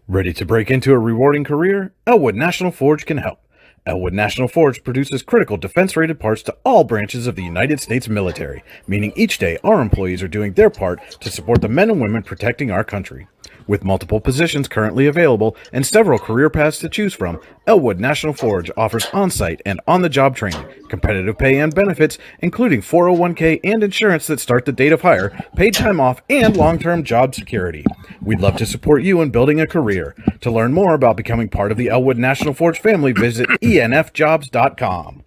Ready to break into a rewarding career? Elwood National Forge can help. Elwood National Forge produces critical defense-rated parts to all branches of the United States military, meaning each day our employees are doing their part to support the men and women protecting our country. With multiple positions currently available and several career paths to choose from, Elwood National Forge offers on-site and on-the-job training, competitive pay and benefits, including 401k and insurance that start the date of hire, paid time off, and long-term job security. We'd love to support you in building a career. To learn more about becoming part of the Elwood National Forge family, visit enfjobs.com.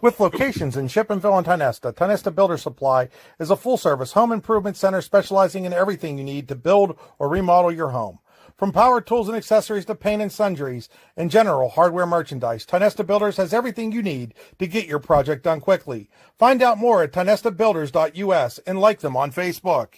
With locations in Shippenville and Tionesta Builder Supply is a full-service home improvement center specializing in everything you need to build or remodel your home. From power tools and accessories to paint and sundries and general hardware merchandise, Tionesta Builders has everything you need to get your project done quickly. Find out more at tionestabuilders.us and like them on Facebook.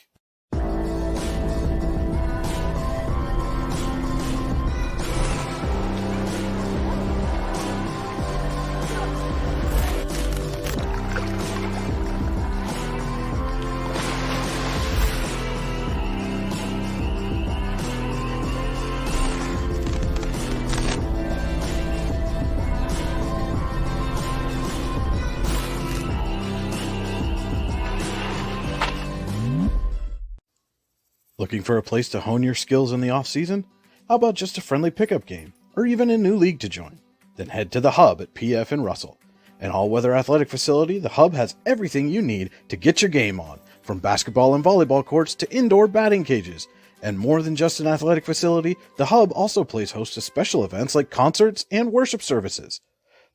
Looking for a place to hone your skills in the off-season? How about just a friendly pickup game, or even a new league to join? Then head to the Hub at PF in Russell. An all-weather athletic facility, the Hub has everything you need to get your game on, from basketball and volleyball courts to indoor batting cages. And more than just an athletic facility, the Hub also plays host to special events like concerts and worship services.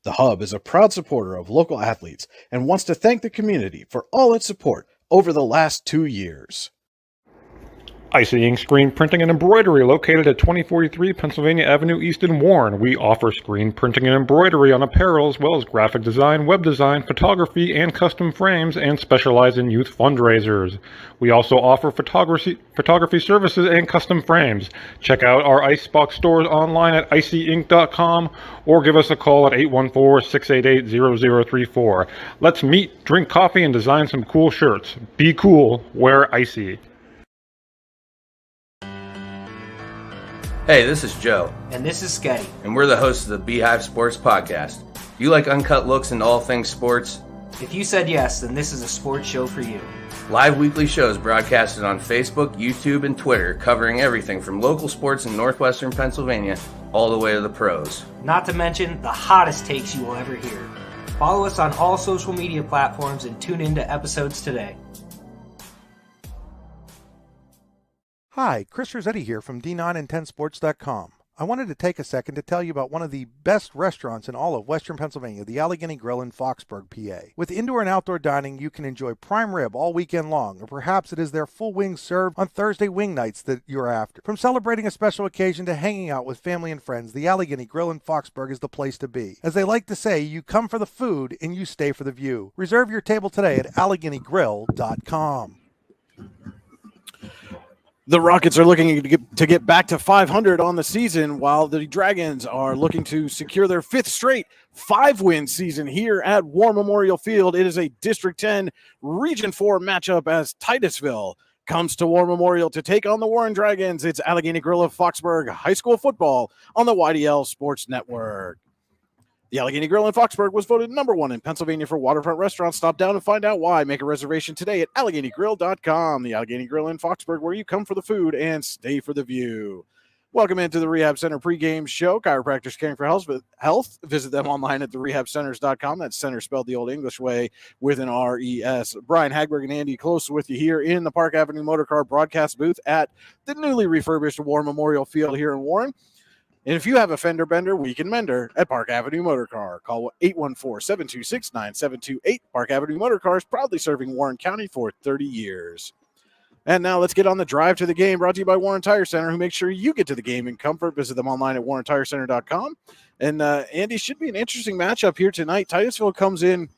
The Hub is a proud supporter of local athletes and wants to thank the community for all its support over the last 2 years. Icy Ink Screen Printing and Embroidery, located at 2043 Pennsylvania Avenue East in Warren. We offer screen printing and embroidery on apparel, as well as graphic design, web design, photography, and custom frames, and specialize in youth fundraisers. We also offer photography services and custom frames. Check out our Icebox stores online at icyink.com or give us a call at 814-688-0034. Let's meet, drink coffee, and design some cool shirts. Be cool, wear Icy. Hey, this is Joe. And this is Scotty. And we're the hosts of the Beehive Sports Podcast. Do you like uncut looks into all things sports? If you said yes, then this is a sports show for you. Live weekly shows broadcasted on Facebook, YouTube, and Twitter, covering everything from local sports in northwestern Pennsylvania all the way to the pros. Not to mention the hottest takes you will ever hear. Follow us on all social media platforms and tune into episodes today. Hi, Chris Rossetti here from D9and10sports.com. I wanted to take a second to tell you about one of the best restaurants in all of Western Pennsylvania, the Allegheny Grill in Foxburg, PA. With indoor and outdoor dining, you can enjoy prime rib all weekend long, or perhaps it is their full wings served on Thursday wing nights that you're after. From celebrating a special occasion to hanging out with family and friends, the Allegheny Grill in Foxburg is the place to be. As they like to say, you come for the food and you stay for the view. Reserve your table today at AlleghenyGrill.com. The Rockets are looking to get back to 500 on the season, while the Dragons are looking to secure their fifth straight 5-win season here at War Memorial Field. It is a District 10 Region 4 matchup as Titusville comes to War Memorial to take on the Warren Dragons. It's Allegheny Grill of Foxburg High School football on the YDL Sports Network. The Allegheny Grill in Foxburg was voted number 1 in Pennsylvania for waterfront restaurants. Stop down and find out why. Make a reservation today at AlleghenyGrill.com. The Allegheny Grill in Foxburg, where you come for the food and stay for the view. Welcome into the Rehab Center pregame show. Chiropractors caring for health. Visit them online at therehabcenters.com. That's center spelled the old English way with an R-E-S. Brian Hagberg and Andy Close with you here in the Park Avenue Motorcar broadcast booth at the newly refurbished War Memorial Field here in Warren. And if you have a fender bender, we can mender at Park Avenue Motor Car. Call 814-726-9728. Park Avenue Motor Car is proudly serving Warren County for 30 years. And now let's get on the drive to the game, brought to you by Warren Tire Center, who makes sure you get to the game in comfort. Visit them online at warrentirecenter.com. And Andy, should be an interesting matchup here tonight. Titusville comes in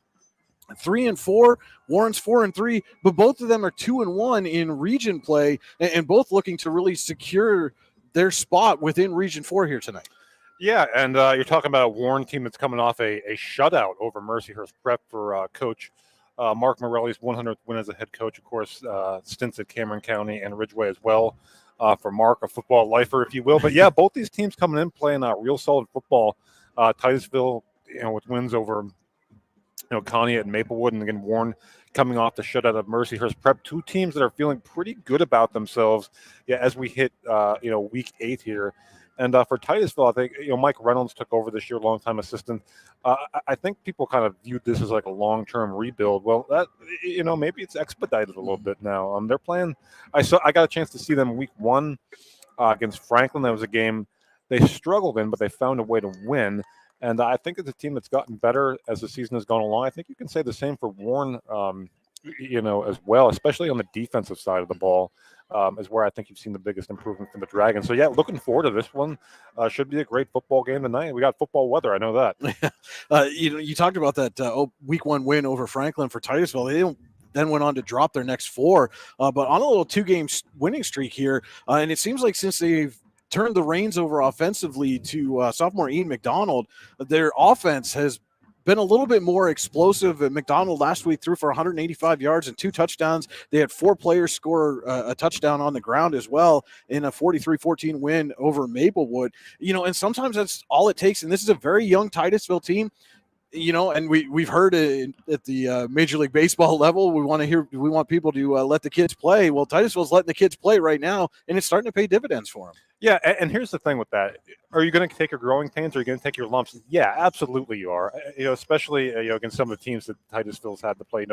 3-4, Warren's 4-3, but both of them are 2-1 in region play, and both looking to really secure their spot within Region 4 here tonight. Yeah, and you're talking about a Warren team that's coming off a shutout over Mercyhurst Prep for Coach Mark Morelli's 100th win as a head coach. Of course, stints at Cameron County and Ridgeway as well. for Mark, a football lifer, if you will. But yeah, both these teams coming in playing real solid football. Titusville, with wins over Conneaut and Maplewood, and again Warren coming off the shutout of Mercyhurst Prep. Two teams that are feeling pretty good about themselves. Yeah, as we hit week 8 here. And for Titusville, I think Mike Reynolds took over this year, longtime assistant. I think people kind of viewed this as like a long-term rebuild. Well, that maybe it's expedited a little bit now. They're playing. I got a chance to see them week 1 against Franklin. That was a game they struggled in, but they found a way to win. And I think it's a team that's gotten better as the season has gone along. I think you can say the same for Warren, as well, especially on the defensive side of the ball, is where I think you've seen the biggest improvement from the Dragons. So, yeah, looking forward to this one. Should be a great football game tonight. We got football weather. I know that. You talked about that week 1 win over Franklin for Titusville. They then went on to drop their next 4, but on a little 2-game winning streak here. And it seems like since they've turned the reins over offensively to sophomore Ian McDonald, their offense has been a little bit more explosive. McDonald last week threw for 185 yards and 2 touchdowns. They had 4 players score a touchdown on the ground as well in a 43-14 win over Maplewood. And sometimes that's all it takes. And this is a very young Titusville team. And we've heard it at the Major League Baseball level. We want people to let the kids play. Well, Titusville's letting the kids play right now, and it's starting to pay dividends for them. Yeah, and here's the thing with that. Are you going to take your growing pains or are you going to take your lumps? Yeah, absolutely you are. Especially against some of the teams that Titusville's had to play.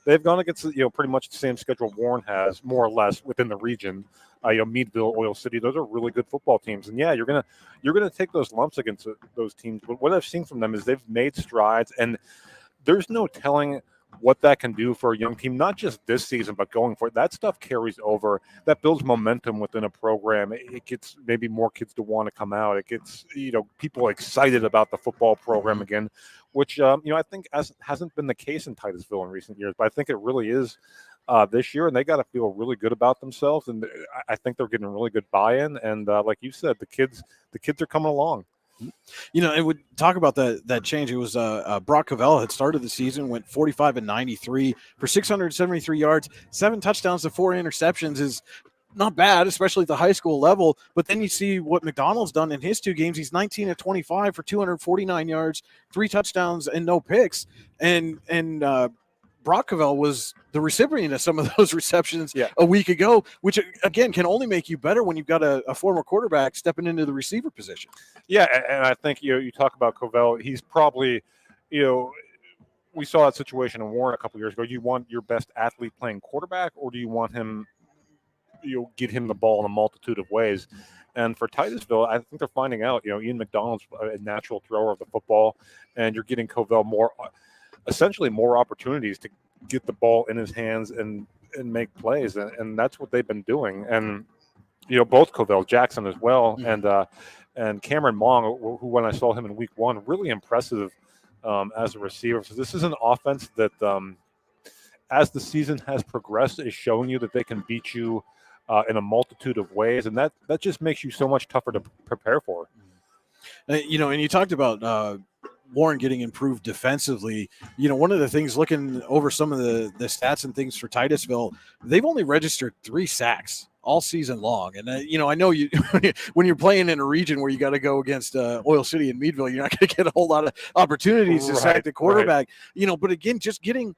They've gone against pretty much the same schedule Warren has, more or less, within the region. Meadville, Oil City, those are really good football teams. And yeah, you're gonna take those lumps against those teams. But what I've seen from them is they've made strides, and there's no telling what that can do for a young team, not just this season, but going forward. That stuff carries over. That builds momentum within a program. It gets maybe more kids to want to come out. It gets people excited about the football program again, which I think hasn't been the case in Titusville in recent years. But I think it really is this year, and they got to feel really good about themselves. And I think they're getting really good buy-in. And like you said, the kids are coming along. And we talk about that change. It was Brock Cavell had started the season, went 45-93 for 673 yards, 7 touchdowns to 4 interceptions is not bad, especially at the high school level. But then you see what McDonald's done in his 2 games. He's 19-25 for 249 yards, 3 touchdowns, and no picks. And Brock Cavell was the recipient of some of those receptions a week ago, which, again, can only make you better when you've got a former quarterback stepping into the receiver position. Yeah, and I think you talk about Cavell. He's probably, we saw that situation in Warren a couple years ago. Do you want your best athlete playing quarterback, or do you want him, get him the ball in a multitude of ways? And for Titusville, I think they're finding out, Ian McDonald's a natural thrower of the football, and you're getting Cavell essentially more opportunities to get the ball in his hands and make plays. And that's what they've been doing. And, both Cavell, Jackson as well, and Cameron Mong, who when I saw him in week 1, really impressive as a receiver. So this is an offense that, as the season has progressed, is showing you that they can beat you in a multitude of ways. And that just makes you so much tougher to prepare for. And you talked about Warren getting improved defensively. One of the things, looking over some of the stats and things for Titusville, they've only registered 3 sacks all season long. And, I know you when you're playing in a region where you got to go against Oil City and Meadville, you're not going to get a whole lot of opportunities to sack the quarterback. But again, just getting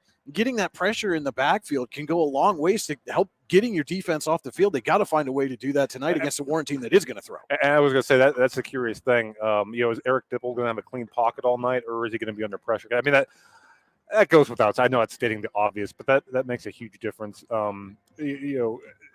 that pressure in the backfield can go a long ways to help getting your defense off the field. They got to find a way to do that tonight against a Warren team that is going to throw. And I was going to say that's a curious thing. Is Eric Dipple going to have a clean pocket all night, or is he going to be under pressure? I mean, that goes without. I know it's stating the obvious, but that makes a huge difference.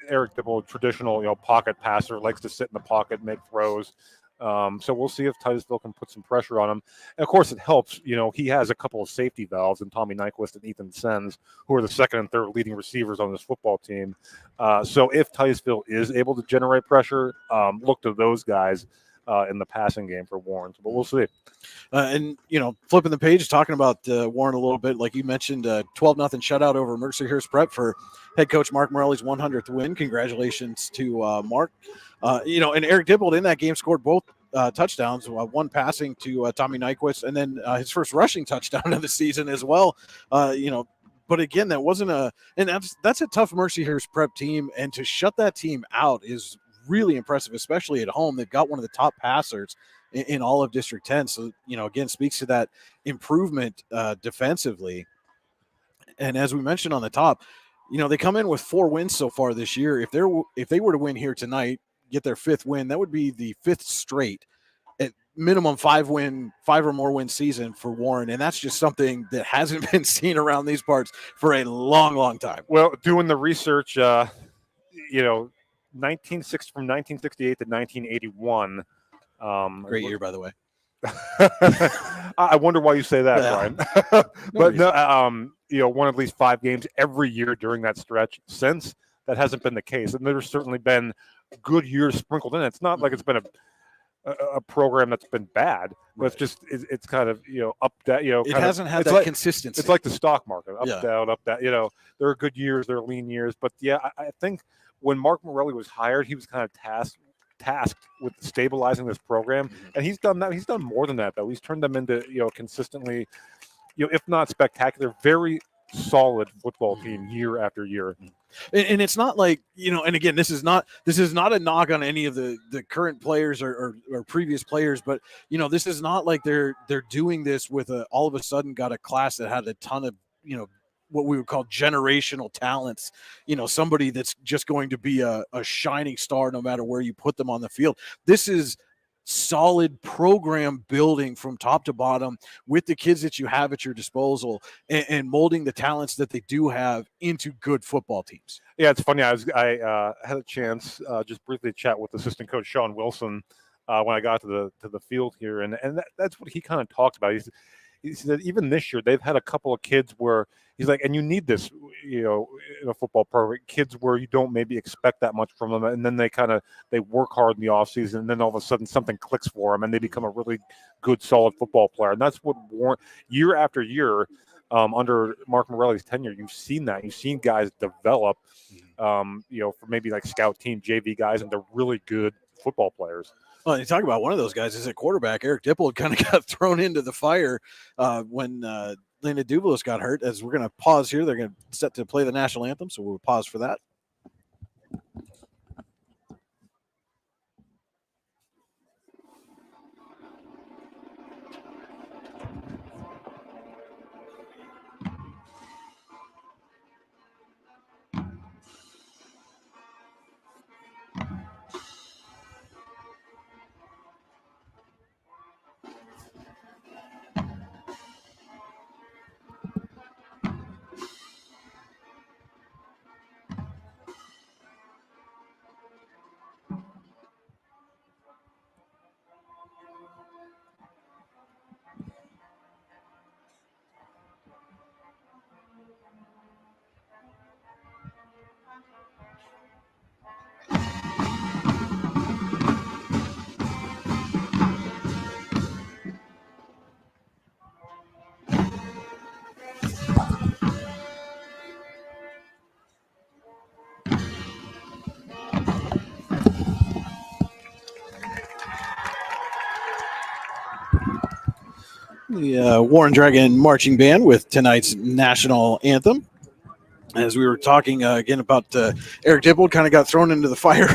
Eric Dipple, traditional pocket passer, likes to sit in the pocket, make throws. So we'll see if Titusville can put some pressure on him. And of course, it helps. He has a couple of safety valves in Tommy Nyquist and Ethan Sens, who are the second and third leading receivers on this football team. So if Titusville is able to generate pressure, look to those guys in the passing game for Warren. But we'll see. And flipping the page, talking about Warren a little bit, like you mentioned, 12-0 shutout over Mercyhurst Prep for head coach Mark Morelli's 100th win. Congratulations to Mark. And Eric Dibble in that game scored both touchdowns, one passing to Tommy Nyquist, and then his first rushing touchdown of the season as well. But again, that wasn't and that's a tough Mercyhurst Prep team, and to shut that team out is really impressive, especially at home. They've got one of the top passers in all of District 10. So, again, speaks to that improvement defensively. And as we mentioned on the top, they come in with 4 wins so far this year. If they were to win here tonight, get their 5th win, that would be the 5th straight at minimum 5 or more win season for Warren. And that's just something that hasn't been seen around these parts for a long, long time. Well, doing the research, 1960 from 1968 to 1981. Great year, by the way. I wonder why you say that, Brian. But won at least 5 games every year during that stretch since. That hasn't been the case, and there's certainly been good years sprinkled in. It's not like it's been a program that's been bad, but it's just it's kind of up that it hasn't had that consistency. It's like the stock market, up down, up down. There are good years, there are lean years, but I think when Mark Morelli was hired, he was kind of tasked with stabilizing this program, and he's done that. He's done more than that, though. He's turned them into consistently, if not spectacular, very solid football team year after year. And it's not like and again, this is not a knock on any of the current players or previous players, but this is not like they're doing this with all of a sudden got a class that had a ton of what we would call generational talents, somebody that's just going to be a shining star no matter where you put them on the field. This is solid program building from top to bottom with the kids that you have at your disposal and molding the talents that they do have into good football teams. Yeah, it's funny. I had a chance just briefly to chat with assistant coach Sean Wilson when I got to the field here, and that's what he kind of talked about. He said even this year they've had a couple of kids where he's like, and you need this, in a football program, kids where you don't maybe expect that much from them, and then they work hard in the offseason, and then all of a sudden something clicks for them, and they become a really good, solid football player. And that's what Warren, year after year, under Mark Morelli's tenure, you've seen that. You've seen guys develop, for maybe like scout team, JV guys, and they're really good football players. Well, you talk about one of those guys is at quarterback. Eric Dippold kind of got thrown into the fire when Lena Duvalos got hurt. As we're going to pause here, they're going to set to play the national anthem, so we'll pause for that. The Warren Dragon Marching Band with tonight's national anthem. As we were talking again about Eric Dippold, kind of got thrown into the fire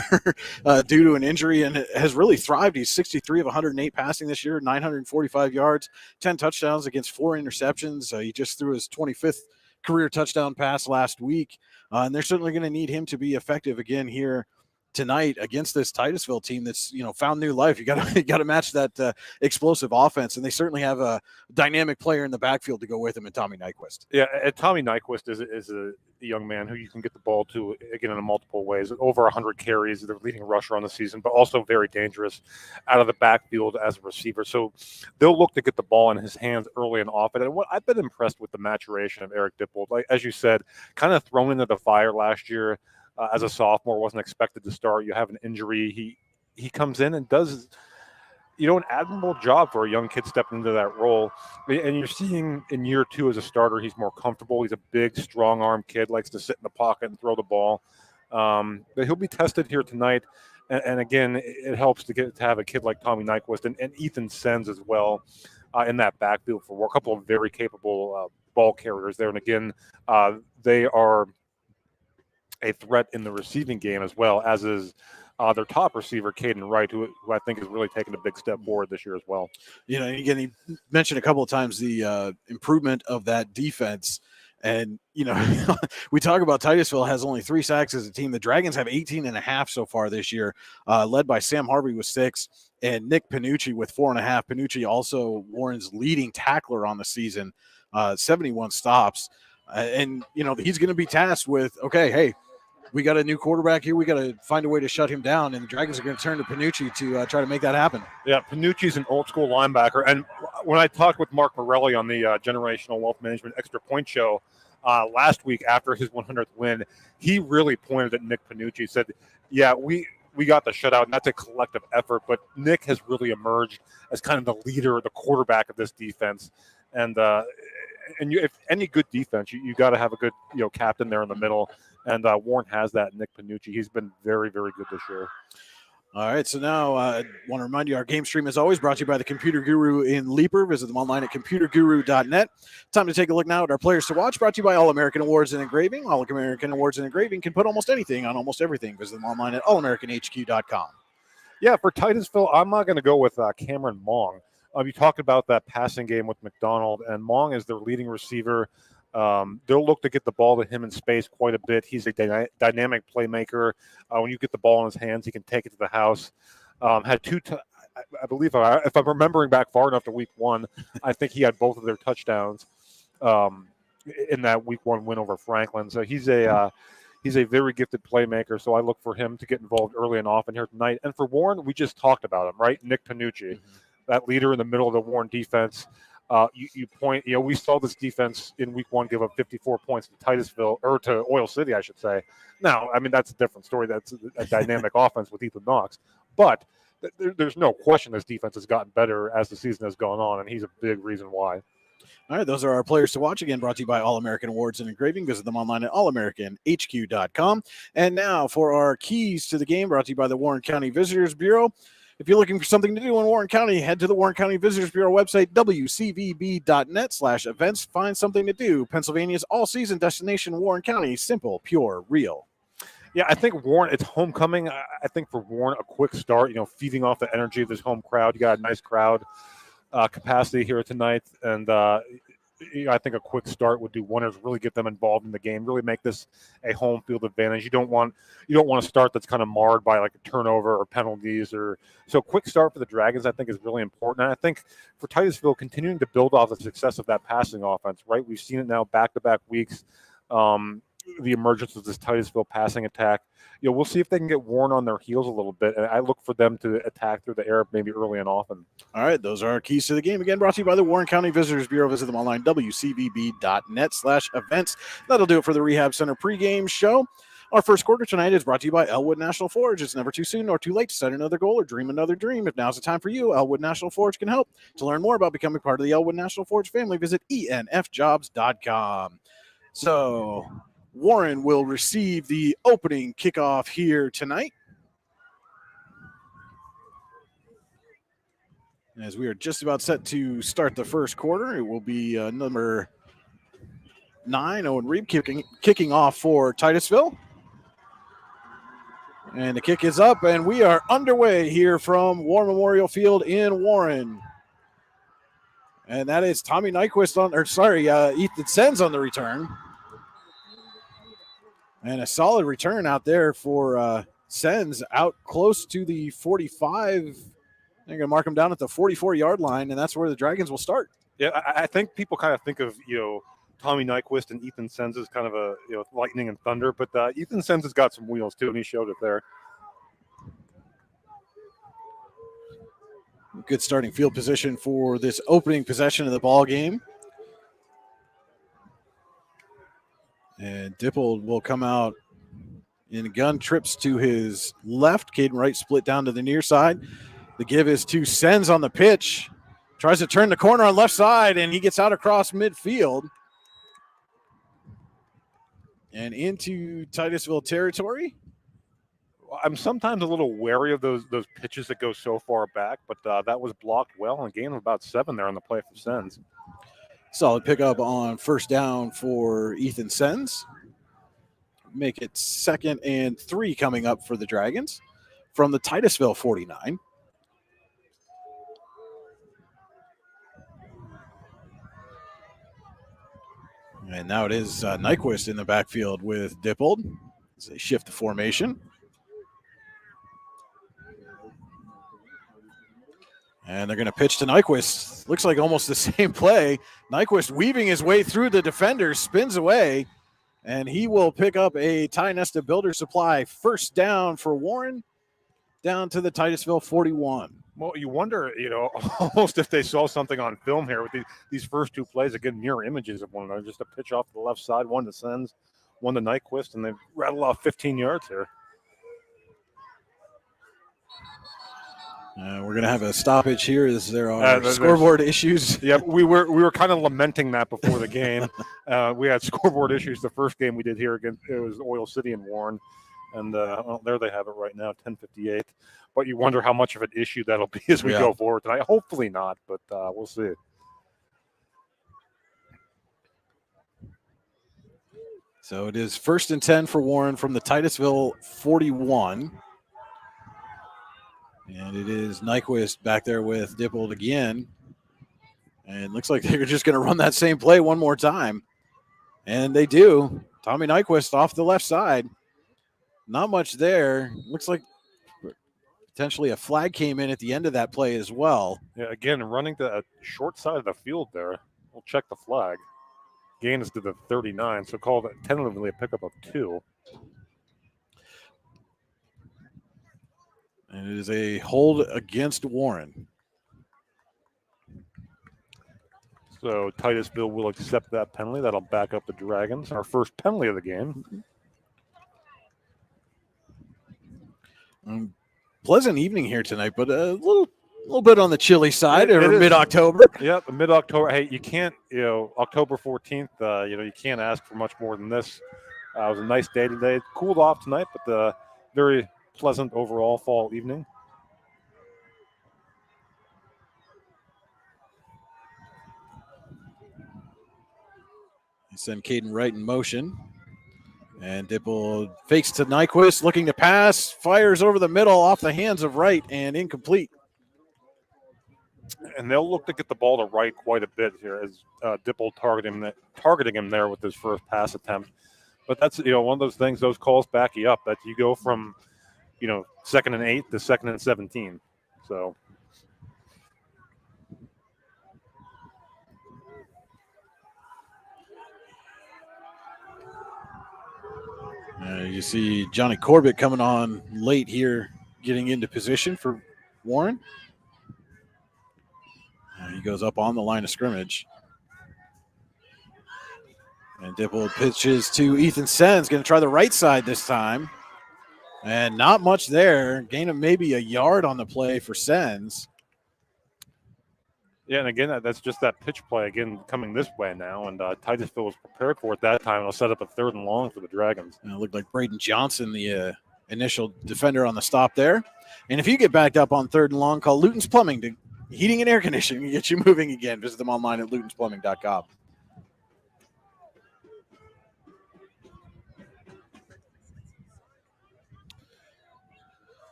due to an injury and has really thrived. He's 63 of 108 passing this year, 945 yards, 10 touchdowns against 4 interceptions. He just threw his 25th career touchdown pass last week, and they're certainly going to need him to be effective again here tonight against this Titusville team that's found new life. You got to match that explosive offense, and they certainly have a dynamic player in the backfield to go with him in Tommy Nyquist. Yeah, Tommy Nyquist is a young man who you can get the ball to again in multiple ways. Over 100 carries, the leading rusher on the season, but also very dangerous out of the backfield as a receiver. So they'll look to get the ball in his hands early and often. And what I've been impressed with the maturation of Eric Dippold, like as you said, kind of thrown into the fire last year. As a sophomore, wasn't expected to start. You have an injury. He comes in and does, an admirable job for a young kid stepping into that role. And you're seeing in year 2 as a starter, he's more comfortable. He's a big, strong-armed kid, likes to sit in the pocket and throw the ball. But he'll be tested here tonight. And again, it helps to have a kid like Tommy Nyquist and Ethan Sens as well in that backfield for a couple of very capable ball carriers there. And again, they are a threat in the receiving game as well, as is their top receiver, Caden Wright, who I think has really taken a big step forward this year as well. You know, again, he mentioned a couple of times the improvement of that defense. And, you know, we talk about Titusville has only 3 sacks as a team. The Dragons have 18.5 so far this year, led by Sam Harvey with 6 and Nick Panucci with 4.5. Panucci also Warren's leading tackler on the season, 71 stops. And, you know, he's going to be tasked with, okay, hey, we got a new quarterback here. We got to find a way to shut him down, and the Dragons are going to turn to Panucci to try to make that happen. Yeah, Panucci's an old-school linebacker. And when I talked with Mark Morelli on the Generational Wealth Management Extra Point Show last week after his 100th win, he really pointed at Nick Panucci, said, yeah, we got the shutout, and that's a collective effort, but Nick has really emerged as kind of the leader, the quarterback of this defense. And if any good defense, you got to have a good captain there in the middle. And Warren has that. Nick Panucci, he's been very, very good this year. All right, so now I want to remind you our game stream is always brought to you by the Computer Guru in Leaper. Visit them online at computerguru.net. Time to take a look now at our players to watch, brought to you by All-American Awards and Engraving. All-American Awards and Engraving can put almost anything on almost everything. Visit them online at allamericanhq.com. Yeah, for Titusville, I'm not going to go with Cameron Mong. You talked about that passing game with McDonald, and Mong is their leading receiver. They'll look to get the ball to him in space quite a bit. He's a dynamic playmaker. When you get the ball in his hands, he can take it to the house. Had I believe, if I'm remembering back far enough to week 1, I think he had both of their touchdowns in that week 1 win over Franklin. So he's a very gifted playmaker. So I look for him to get involved early and often here tonight. And for Warren, we just talked about him, right? Nick Panucci, that leader in the middle of the Warren defense. We saw this defense in week 1 give up 54 points to Titusville, or to Oil City, I should say. Now, I mean, that's a different story. That's a dynamic offense with Ethan Knox. But there's no question this defense has gotten better as the season has gone on, and he's a big reason why. All right, those are our players to watch. Again, brought to you by All-American Awards and Engraving. Visit them online at allamericanhq.com. And now for our keys to the game, brought to you by the Warren County Visitors Bureau. If you're looking for something to do in Warren County, head to the Warren County Visitors Bureau website, wcvb.net/events. Find something to do. Pennsylvania's all-season destination, Warren County. Simple, pure, real. Yeah, I think Warren, it's homecoming. I think for Warren, a quick start, feeding off the energy of this home crowd. You got a nice crowd capacity here tonight. And I think a quick start would do wonders, really get them involved in the game, really make this a home field advantage. You don't want a start that's kind of marred by like a turnover or penalties so quick start for the Dragons, I think, is really important. And I think for Titusville, continuing to build off the success of that passing offense, right? We've seen it now back-to-back weeks, the emergence of this Titusville passing attack. We'll see if they can get Warren on their heels a little bit. And I look for them to attack through the air maybe early and often. All right, those are our keys to the game. Again, brought to you by the Warren County Visitors Bureau. Visit them online, wcvb.net/events. That'll do it for the Rehab Center pregame show. Our first quarter tonight is brought to you by Elwood National Forge. It's never too soon nor too late to set another goal or dream another dream. If now's the time for you, Elwood National Forge can help. To learn more about becoming part of the Elwood National Forge family, visit enfjobs.com. So Warren will receive the opening kickoff here tonight, as we are just about set to start the first quarter. It will be number 9, Owen Reeb, kicking off for Titusville. And the kick is up, and we are underway here from War Memorial Field in Warren. And that is Tommy Nyquist Ethan Sens on the return. And a solid return out there for Sens, out close to the 45. They're going to mark him down at the 44-yard line, and that's where the Dragons will start. Yeah, I think people kind of think of, Tommy Nyquist and Ethan Sens as kind of a, lightning and thunder, but Ethan Sens has got some wheels too, and he showed it there. Good starting field position for this opening possession of the ball game. And Dipple will come out in gun, trips to his left. Caden Wright split down to the near side. The give is to Sens on the pitch. Tries to turn the corner on left side, and he gets out across midfield and into Titusville territory. I'm sometimes a little wary of those pitches that go so far back, but that was blocked well, and a gain of about 7 there on the play for Sens. Solid pickup on first down for Ethan Sens. Make it 2nd and 3 coming up for the Dragons. from the Titusville 49. And now it is Nyquist in the backfield with Dippold as they shift the formation. And they're going to pitch to Nyquist. Looks like almost the same play. Nyquist weaving his way through the defenders, spins away, and he will pick up a Ty Nesta Builder Supply first down for Warren, down to the Titusville 41. Well, you wonder, almost if they saw something on film here with these first two plays, again, mirror images of one another, just a pitch off to the left side, one to Sens, one to Nyquist, and they rattle off 15 yards here. We're going to have a stoppage here as there are scoreboard issues. Yeah, we were kind of lamenting that before the game. We had scoreboard issues the first game we did here against, it was Oil City and Warren. And there they have it right now, 10:58. But you wonder how much of an issue that'll be as we go forward tonight. Hopefully not, but we'll see. So it is 1st and 10 for Warren from the Titusville 41. And it is Nyquist back there with Dippold again. And looks like they're just going to run that same play one more time. And they do. Tommy Nyquist off the left side. Not much there. Looks like potentially a flag came in at the end of that play as well. Yeah, again, running the short side of the field there. We'll check the flag. Gain is to the 39, so call that tentatively a pickup of 2. And it is a hold against Warren. So Titusville will accept that penalty. That'll back up the Dragons. Our first penalty of the game. Pleasant evening here tonight, but a little bit on the chilly side or mid-October. Yeah, mid-October. Hey, you can't, October 14th, you can't ask for much more than this. It was a nice day today. It cooled off tonight, but very pleasant overall fall evening. They send Caden Wright in motion. And Dippold fakes to Nyquist, looking to pass, fires over the middle off the hands of Wright and incomplete. And they'll look to get the ball to Wright quite a bit here as Dippold targeting him there with his first pass attempt. But that's, one of those things, those calls back you up, that you go from, 2nd and 8 to 2nd and 17. So. You see Johnny Corbett coming on late here, getting into position for Warren. He goes up on the line of scrimmage. And Dippold pitches to Ethan Sens, going to try the right side this time. And not much there. Gain of maybe a yard on the play for Sens. Yeah, and again, that's just that pitch play, again, coming this way now. And Titusville was prepared for it that time. It'll set up a 3rd and long for the Dragons. And it looked like Braden Johnson, the initial defender on the stop there. And if you get backed up on 3rd and long, call Luton's Plumbing to heating and air conditioning and get you moving again. Visit them online at lutonsplumbing.com.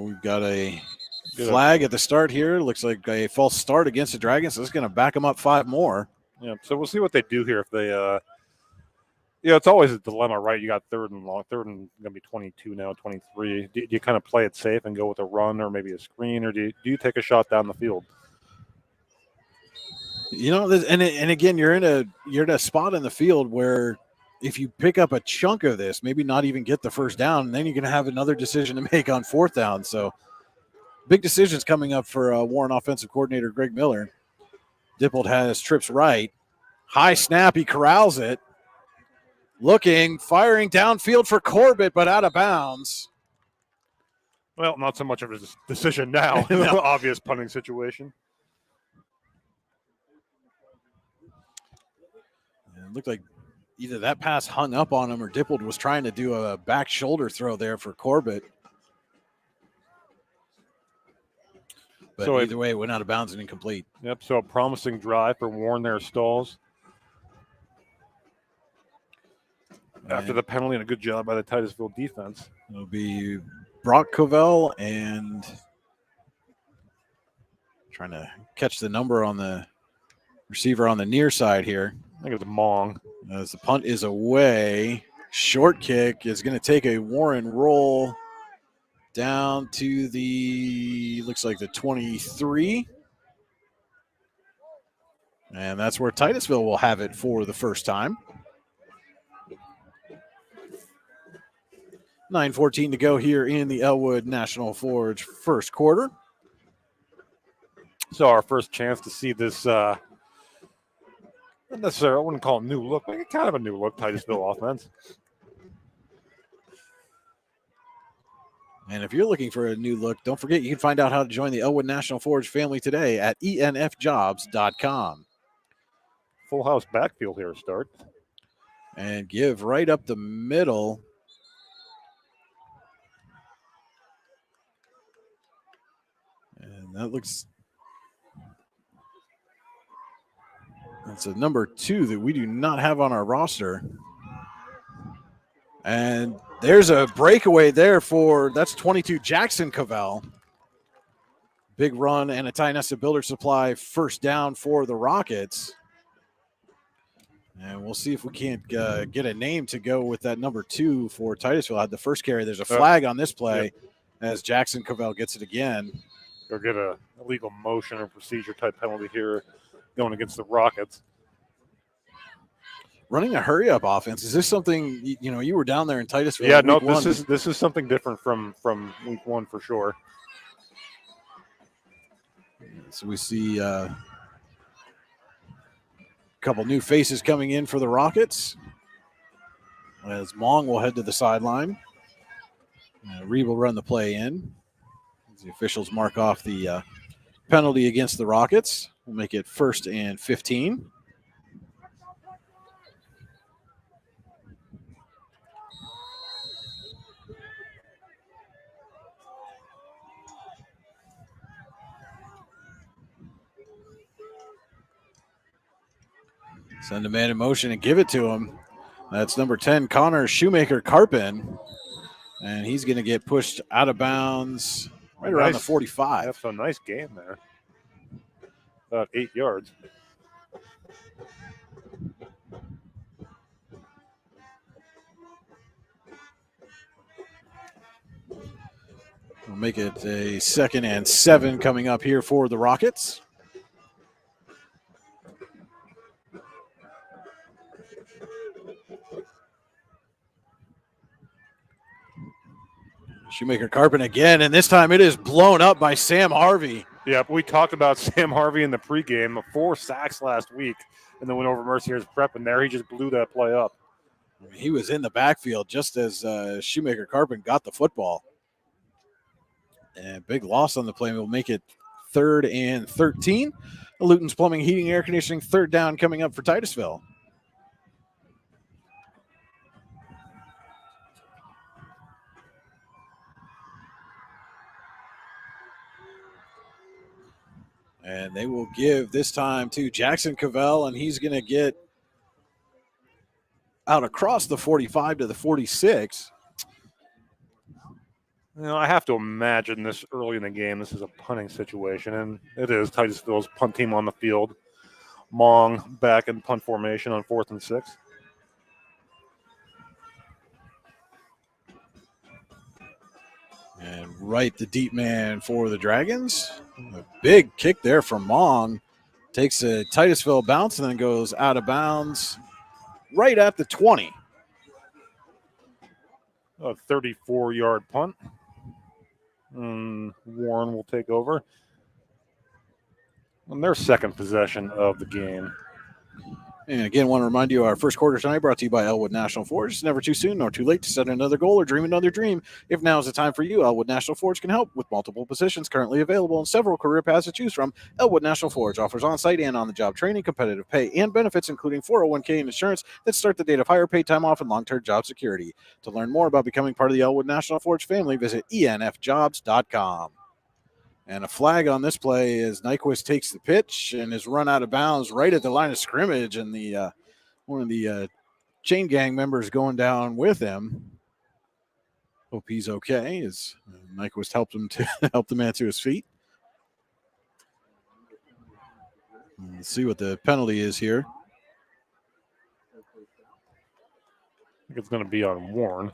We've got a flag at the start here. Looks like a false start against the Dragons. So it's going to back them up 5 more. Yeah, so we'll see what they do here. If they, it's always a dilemma, right? You got 3rd and long, 3rd and going to be 22 now, 23. Do you kind of play it safe and go with a run or maybe a screen, or do you take a shot down the field? And again, you're in a spot in the field where if you pick up a chunk of this, maybe not even get the first down, and then you're going to have another decision to make on 4th down. So big decisions coming up for Warren offensive coordinator Greg Miller. Dippold has trips right. High snap, he corrals it. Looking, firing downfield for Corbett, but out of bounds. Well, not so much of a decision now. No. Obvious punting situation. It looked like either that pass hung up on him or Dippold was trying to do a back shoulder throw there for Corbett. But So either way, it went out of bounds and incomplete. Yep, so a promising drive for Warren there, Stalls. After the penalty, and a good job by the Titusville defense. It'll be Brock Cavell and trying to catch the number on the receiver on the near side here. I think it's Mong. As the punt is away, short kick is going to take a Warren roll down to the, looks like the 23. And that's where Titusville will have it for the first time. 9:14 to go here in the Elwood National Forge first quarter. So our first chance to see this, not necessarily, I wouldn't call it new look, but kind of a new look Titusville offense. And if you're looking for a new look, don't forget you can find out how to join the Elwood National Forge family today at enfjobs.com. Full house backfield here to start. And give right up the middle. And that looks, that's a number 2 that we do not have on our roster. And there's a breakaway there for, that's 22 Jackson Cavell. Big run and a Tionesta Builder Supply first down for the Rockets. And we'll see if we can't get a name to go with that number 2 for Titusville. Had the first carry. There's a flag on this play as Jackson Cavell gets it again. Or get a illegal motion or procedure type penalty here going against the Rockets. Running a hurry up offense, is this something, you know, you were down there in Titusville? Yeah, no, this is something different from week 1 for sure. So we see a couple new faces coming in for the Rockets. As Mong will head to the sideline. Reed will run the play in. As the officials mark off the penalty against the Rockets. We'll make it 1st and 15. Send a man in motion and give it to him. That's number 10, Connor Shoemaker-Carpin. And he's going to get pushed out of bounds right around the 45. That's a nice game there. About 8 yards. We'll make it a 2nd and 7 coming up here for the Rockets. Shoemaker-Carpin again, and this time it is blown up by Sam Harvey. Yeah, we talked about Sam Harvey in the pregame. 4 sacks last week, and then went over Mercier's prep, and there he just blew that play up. He was in the backfield just as Shoemaker-Carpin got the football. And big loss on the play. We'll make it 3rd and 13. Luton's Plumbing, Heating, Air Conditioning, 3rd down coming up for Titusville. And they will give this time to Jackson Cavell, and he's going to get out across the 45 to the 46. You know, I have to imagine this early in the game, this is a punting situation, and it is. Titusville's punt team on the field. Mong back in punt formation on 4th and 6. And right the deep man for the Dragons. A big kick there from Mong. Takes a Titusville bounce and then goes out of bounds right at the 20. A 34-yard punt. Warren will take over. On their 2nd possession of the game. And again, want to remind you our first quarter tonight brought to you by Elwood National Forge. It's never too soon nor too late to set another goal or dream another dream. If now is the time for you, Elwood National Forge can help with multiple positions currently available and several career paths to choose from. Elwood National Forge offers on-site and on-the-job training, competitive pay, and benefits, including 401k and insurance that start the date of hire, paid time off, and long-term job security. To learn more about becoming part of the Elwood National Forge family, visit enfjobs.com. And a flag on this play as Nyquist takes the pitch and is run out of bounds right at the line of scrimmage. And the one of the chain gang members going down with him. Hope he's okay as Nyquist helped him to help the man to his feet. Let's see what the penalty is here. I think it's going to be on Warren.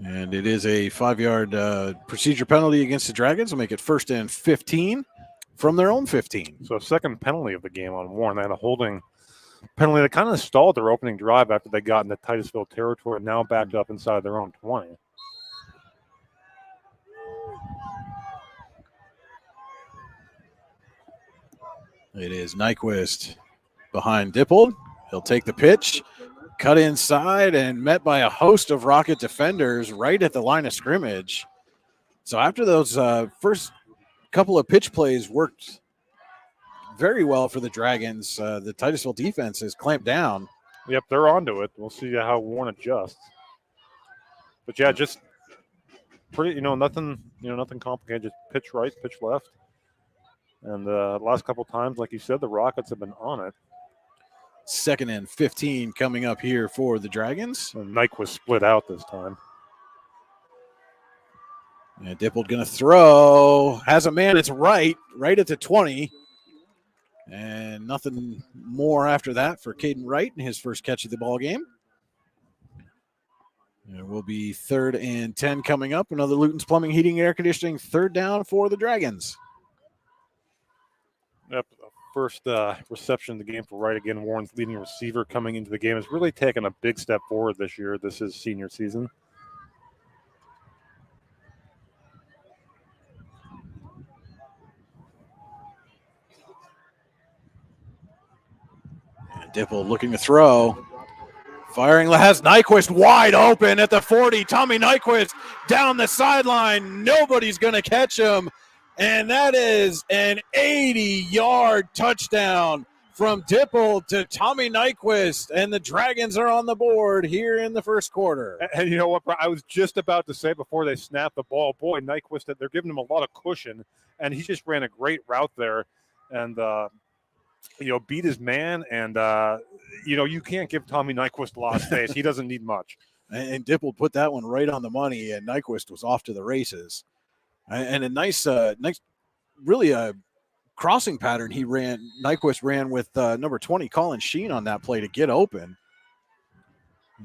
And it is a 5-yard procedure penalty against the Dragons. Will make it 1st and 15 from their own 15. So second penalty of the game on Warren. They had a holding penalty that kind of stalled their opening drive after they got into Titusville territory, now backed up inside their own 20. It is Nyquist behind Dippold. He'll take the pitch, cut inside, and met by a host of Rocket defenders right at the line of scrimmage. So after those first couple of pitch plays worked very well for the Dragons, the Titusville defense is clamped down. Yep, they're onto it. We'll see how Warren adjusts. But yeah, just pretty, nothing complicated. Just pitch right, pitch left. And the last couple times, like you said, the Rockets have been on it. 2nd and 15 coming up here for the Dragons. And Nyquist split out this time. And Dippold going to throw. Has a man. It's right at the 20. And nothing more after that for Caden Wright in his first catch of the ball game. It will be 3rd and 10 coming up. Another Luton's Plumbing, Heating, and Air Conditioning 3rd down for the Dragons. Yep, first reception of the game for Wright again. Warren's leading receiver coming into the game has really taken a big step forward this year. This is senior season. And Dippold looking to throw. Firing has Nyquist wide open at the 40. Tommy Nyquist down the sideline. Nobody's going to catch him. And that is an 80-yard touchdown from Dippold to Tommy Nyquist. And the Dragons are on the board here in the first quarter. And you know what, I was just about to say before they snapped the ball, boy, Nyquist, they're giving him a lot of cushion. And he just ran a great route there and, beat his man. And, you can't give Tommy Nyquist a lot of space. He doesn't need much. And Dippold put that one right on the money, and Nyquist was off to the races. And a nice, really a crossing pattern Nyquist ran with number 20, Colin Sheen, on that play to get open.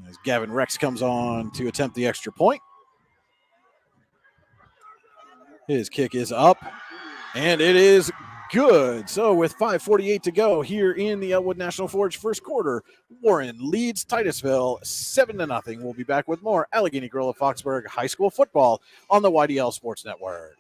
As Gavin Rex comes on to attempt the extra point. His kick is up, and it is good. So with 5:48 to go here in the Elwood National Forge first quarter, Warren leads Titusville 7-0. We'll be back with more Allegheny Grill of Foxburg High School football on the YDL Sports Network.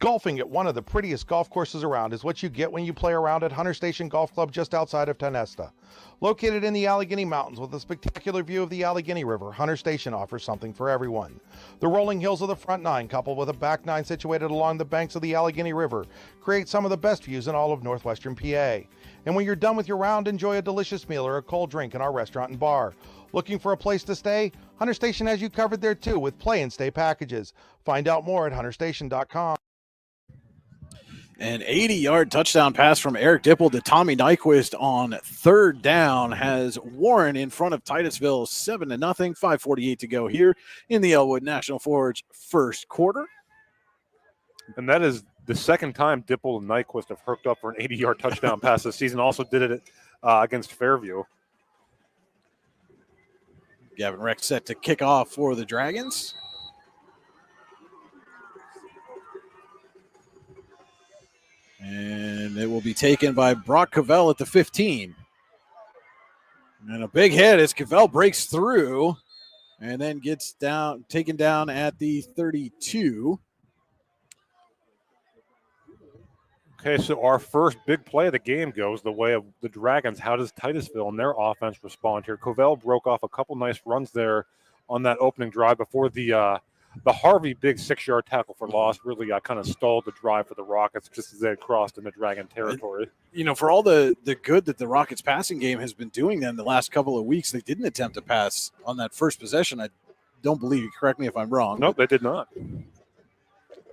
Golfing at one of the prettiest golf courses around is what you get when you play around at Hunter Station Golf Club just outside of Tonesta. Located in the Allegheny Mountains with a spectacular view of the Allegheny River, Hunter Station offers something for everyone. The rolling hills of the front nine, coupled with a back nine situated along the banks of the Allegheny River, create some of the best views in all of northwestern PA. And when you're done with your round, enjoy a delicious meal or a cold drink in our restaurant and bar. Looking for a place to stay? Hunter Station has you covered there too with play and stay packages. Find out more at hunterstation.com. An 80-yard touchdown pass from Eric Dippold to Tommy Nyquist on 3rd down has Warren in front of Titusville 7-0. 5:48 to go here in the Elwood National Forge first quarter. And that is the second time Dippold and Nyquist have hooked up for an 80-yard touchdown pass this season. Also did it against Fairview. Gavin Rex set to kick off for the Dragons. And it will be taken by Brock Cavell at the 15. And a big hit as Cavell breaks through and then gets taken down at the 32. Okay, so our first big play of the game goes the way of the Dragons. How does Titusville and their offense respond here? Cavell broke off a couple nice runs there on that opening drive before the the Harvey big 6-yard tackle for loss really kind of stalled the drive for the Rockets just as they had crossed into Dragon territory. For all the good that the Rockets passing game has been doing them the last couple of weeks, they didn't attempt to pass on that first possession. I don't believe you. Correct me if I'm wrong. Nope, they did not.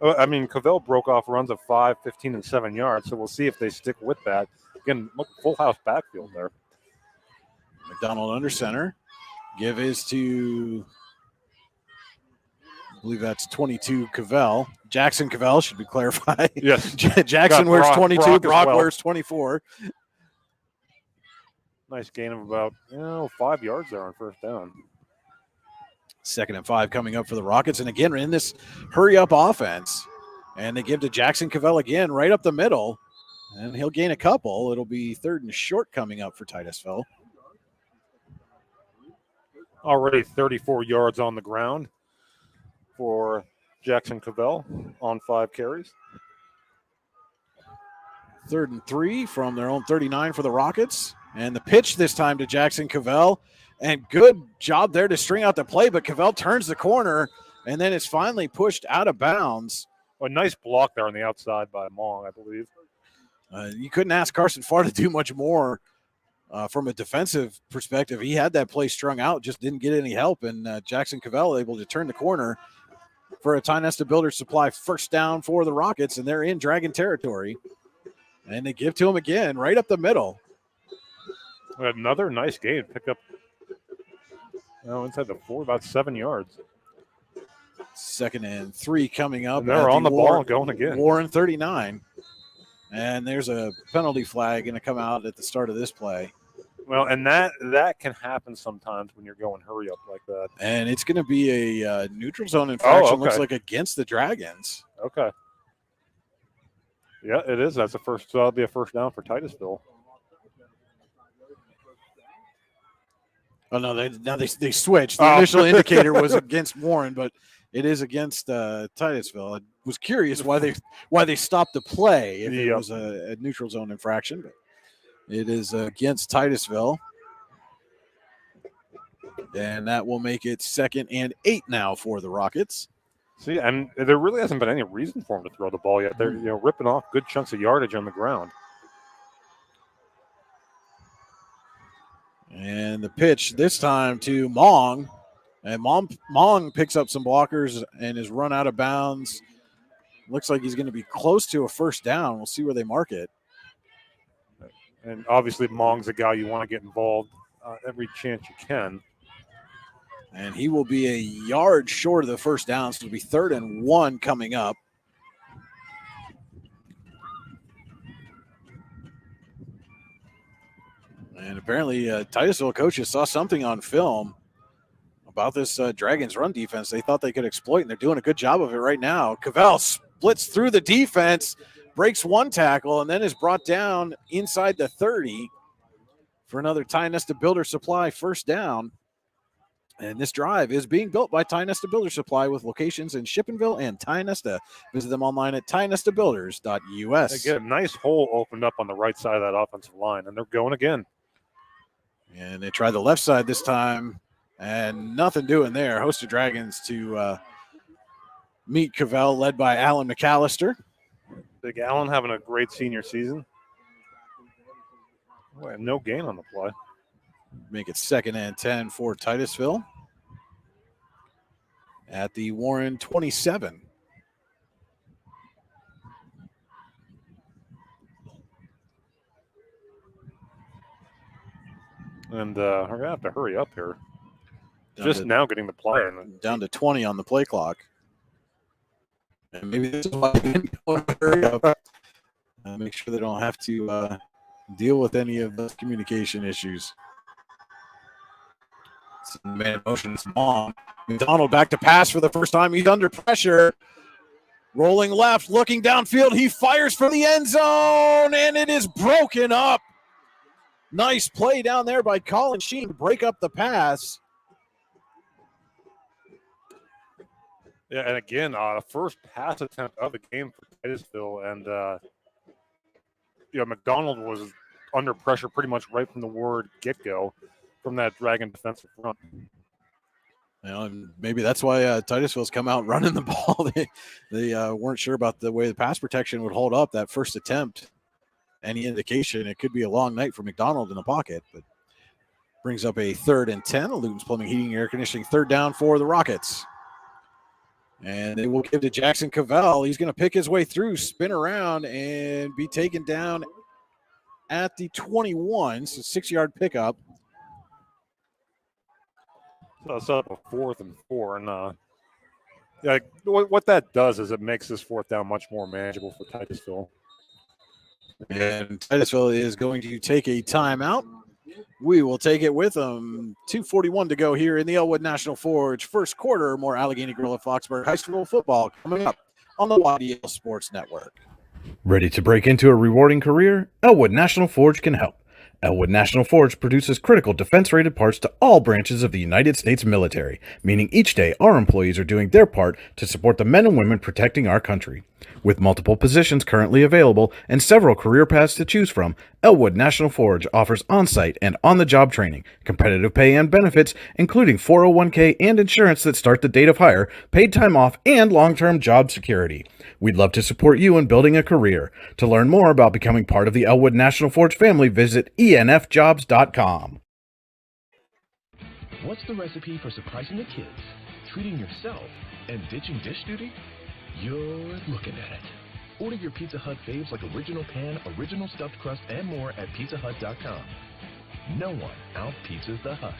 I mean, Cavell broke off runs of 5, 15, and 7 yards, so we'll see if they stick with that. Again, look, full house backfield there. McDonald under center. Give is to, I believe that's 22 Cavell. Jackson Cavell should be clarified. Yes. Jackson wears 22. Brock well. wears 24. Nice gain of about 5 yards there on first down. 2nd and 5 coming up for the Rockets. And again, in this hurry-up offense. And they give to Jackson Cavell again right up the middle. And he'll gain a couple. It'll be 3rd and short coming up for Titusville. Already 34 yards on the ground for Jackson Cavell on 5 carries. 3rd and 3 from their own 39 for the Rockets. And the pitch this time to Jackson Cavell. And good job there to string out the play, but Cavell turns the corner, and then it's finally pushed out of bounds. A nice block there on the outside by Mong, I believe. You couldn't ask Carson Farr to do much more from a defensive perspective. He had that play strung out, just didn't get any help, and Jackson Cavell able to turn the corner for a Tionesta Builders Supply first down for the Rockets, and they're in Dragon territory. And they give to him again, right up the middle. Another nice gain. Pick up inside the 4, about 7 yards. 2nd and 3 coming up. And they're on the ball and going again. Warren 39. And there's a penalty flag going to come out at the start of this play. Well, and that can happen sometimes when you're going hurry up like that. And it's going to be a neutral zone infraction, okay. Looks like against the Dragons. Okay. Yeah, it is. That'll be a first down for Titusville. Oh, no, they switched. The initial indicator was against Warren, but it is against Titusville. I was curious why they stopped the play if it was a neutral zone infraction, but it is against Titusville. And that will make it 2nd and 8 now for the Rockets. See, and there really hasn't been any reason for them to throw the ball yet. They're ripping off good chunks of yardage on the ground. And the pitch this time to Mong. And Mong picks up some blockers and is run out of bounds. Looks like he's going to be close to a first down. We'll see where they mark it. And obviously Mong's a guy you want to get involved every chance you can. And he will be a yard short of the first down, so it'll be 3rd and 1 coming up. And apparently Titusville coaches saw something on film about this Dragons run defense they thought they could exploit, and they're doing a good job of it right now. Cavell splits through the defense, breaks one tackle, and then is brought down inside the 30 for another Tionesta Builder Supply first down. And this drive is being built by Tionesta Builder Supply with locations in Shippenville and Tionesta. Visit them online at tionestabuilders.us. Again, a nice hole opened up on the right side of that offensive line, and they're going again. And they try the left side this time, and nothing doing there. Host of Dragons to meet Cavell, led by Alan McAllister. Big Allen having a great senior season. Boy, no gain on the play. Make it 2nd and 10 for Titusville at the Warren 27. And we're going to have to hurry up here. Now getting the play in. Down to 20 on the play clock. And maybe this is why they didn't hurry up. Make sure they don't have to deal with any of those communication issues. Man motion is long. McDonald back to pass for the first time. He's under pressure. Rolling left, looking downfield. He fires for the end zone, and it is broken up. Nice play down there by Colin Sheen to break up the pass. Yeah, and again, the first pass attempt of the game for Titusville, and McDonald was under pressure pretty much right from the word get-go from that Dragon defensive front. And maybe that's why Titusville's come out running the ball. They weren't sure about the way the pass protection would hold up that first attempt. Any indication it could be a long night for McDonald in the pocket, but brings up a 3rd and 10. Luton's Plumbing, Heating, Air Conditioning, 3rd down for the Rockets. And they will give to Jackson Cavell. He's going to pick his way through, spin around, and be taken down at the 21. So 6-yard pickup. So it's up a 4th and 4. And what that does is it makes this 4th down much more manageable for Titusville. And Titusville is going to take a timeout. We will take it with them. 2:41 to go here in the Elwood National Forge. First quarter, more Allegheny Grill at Foxburg High School football coming up on the YDL Sports Network. Ready to break into a rewarding career? Elwood National Forge can help. Elwood National Forge produces critical defense-rated parts to all branches of the United States military, meaning each day our employees are doing their part to support the men and women protecting our country. With multiple positions currently available and several career paths to choose from, Elwood National Forge offers on-site and on-the-job training, competitive pay and benefits, including 401k and insurance that start the date of hire, paid time off, and long-term job security. We'd love to support you in building a career. To learn more about becoming part of the Elwood National Forge family, visit enfjobs.com. What's the recipe for surprising the kids, treating yourself, and ditching dish duty? You're looking at it. Order your Pizza Hut faves like original pan, original stuffed crust, and more at pizzahut.com. No one out-pizzas the Hut.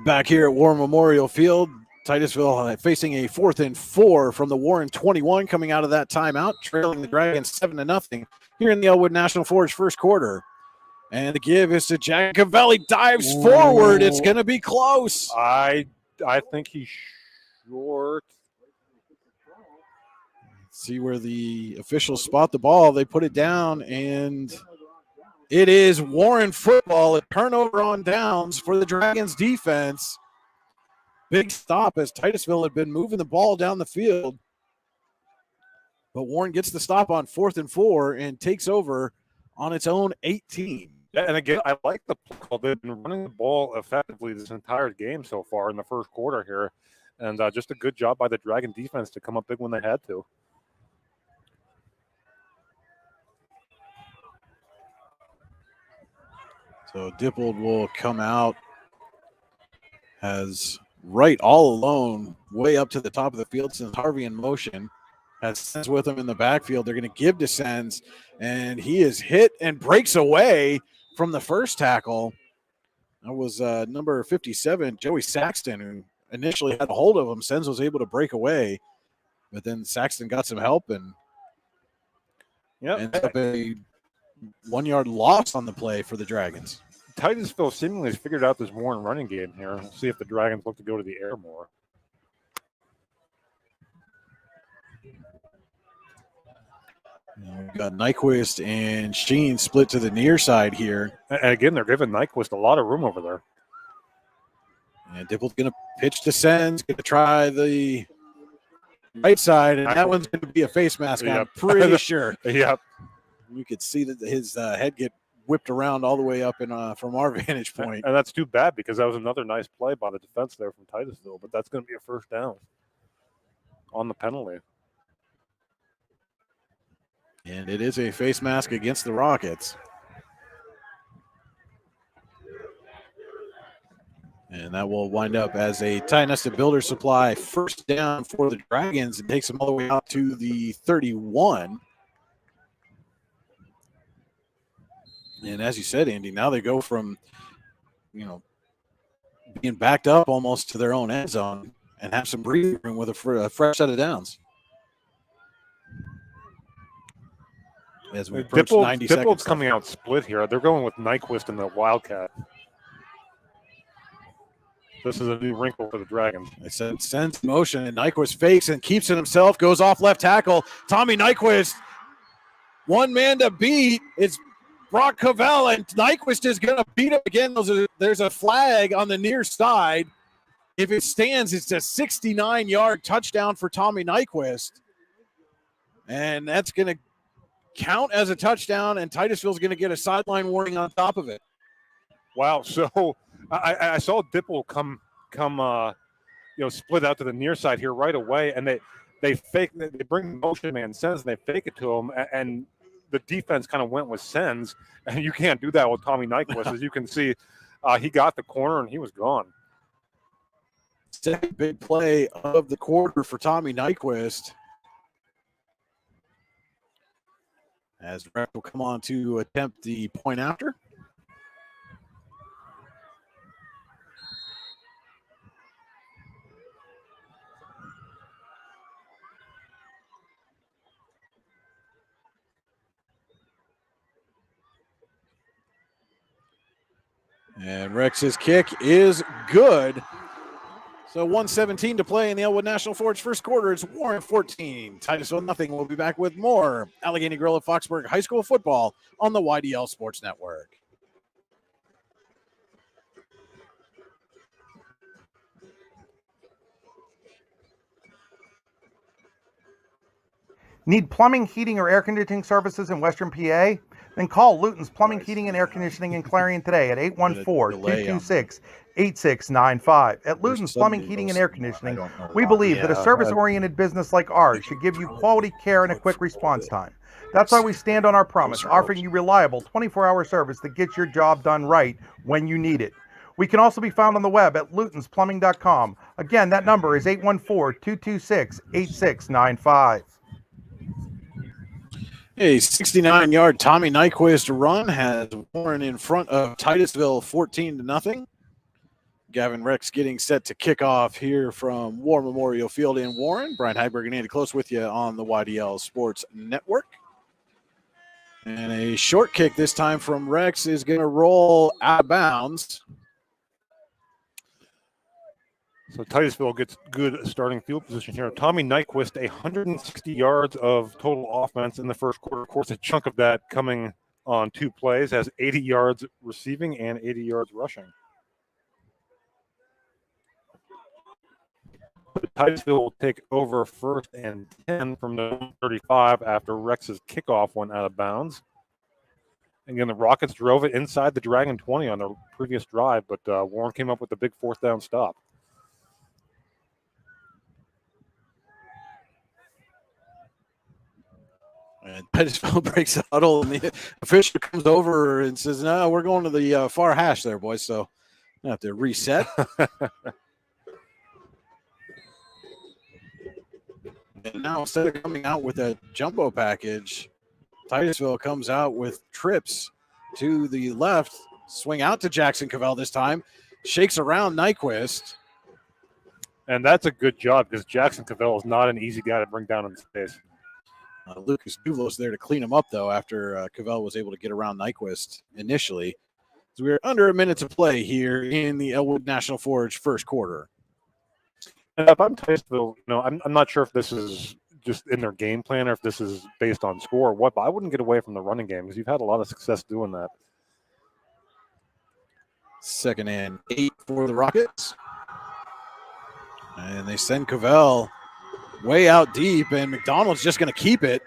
Back here at War Memorial Field, Titusville facing a 4th and 4 from the Warren 21 coming out of that timeout, trailing the Dragons 7-0 here in the Elwood National Forge first quarter. And the give is to Jack Cavell. He dives forward. It's going to be close. I think he's short. See where the officials spot the ball. They put it down, and it is Warren football. A turnover on downs for the Dragons defense. Big stop as Titusville had been moving the ball down the field. But Warren gets the stop on 4th and 4 and takes over on its own 18. Yeah, and again, I like the play call. They've been running the ball effectively this entire game so far in the first quarter here. And just a good job by the Dragon defense to come up big when they had to. So Dippold will come out, has Wright all alone, way up to the top of the field. Since Harvey in motion, has Sens with him in the backfield. They're going to give to Sens, and he is hit and breaks away from the first tackle. That was number 57, Joey Saxton, who initially had a hold of him. Sens was able to break away, but then Saxton got some help and ended up a 1-yard loss on the play for the Dragons. Titusville seemingly has figured out this Warren running game here. We'll see if the Dragons look to go to the air more. We've got Nyquist and Sheen split to the near side here. And again, they're giving Nyquist a lot of room over there. And Dipple's going to pitch to Sens, going to try the right side, and that one's going to be a face mask, I'm pretty sure. Yep. You could see that his head get whipped around all the way up from our vantage point. And that's too bad because that was another nice play by the defense there from Titusville, but that's going to be a first down on the penalty. And it is a face mask against the Rockets. And that will wind up as a Tionesta Builder Supply first down for the Dragons. It takes them all the way out to the 31. And as you said, Andy, now they go from, being backed up almost to their own end zone and have some breathing room with a fresh set of downs. As we approach 90 seconds. Dippold's coming out split here. They're going with Nyquist and the Wildcat. This is a new wrinkle for the Dragons. They said sends motion, and Nyquist fakes and keeps it himself, goes off left tackle. Tommy Nyquist, one man to beat. It's Brock Cavell, and Nyquist is going to beat him again. There's a flag on the near side. If it stands, it's a 69-yard touchdown for Tommy Nyquist. And that's going to count as a touchdown, and Titusville's going to get a sideline warning on top of it. Wow, so I saw Dipple come split out to the near side here right away, and they bring motion man Sens, and they fake it to him, and the defense kind of went with Sens, and you can't do that with Tommy Nyquist. As you can see, he got the corner and he was gone. Second big play of the quarter for Tommy Nyquist, as Rec will come on to attempt the point after. And Rex's kick is good. So 1:17 to play in the Elwood National Forge first quarter. It's Warren 14, Titusville nothing. We'll be back with more Allegheny Grill at Foxburg High School football on the YDL Sports Network. Need plumbing, heating, or air conditioning services in Western PA? Then call Luton's Plumbing, Heating, and Air Conditioning in Clarion today at 814-226-8695. At Luton's Plumbing, Heating, and Air Conditioning, we believe that a service-oriented business like ours should give you quality care and a quick response time. That's why we stand on our promise, offering you reliable 24-hour service that gets your job done right when you need it. We can also be found on the web at lutonsplumbing.com. Again, that number is 814-226-8695. A 69-yard Tommy Nyquist run has Warren in front of Titusville 14-0. Gavin Rex getting set to kick off here from War Memorial Field in Warren. Brian Heiberg and Andy Close with you on the YDL Sports Network. And a short kick this time from Rex is going to roll out of bounds. So Titusville gets good starting field position here. Tommy Nyquist, 160 yards of total offense in the first quarter. Of course, a chunk of that coming on 2 plays, has 80 yards receiving and 80 yards rushing. Titusville will take over 1st and 10 from the 35 after Rex's kickoff went out of bounds. Again, the Rockets drove it inside the Dragon 20 on their previous drive, but Warren came up with a big 4th down stop. And Titusville breaks the huddle, and the official comes over and says, "No, we're going to the far hash there, boys, so I have to reset." And now instead of coming out with a jumbo package, Titusville comes out with trips to the left, swing out to Jackson Cavell this time, shakes around Nyquist. And that's a good job because Jackson Cavell is not an easy guy to bring down in space. Lucas Duvlos there to clean him up, though, after Cavell was able to get around Nyquist initially. So we're under a minute to play here in the Elwood National Forge first quarter. And if I'm Titusville, I'm not sure if this is just in their game plan or if this is based on score or what, but I wouldn't get away from the running game because you've had a lot of success doing that. 2nd and 8 for the Rockets. And they send Cavell way out deep, and McDonald's just going to keep it.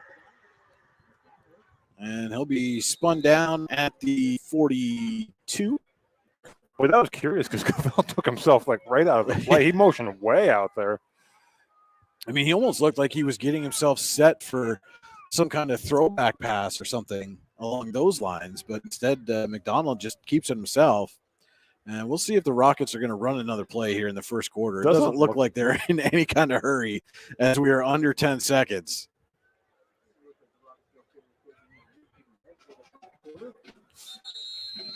And he'll be spun down at the 42. Boy, that was curious because Cavell took himself right out of the play. He motioned way out there. I mean, he almost looked like he was getting himself set for some kind of throwback pass or something along those lines, but instead McDonald just keeps it himself. And we'll see if the Rockets are going to run another play here in the first quarter. It doesn't look like they're in any kind of hurry as we are under 10 seconds.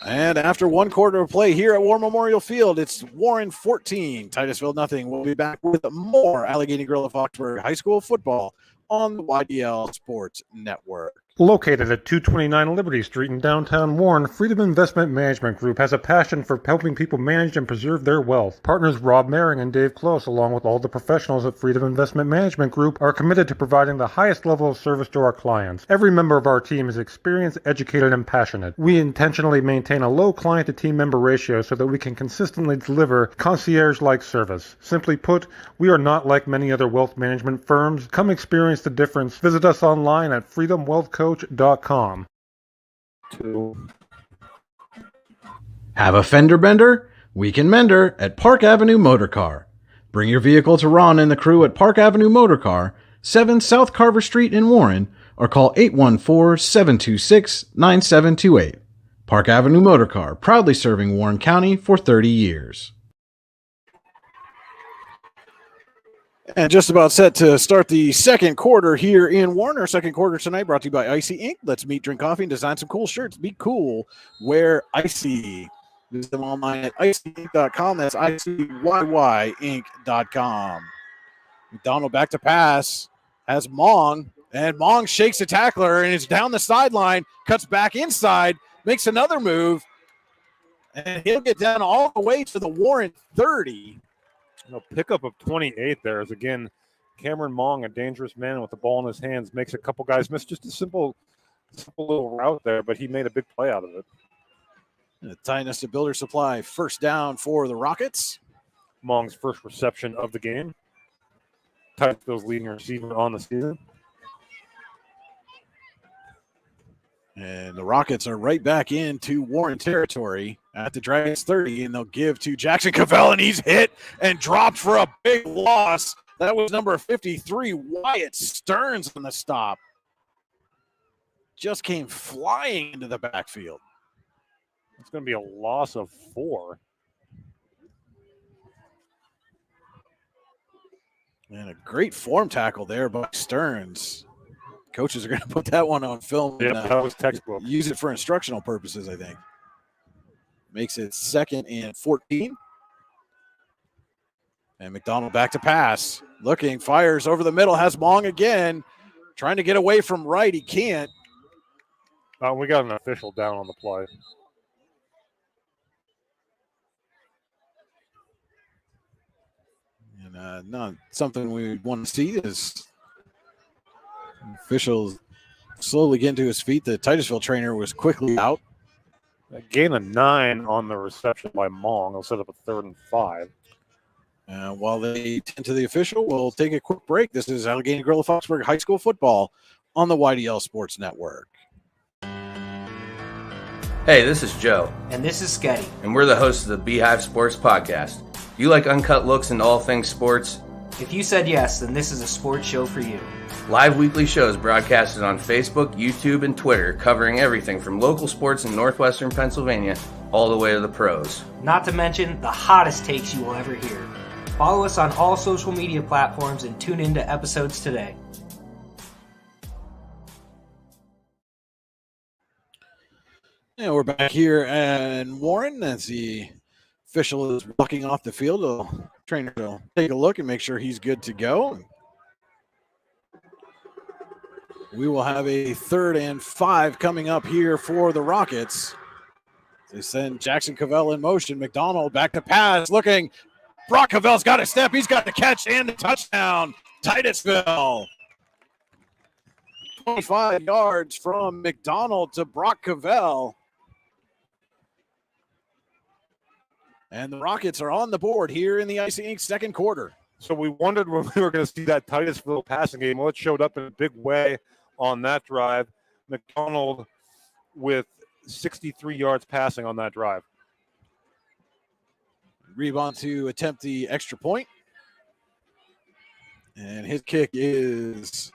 And after 1 quarter of play here at War Memorial Field, it's Warren 14, Titusville nothing. We'll be back with more Allegheny Grill of Foxburg High School football on the YDL Sports Network. Located at 229 Liberty Street in downtown Warren, Freedom Investment Management Group has a passion for helping people manage and preserve their wealth. Partners Rob Maring and Dave Close, along with all the professionals at Freedom Investment Management Group, are committed to providing the highest level of service to our clients. Every member of our team is experienced, educated, and passionate. We intentionally maintain a low client-to-team member ratio so that we can consistently deliver concierge-like service. Simply put, we are not like many other wealth management firms. Come experience the difference. Visit us online at freedomwealthcoach.com. Have a fender bender? Weekend Mender at Park Avenue Motor Car. Bring your vehicle to Ron and the crew at Park Avenue Motor Car, 7 South Carver Street in Warren, or call 814-726-9728. Park Avenue Motor Car, proudly serving Warren County for 30 years. And just about set to start the second quarter here in Warren. Our second quarter tonight brought to you by Icy Ink. Let's meet, drink coffee, and design some cool shirts. Be cool. Wear Icy. Visit them online at icyink.com. That's icyync.com. McDonald back to pass. Has Mong. And Mong shakes a tackler and is down the sideline. Cuts back inside. Makes another move. And he'll get down all the way to the Warren 30. Pickup of 28 there is, again, Cameron Mong, a dangerous man with the ball in his hands, makes a couple guys miss. Just a simple little route there, but he made a big play out of it. The Titusville Builder Supply first down for the Rockets. Mong's first reception of the game. Titusville's leading receiver on the season. And the Rockets are right back into Warren territory at the Dragons 30, and they'll give to Jackson Cavell, and he's hit and dropped for a big loss. That was number 53, Wyatt Stearns, on the stop. Just came flying into the backfield. It's going to be a loss of 4. And a great form tackle there by Stearns. Coaches are going to put that one on film. Yep, and, that was textbook. Use it for instructional purposes, I think. Makes it 2nd and 14. And McDonald back to pass. Looking, fires over the middle, has Mong again. Trying to get away from right. He can't. We got an official down on the play. And not something we want to see is officials slowly getting to his feet. The Titusville trainer was quickly out. A gain of 9 on the reception by Mong. He'll set up a 3rd and 5. While they tend to the official, we'll take a quick break. This is Allegheny Gorilla Foxburg High School football on the YDL Sports Network. Hey, this is Joe. And this is Sketty. And we're the hosts of the Beehive Sports Podcast. You like uncut looks into all things sports? If you said yes, then this is a sports show for you. Live weekly shows broadcasted on Facebook, YouTube, and Twitter, covering everything from local sports in northwestern Pennsylvania all the way to the pros. Not to mention the hottest takes you will ever hear. Follow us on all social media platforms and tune into episodes today. Yeah, we're back here in Warren as the official is walking off the field. The trainer will take a look and make sure he's good to go. We will have a 3rd and 5 coming up here for the Rockets. They send Jackson Cavell in motion. McDonald back to pass, looking. Brock Cavell's got a step. He's got the catch and the touchdown. Titusville. 25 yards from McDonald to Brock Cavell. And the Rockets are on the board here in the Icy Ink second quarter. So we wondered when we were going to see that Titusville passing game. Well, it showed up in a big way on that drive. McDonald with 63 yards passing on that drive. Rebound to attempt the extra point. And his kick is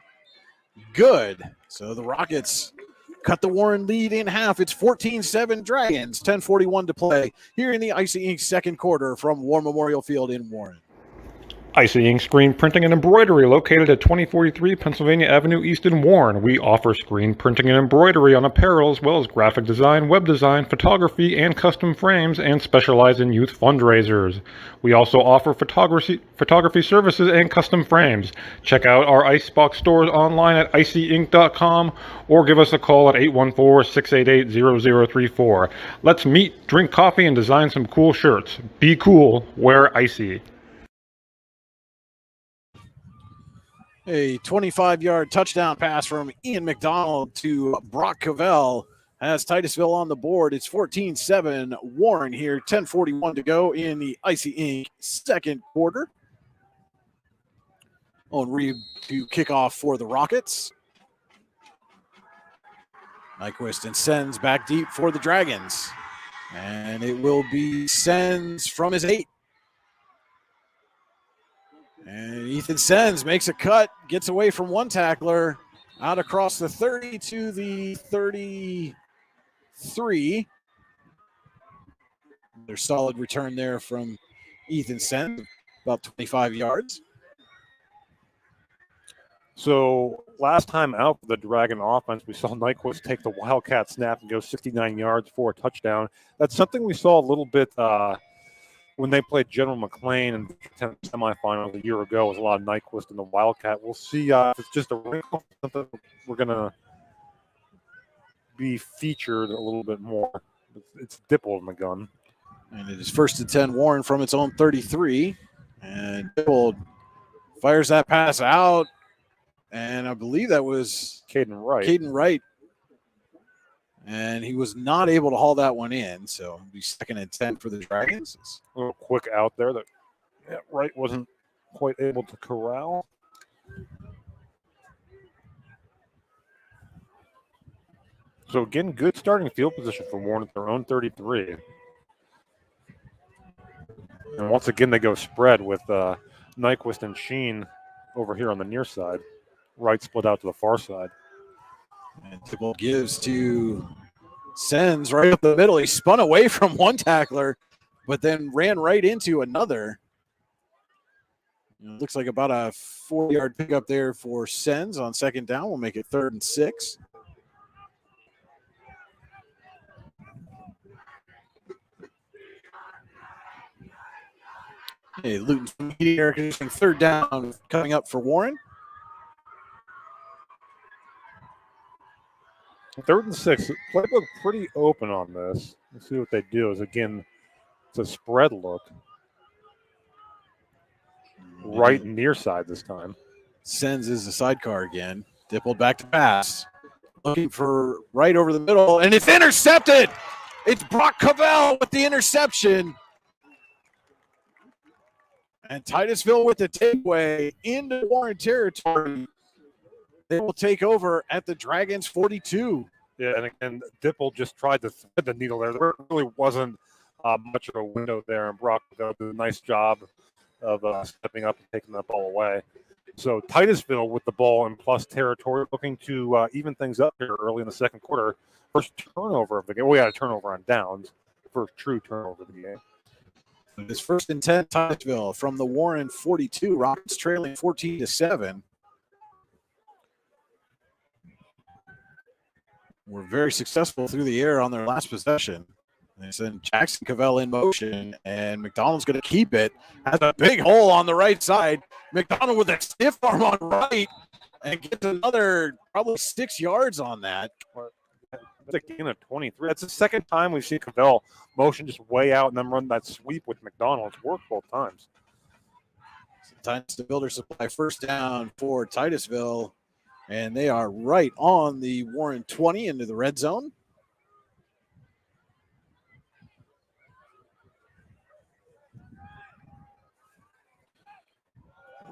good. So the Rockets cut the Warren lead in half. It's 14-7 Dragons, 10:41 to play here in the Icy Ink second quarter from War Memorial Field in Warren. Icy Ink Screen Printing and Embroidery, located at 2043 Pennsylvania Avenue East in Warren. We offer screen printing and embroidery on apparel, as well as graphic design, web design, photography, and custom frames, and specialize in youth fundraisers. We also offer photography services and custom frames. Check out our Icebox stores online at icyink.com or give us a call at 814-688-0034. Let's meet, drink coffee, and design some cool shirts. Be cool, wear Icy. A 25-yard touchdown pass from Ian McDonald to Brock Cavell has Titusville on the board. It's 14-7 Warren here, 10:41 to go in the Icy Ink second quarter. On Reed to kick off for the Rockets. Nyquist and sends back deep for the Dragons. And it will be Sens from his 8. And Ethan Sens makes a cut, gets away from one tackler, out across the 30 to the 33. There's solid return there from Ethan Sens, about 25 yards. So last time out for the Dragon offense, we saw Nyquist take the Wildcat snap and go 69 yards for a touchdown. That's something we saw a little bit when they played General McLean in the semifinals a year ago. It was a lot of Nyquist in the Wildcat. We'll see if it's just a wrinkle, something we're going to be featured a little bit more. It's Dipple in the gun. And it is 1st and 10 Warren from its own 33. And Dipple fires that pass out. And I believe that was Caden Wright. And he was not able to haul that one in. So it'll be 2nd and 10 for the Dragons. A little quick out there that Wright wasn't quite able to corral. So again, good starting field position for Warren at their own 33. And once again, they go spread with Nyquist and Sheen over here on the near side. Wright split out to the far side. And Dipple gives to Sens right up the middle. He spun away from one tackler, but then ran right into another. It looks like about a 4-yard pickup there for Sens on 2nd down. We'll make it 3rd and 6. Hey, Luton's heating air conditioning 3rd down coming up for Warren. 3rd and 6. Playbook pretty open on this. Let's see what they do. Is again, it's a spread look. Right near side this time. Sens is the sidecar again. Dippled back to pass. Looking for right over the middle, and it's intercepted. It's Brock Cavell with the interception. And Titusville with the takeaway into Warren territory. They will take over at the Dragons 42. Yeah, and again, Dipple just tried to thread the needle there. There really wasn't much of a window there, and Brock did a nice job of stepping up and taking that ball away. So Titusville with the ball in plus territory, looking to even things up here early in the 2nd quarter. First turnover of the game. We had a turnover on downs. First true turnover of the game. It's 1st and 10 Titusville from the Warren 42. Rockets trailing 14-7. Were very successful through the air on their last possession. They send Jackson Cavell in motion, and McDonald's going to keep it. Has a big hole on the right side. McDonald with a stiff arm on right and gets another probably 6 yards on that. That's a gain of 23. That's the 2nd time we've seen Cavell motion just way out and then run that sweep with McDonald. It's worked both times. Titus to Builder Supply 1st down for Titusville. And they are right on the Warren 20 into the red zone.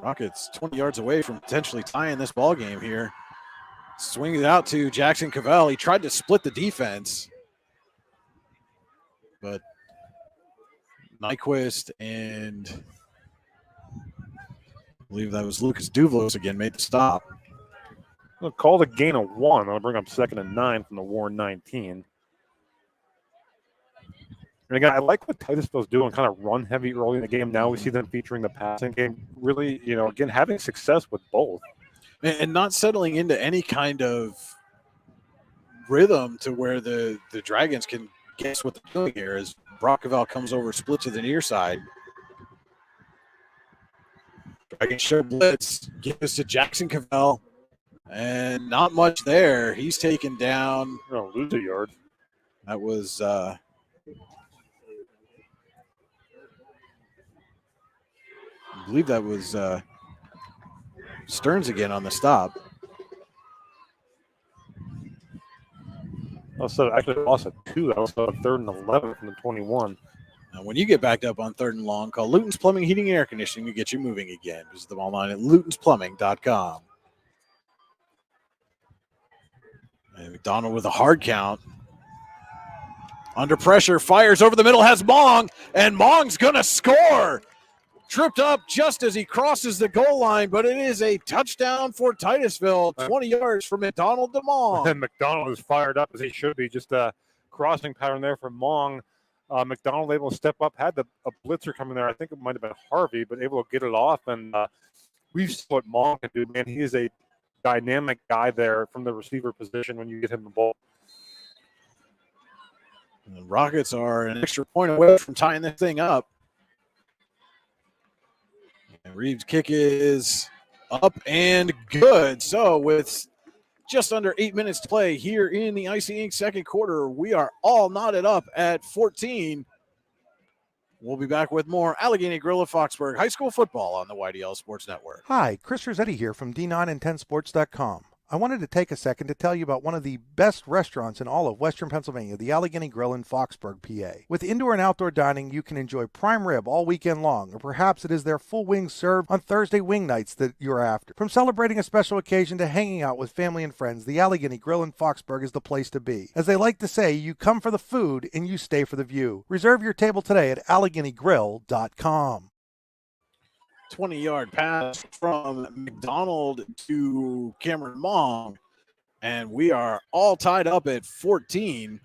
Rockets 20 yards away from potentially tying this ball game here. Swings it out to Jackson Cavell. He tried to split the defense, but Nyquist and I believe that was Lucas Duvlos again made the stop. I'll call the gain of 1. I'll bring up 2nd and 9 from the Warren 19. And again, I like what Titusville's doing, kind of run heavy early in the game. Now we see them featuring the passing game. Really, again, having success with both. And not settling into any kind of rhythm to where the Dragons can guess what they're doing here as Brock Cavell comes over, split to the near side. Dragons show blitz, gives to Jackson Cavell. And not much there. He's taken down. You're going to lose a yard. That was I believe that was Stearns again on the stop. Also, actually lost a 2. That was a 3rd and 11 from the 21. Now, when you get backed up on 3rd and long, call Luton's Plumbing, Heating, and Air Conditioning to get you moving again. Visit them online at lutonsplumbing.com. And McDonald with a hard count. Under pressure, fires over the middle, has Mong, and Mong's going to score. Tripped up just as he crosses the goal line, but it is a touchdown for Titusville, 20 yards from McDonald to Mong. And McDonald is fired up as he should be. Just a crossing pattern there from Mong. McDonald able to step up, had a blitzer coming there. I think it might have been Harvey, but able to get it off. And we've seen what Mong can do, man. He is a dynamic guy there from the receiver position when you get him the ball. And the Rockets are an extra point away from tying this thing up. And Reeves' kick is up and good. So with just under 8 minutes to play here in the Icy Ink second quarter, we are all knotted up at 14. We'll be back with more Allegheny Grill of Foxburg High School football on the YDL Sports Network. Hi, Chris Rossetti here from D9and10sports.com. I wanted to take a second to tell you about one of the best restaurants in all of Western Pennsylvania, the Allegheny Grill in Foxburg, PA. With indoor and outdoor dining, you can enjoy prime rib all weekend long, or perhaps it is their full wings served on Thursday wing nights that you're after. From celebrating a special occasion to hanging out with family and friends, the Allegheny Grill in Foxburg is the place to be. As they like to say, you come for the food and you stay for the view. Reserve your table today at AlleghenyGrill.com. 20-yard pass from McDonald to Cameron Mong, and we are all tied up at 14.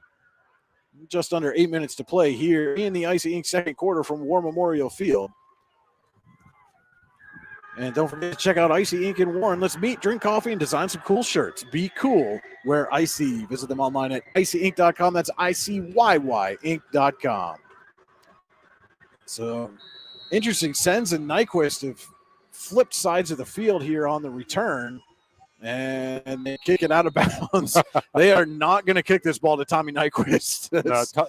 Just under 8 minutes to play here in the Icy Ink second quarter from War Memorial Field. And don't forget to check out Icy Ink in Warren. Let's meet, drink coffee, and design some cool shirts. Be cool. Wear Icy. Visit them online at icyink.com. That's ICYYink.com. So interesting. Sens and Nyquist have flipped sides of the field here on the return, and they kick it out of bounds. They are not going to kick this ball to Tommy Nyquist.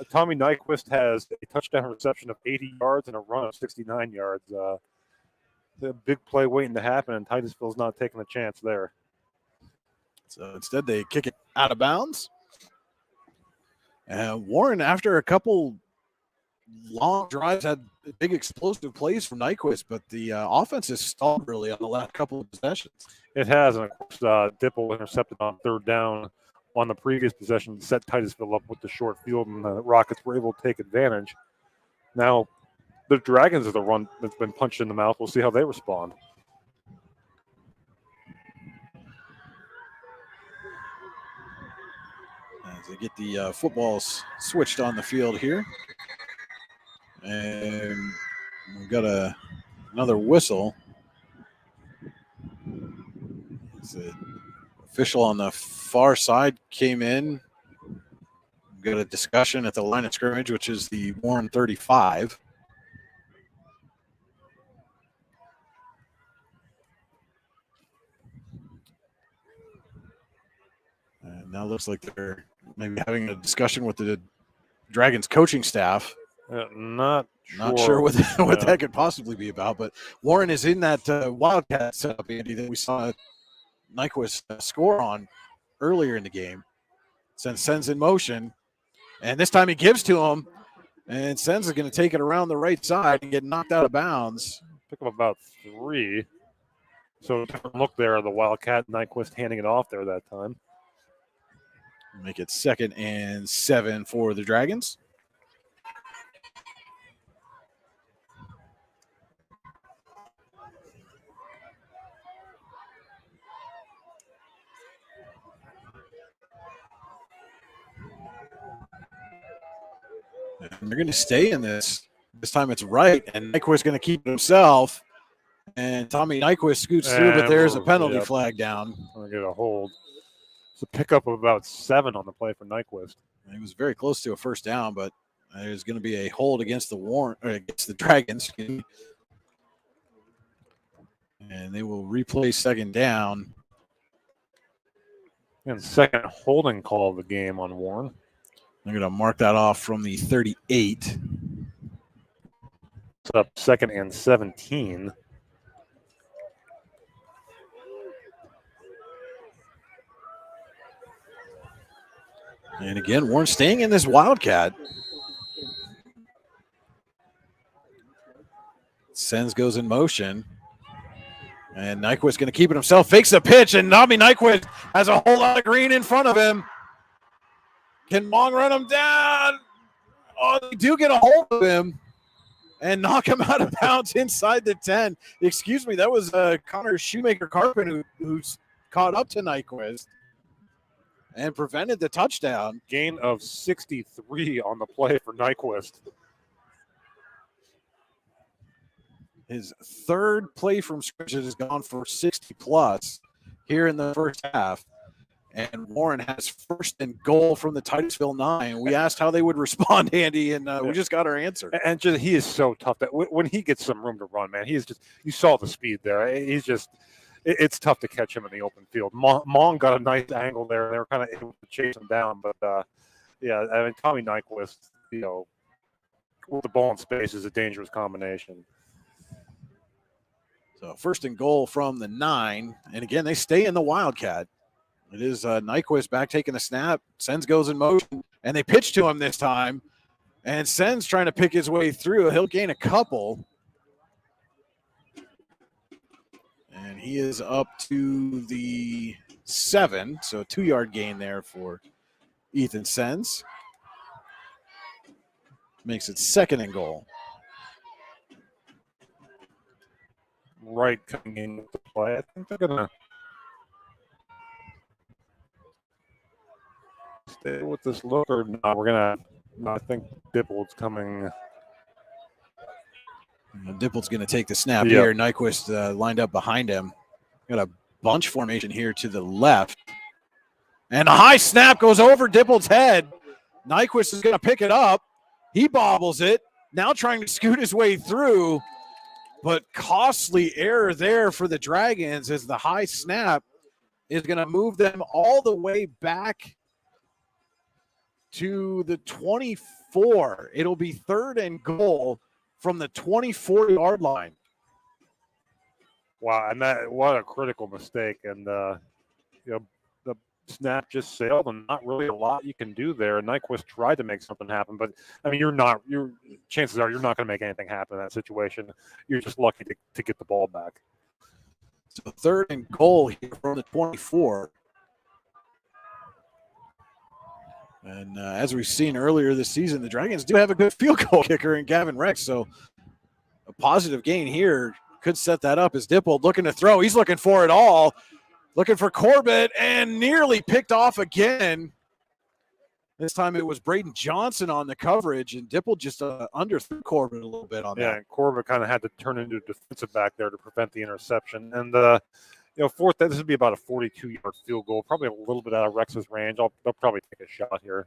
Tommy Nyquist has a touchdown reception of 80 yards and a run of 69 yards. A big play waiting to happen, and Titusville's not taking a chance there. So instead, they kick it out of bounds. Warren, after a couple long drives, had big explosive plays from Nyquist, but the offense has stalled really on the last couple of possessions. It has, and of course, Dipple intercepted on third down on the previous possession to set Titusville up with the short field, and the Rockets were able to take advantage. Now, the Dragons are the run that's been punched in the mouth. We'll see how they respond. As they get the footballs switched on the field here. And we've got another whistle. The official on the far side came in. We've got a discussion at the line of scrimmage, which is the Warren 35. And now looks like they're maybe having a discussion with the Dragons coaching staff. Not sure what that could possibly be about, but Warren is in that Wildcat setup, Andy, that we saw Nyquist score on earlier in the game. Sends in motion, and this time he gives to him, and Sens is going to take it around the right side and get knocked out of bounds. Pick up about 3. So different look there, the Wildcat, Nyquist handing it off there that time. Make it 2nd and 7 for the Dragons. And they're going to stay in this. This time it's right, and Nyquist going to keep it himself. And Tommy Nyquist scoots through, but there's a penalty flag down. I'll get a hold. It's a pickup of about 7 on the play for Nyquist. He was very close to a first down, but there's going to be a hold against the Dragons. And they will replay 2nd down. And second holding call of the game on Warren. They're going to mark that off from the 38. It's up 2nd and 17. And again, Warren staying in this Wildcat. Sens goes in motion. And Nyquist going to keep it himself, fakes the pitch, and Tommy Nyquist has a whole lot of green in front of him. Can Mong run him down? Oh, they do get a hold of him and knock him out of bounds inside the 10. Excuse me, that was Connor Shoemaker-Carpin who's caught up to Nyquist and prevented the touchdown. Gain of 63 on the play for Nyquist. His third play from scrimmage has gone for 60-plus here in the first half. And Warren has first and goal from the Titusville 9. We asked how they would respond, Andy, and we just got our answer. And just, he is so tough that when he gets some room to run, man, he is just, you saw the speed there. He's just, it's tough to catch him in the open field. Mong got a nice angle there. They were kind of able to chase him down. But, yeah, I mean, Tommy Nyquist, you know, with the ball in space is a dangerous combination. So first and goal from the 9. And, again, they stay in the Wildcat. It is Nyquist back taking the snap. Sens goes in motion, and they pitch to him this time. And Sens trying to pick his way through. He'll gain a couple. And he is up to the 7, so a 2-yard gain there for Ethan Sens. Makes it second and goal. Right coming in with the play. I think they're going to stay with this look, or no, we're going to, I think Dippold's coming. Dippold's going to take the snap here. Nyquist lined up behind him. Got a bunch formation here to the left. And a high snap goes over Dippold's head. Nyquist is going to pick it up. He bobbles it. Now trying to scoot his way through. But costly error there for the Dragons as the high snap is going to move them all the way back to the 24. It'll be third and goal from the 24-yard line. Wow, and that, what a critical mistake. And, you know, the snap just sailed, and not really a lot you can do there. And Nyquist tried to make something happen, but, I mean, chances are you're not going to make anything happen in that situation. You're just lucky to get the ball back. So third and goal here from the 24. And as we've seen earlier this season, the Dragons do have a good field goal kicker in Gavin Rex. So a positive gain here could set that up as Dippold looking to throw. He's looking for it all. Looking for Corbett and nearly picked off again. This time it was Braden Johnson on the coverage, and Dippold just underthrew Corbett a little bit on that. Yeah, and Corbett kind of had to turn into a defensive back there to prevent the interception. And, you know, fourth, this would be about a 42-yard field goal, probably a little bit out of Rex's range. They'll probably take a shot here.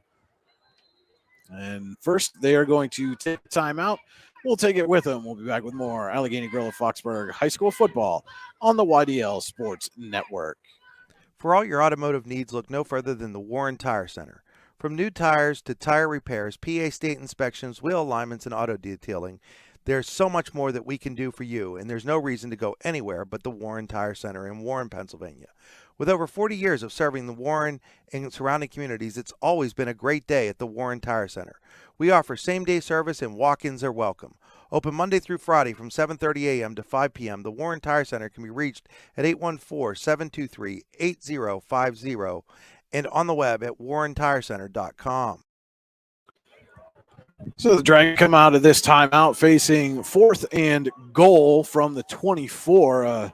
And first, they are going to take a timeout. We'll take it with them. We'll be back with more Allegheny Grill of Foxburg High School football on the YDL Sports Network. For all your automotive needs, look no further than the Warren Tire Center. From new tires to tire repairs, PA state inspections, wheel alignments, and auto detailing, there's so much more that we can do for you, and there's no reason to go anywhere but the Warren Tire Center in Warren, Pennsylvania. With over 40 years of serving the Warren and surrounding communities, it's always been a great day at the Warren Tire Center. We offer same-day service and walk-ins are welcome. Open Monday through Friday from 7:30 a.m. to 5 p.m., the Warren Tire Center can be reached at 814-723-8050 and on the web at warrentirecenter.com. So the Dragons come out of this timeout facing fourth and goal from the 24.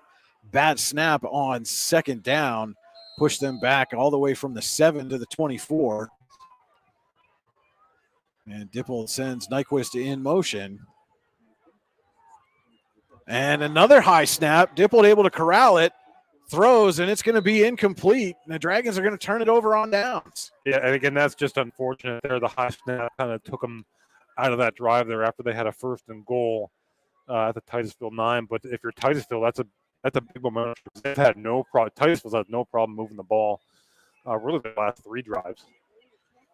Bad snap on second down. Push them back all the way from the 7 to the 24. And Dippold sends Nyquist in motion. And another high snap. Dippold able to corral it. Throws, and it's going to be incomplete. And the Dragons are going to turn it over on downs. Yeah, and again, that's just unfortunate there. The high snap kind of took them out of that drive there after they had a first and goal at the Titusville 9. But if you're Titusville, that's a big momentum. They've had no problem. Titusville's had no problem moving the ball really the last 3 drives.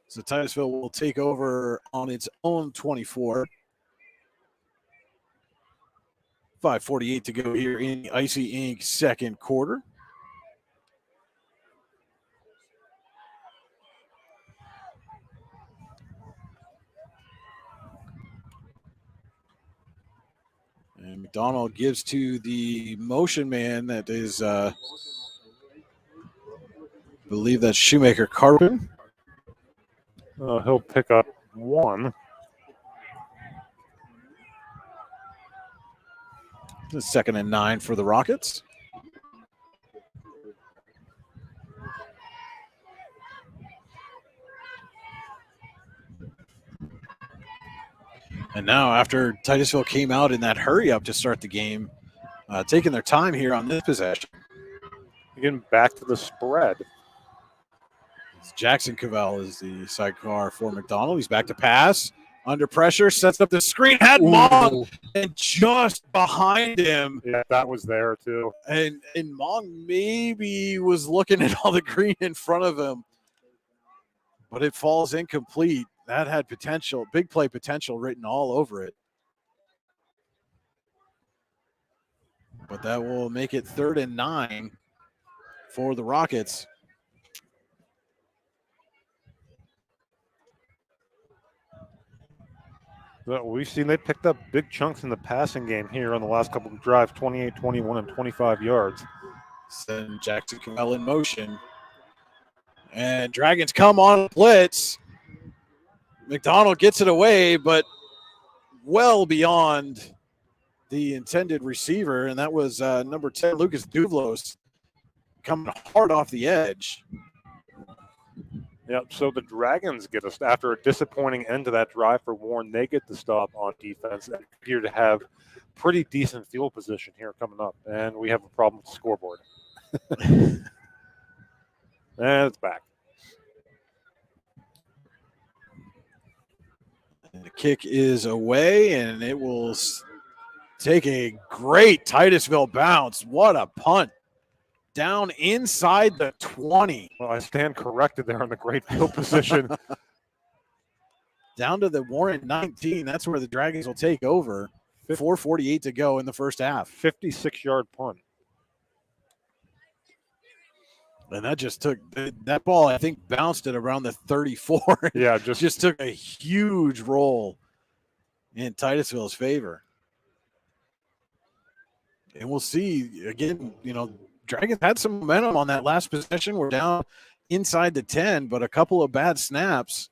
So Titusville will take over on its own 24. 5:48 to go here in the Icy Ink second quarter. And McDonald gives to the motion man that is, I believe that's Shoemaker-Carpin. He'll pick up 1. It's 2nd and 9 for the Rockets. And now after Titusville came out in that hurry up to start the game, taking their time here on this possession. Getting back to the spread. Jackson Cavell is the sidecar for McDonald. He's back to pass. Under pressure, sets up the screen, had Mong, and just behind him. Yeah, that was there too. And Mong maybe was looking at all the green in front of him, but it falls incomplete. That had potential, big play potential written all over it. But that will make it 3rd and 9 for the Rockets. We've seen they picked up big chunks in the passing game here on the last couple of drives, 28, 21, and 25 yards. Send Jackson Cavell in motion. And Dragons come on blitz. McDonald gets it away, but well beyond the intended receiver, and that was number 10, Lucas Duvlos, coming hard off the edge. Yeah, so the Dragons get us, after a disappointing end to that drive for Warren, they get the stop on defense and appear to have pretty decent field position here coming up. And we have a problem with the scoreboard. And it's back. And the kick is away, and it will take a great Titusville bounce. What a punt. Down inside the 20. Well, I stand corrected there on the great field position. Down to the Warren 19. That's where the Dragons will take over. 4:48 to go in the first half. 56-yard punt. And that just took that ball, I think, bounced at around the 34. Yeah, just took a huge roll in Titusville's favor. And we'll see again, Dragons had some momentum on that last possession. We're down inside the 10, but a couple of bad snaps.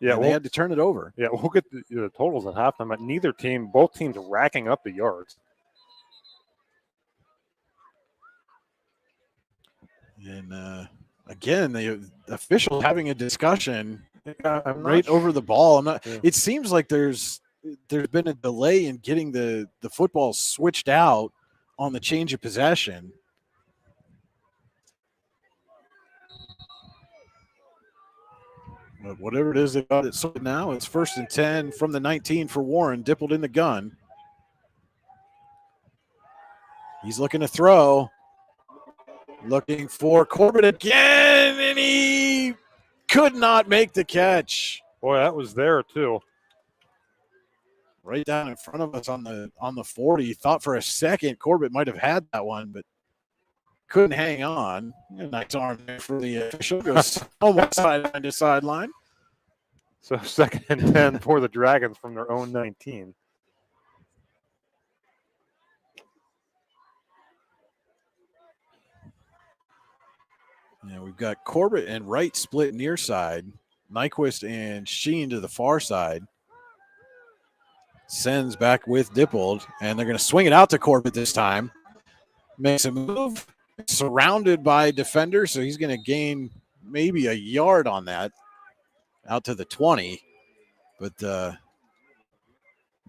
Yeah, they had to turn it over. Yeah, we'll get the totals at halftime, but both teams racking up the yards. And again, the official having a discussion right over the ball. It seems like there's been a delay in getting the football switched out on the change of possession. But whatever it is, they got it sorted now. It's 1st and 10 from the 19 for Warren. Dippled in the gun. He's looking to throw. Looking for Corbett again, and he could not make the catch. Boy, that was there too. Right down in front of us on the 40. Thought for a second Corbett might have had that one, but couldn't hang on. A nice arm there for the official. Goes almost sideline to sideline. So 2nd and 10 for the Dragons from their own 19. Yeah, we've got Corbett and Wright split near side. Nyquist and Sheen to the far side. Sends back with Dippold, and they're going to swing it out to Corbett this time. Makes a move, surrounded by defenders, so he's going to gain maybe a yard on that out to the 20. But there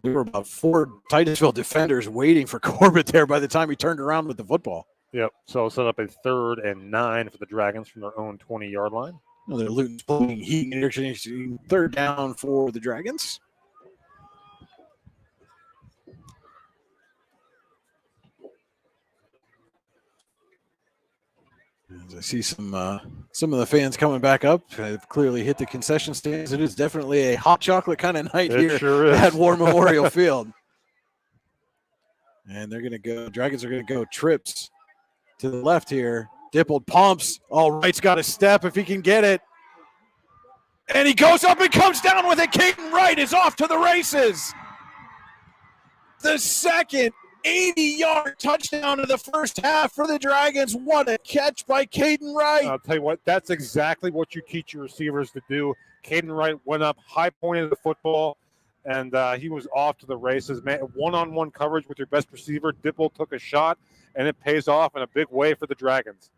were about 4 Titusville defenders waiting for Corbett there by the time he turned around with the football. Yep, so set up a 3rd and 9 for the Dragons from their own 20-yard line. They're looting heat and 3rd down for the Dragons. As I see some of the fans coming back up, have clearly hit the concession stands. It is definitely a hot chocolate kind of night here at War Memorial Field. And they're going to go, Dragons are going to go trips to the left here. Dippled pumps. All Wright's got a step if he can get it. And he goes up and comes down with it. Caden Wright is off to the races. The second 80-yard touchdown of the first half for the Dragons. What a catch by Caden Wright. I'll tell you what, that's exactly what you teach your receivers to do. Caden Wright went up, high pointed the football, and he was off to the races. Man, one-on-one coverage with your best receiver. Dipple took a shot, and it pays off in a big way for the Dragons.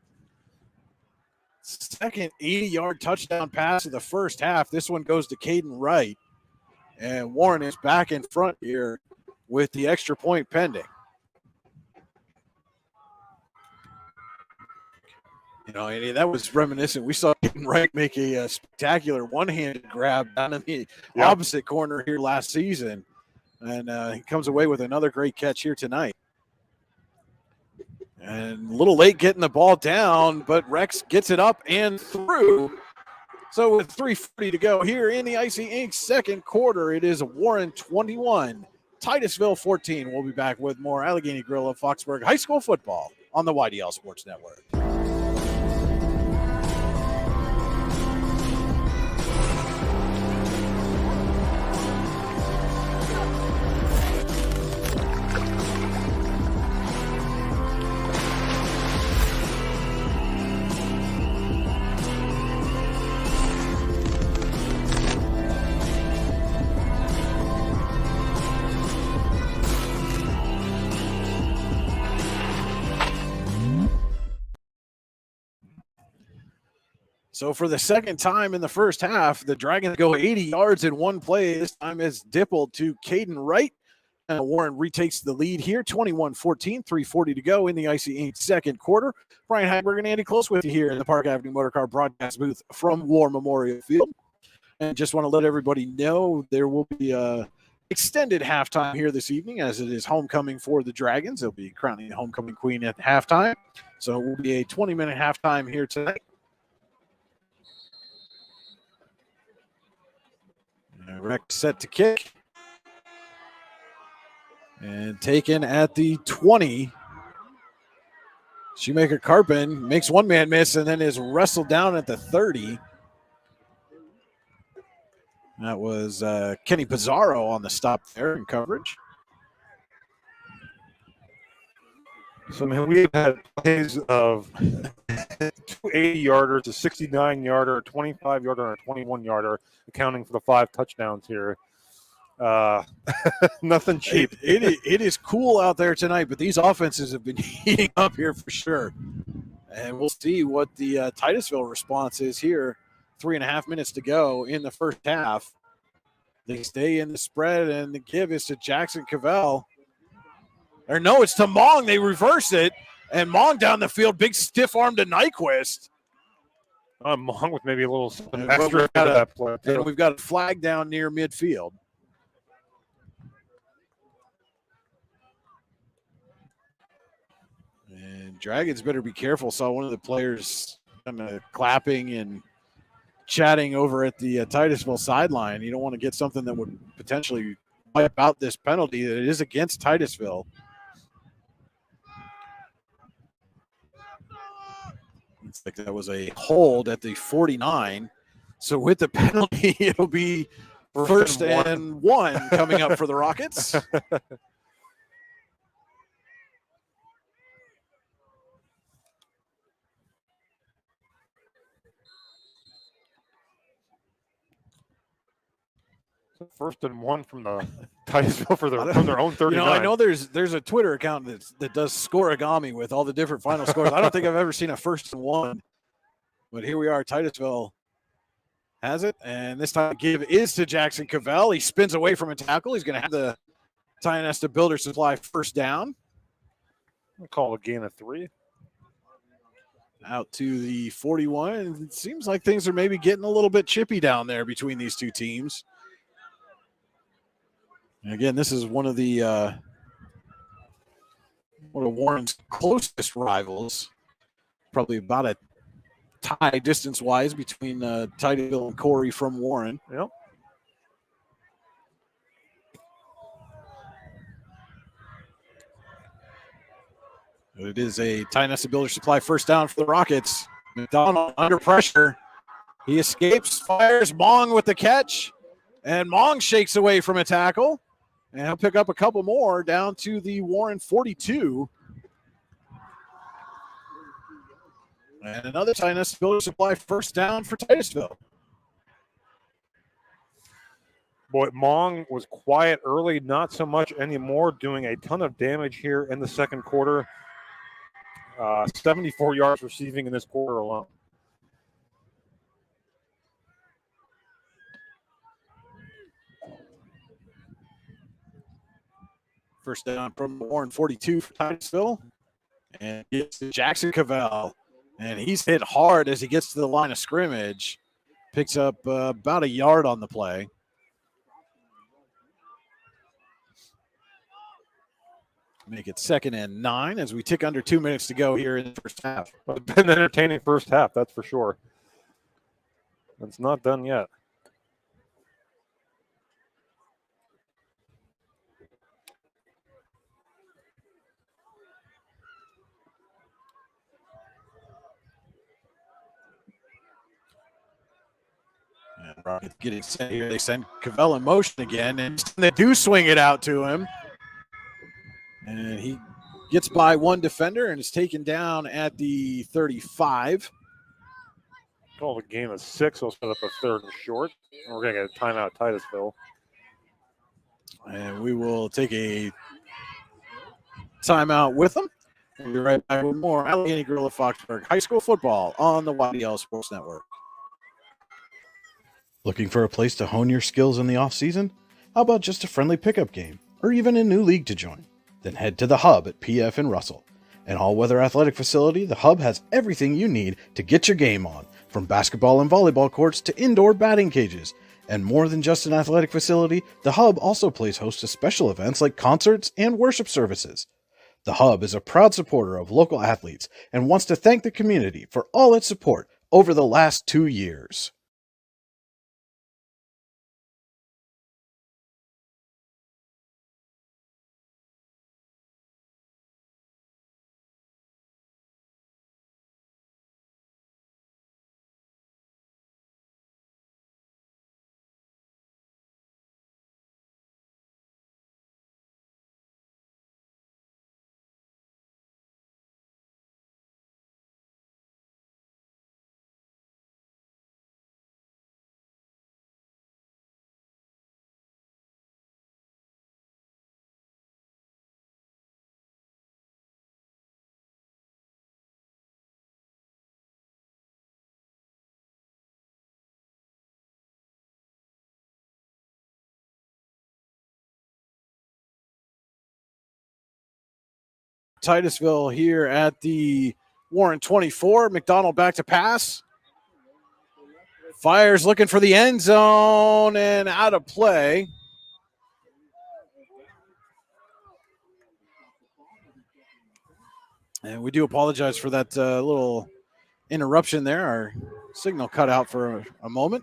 Second 80-yard touchdown pass of the first half. This one goes to Caden Wright. And Warren is back in front here with the extra point pending. You know, and that was reminiscent. We saw Caden Wright make a spectacular one-handed grab down in the opposite corner here last season. And he comes away with another great catch here tonight. And a little late getting the ball down, but Rex gets it up and through. So with 3:40 to go here in the Icy Ink second quarter, it is Warren 21, Titusville 14. We'll be back with more Allegheny Grill of Foxburg High School football on the YDL Sports Network. So for the second time in the first half, the Dragons go 80 yards in one play. This time it's Dipple to Caden Wright. And Warren retakes the lead here, 21-14, 3:40 to go in the Icy Ink second quarter. Brian Hagberg and Andy Close with you here in the Park Avenue Motorcar broadcast booth from War Memorial Field. And just want to let everybody know there will be a extended halftime here this evening as it is homecoming for the Dragons. They'll be crowning the homecoming queen at halftime. So it will be a 20-minute halftime here tonight. Rex set to kick. And taken at the 20. Shoemaker Carpin makes one man miss and then is wrestled down at the 30. That was Kenny Pizarro on the stop there in coverage. So, man, we've had plays of 280-yarders, a 69-yarder, a 25-yarder, and a 21-yarder, accounting for the 5 touchdowns here. Nothing cheap. It is cool out there tonight, but these offenses have been heating up here for sure. And we'll see what the Titusville response is here. 3.5 minutes to go in the first half. They stay in the spread, and the give is to Jackson Cavell. Or no, it's to Mong. They reverse it, and Mong down the field, big stiff arm to Nyquist. Mong with maybe a little something extra to that play. And we've got a flag down near midfield. And Dragons better be careful. Saw one of the players kind of clapping and chatting over at the Titusville sideline. You don't want to get something that would potentially wipe out this penalty that it is against Titusville. Looks like that was a hold at the 49. So with the penalty, it'll be first and one coming up for the Rockets. First and one from the Titusville from their own 39. You know, I know there's a Twitter account that does scoreagami with all the different final scores. I don't think I've ever seen a first and one, but here we are. Titusville has it, and this time give is to Jackson Cavell. He spins away from a tackle. He's going to have the Tionesta Builder Supply first down. I'll call a gain of 3. Out to the 41. It seems like things are maybe getting a little bit chippy down there between these two teams. And again, this is one of Warren's closest rivals. Probably about a tie distance-wise between Titusville and Corey from Warren. Yep. It is a Tionesta Builder Supply first down for the Rockets. McDonald under pressure. He escapes, fires Mong with the catch, and Mong shakes away from a tackle. And he'll pick up a couple more down to the Warren 42. And another Tionesta Builder Supply first down for Titusville. Boy, Mong was quiet early, not so much anymore, doing a ton of damage here in the second quarter. 74 yards receiving in this quarter alone. First down from Warren, 42 for Titusville. And gets to Jackson Cavell. And he's hit hard as he gets to the line of scrimmage. Picks up about a yard on the play. Make it 2nd and 9 as we tick under 2 minutes to go here in the first half. It's been an entertaining first half, that's for sure. It's not done yet. And Rockets getting sent here. They send Cavell in motion again, and they do swing it out to him. And he gets by one defender and is taken down at the 35. Call the game of 6. We'll set up a 3rd and short. And we're going to get a timeout at Titusville. And we will take a timeout with them. We'll be right back with more Allegheny Gorilla Foxburg High School football on the YDL Sports Network. Looking for a place to hone your skills in the off-season? How about just a friendly pickup game, or even a new league to join? Then head to the Hub at PF in Russell. An all-weather athletic facility, the Hub has everything you need to get your game on, from basketball and volleyball courts to indoor batting cages. And more than just an athletic facility, the Hub also plays host to special events like concerts and worship services. The Hub is a proud supporter of local athletes and wants to thank the community for all its support over the last 2 years. Titusville here at the Warren 24. McDonald back to pass. Fires looking for the end zone and out of play. And we do apologize for that little interruption there. Our signal cut out for a moment.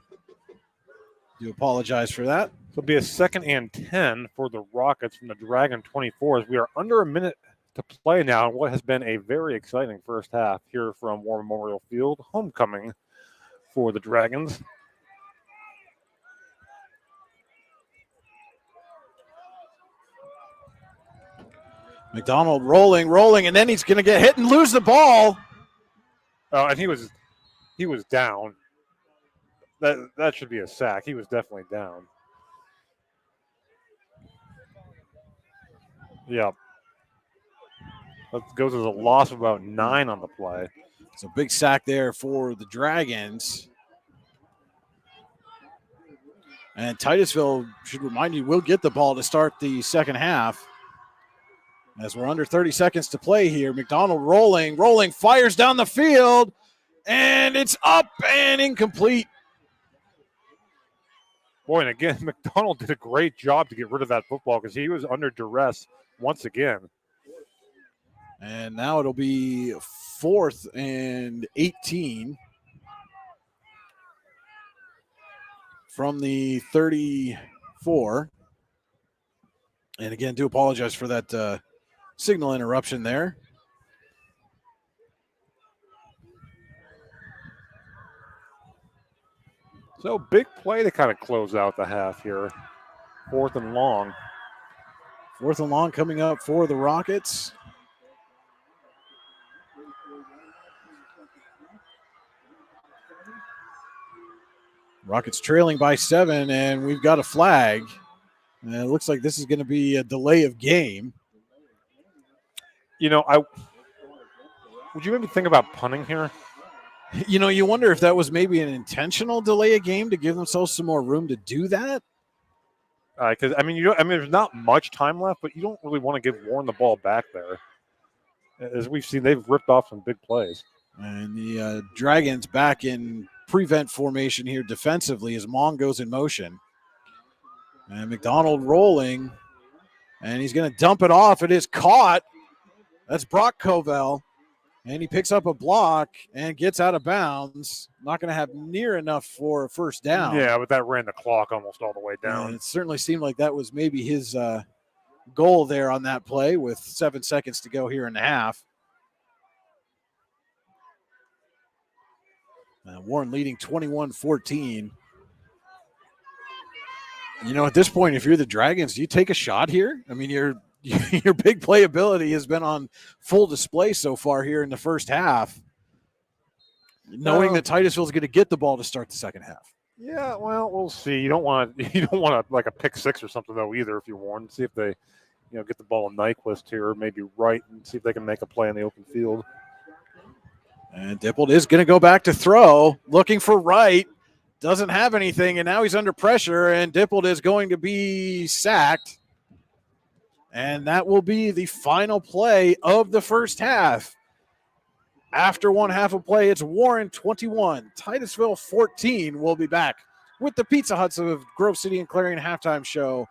Do apologize for that. It'll be a 2nd and 10 for the Rockets from the Dragon 24 as we are under a minute to play now in what has been a very exciting first half here from War Memorial Field. Homecoming for the Dragons. McDonald rolling, and then he's going to get hit and lose the ball. Oh, and he was down. That should be a sack. He was definitely down. Yeah. That goes as a loss of about 9 on the play. It's a big sack there for the Dragons. And Titusville, should remind you, will get the ball to start the second half. As we're under 30 seconds to play here. McDonald rolling, fires down the field, and it's up and incomplete. Boy, and again, McDonald did a great job to get rid of that football because he was under duress once again. And now it'll be 4th and 18 from the 34. And again, do apologize for that signal interruption there. So big play to kind of close out the half here. 4th and long. 4th and long coming up for the Rockets. Rockets trailing by 7, and we've got a flag. And it looks like this is going to be a delay of game. Would you maybe think about punting here? You wonder if that was maybe an intentional delay of game to give themselves some more room to do that. Because there's not much time left, but you don't really want to give Warren the ball back there. As we've seen, they've ripped off some big plays. And the Dragons back in prevent formation here defensively as Mong goes in motion. And McDonald rolling, and he's going to dump it off. It is caught. That's Brock Cavell, and he picks up a block and gets out of bounds. Not going to have near enough for a first down. Yeah, but that ran the clock almost all the way down. And it certainly seemed like that was maybe his goal there on that play with 7 seconds to go here in the half. Warren leading 21-14. At this point, if you're the Dragons, do you take a shot here? I mean, your big playability has been on full display so far here in the first half, knowing that Titusville is going to get the ball to start the second half. Yeah, well, we'll see. You don't want like a pick six or something though either. If you're Warren, see if they, get the ball in Nyquist here, or maybe right, and see if they can make a play in the open field. And Dippold is going to go back to throw, looking for right. Doesn't have anything, and now he's under pressure, and Dippold is going to be sacked. And that will be the final play of the first half. After one half of play, it's Warren 21, Titusville 14. We'll be back with the Pizza Huts of Grove City and Clarion halftime show.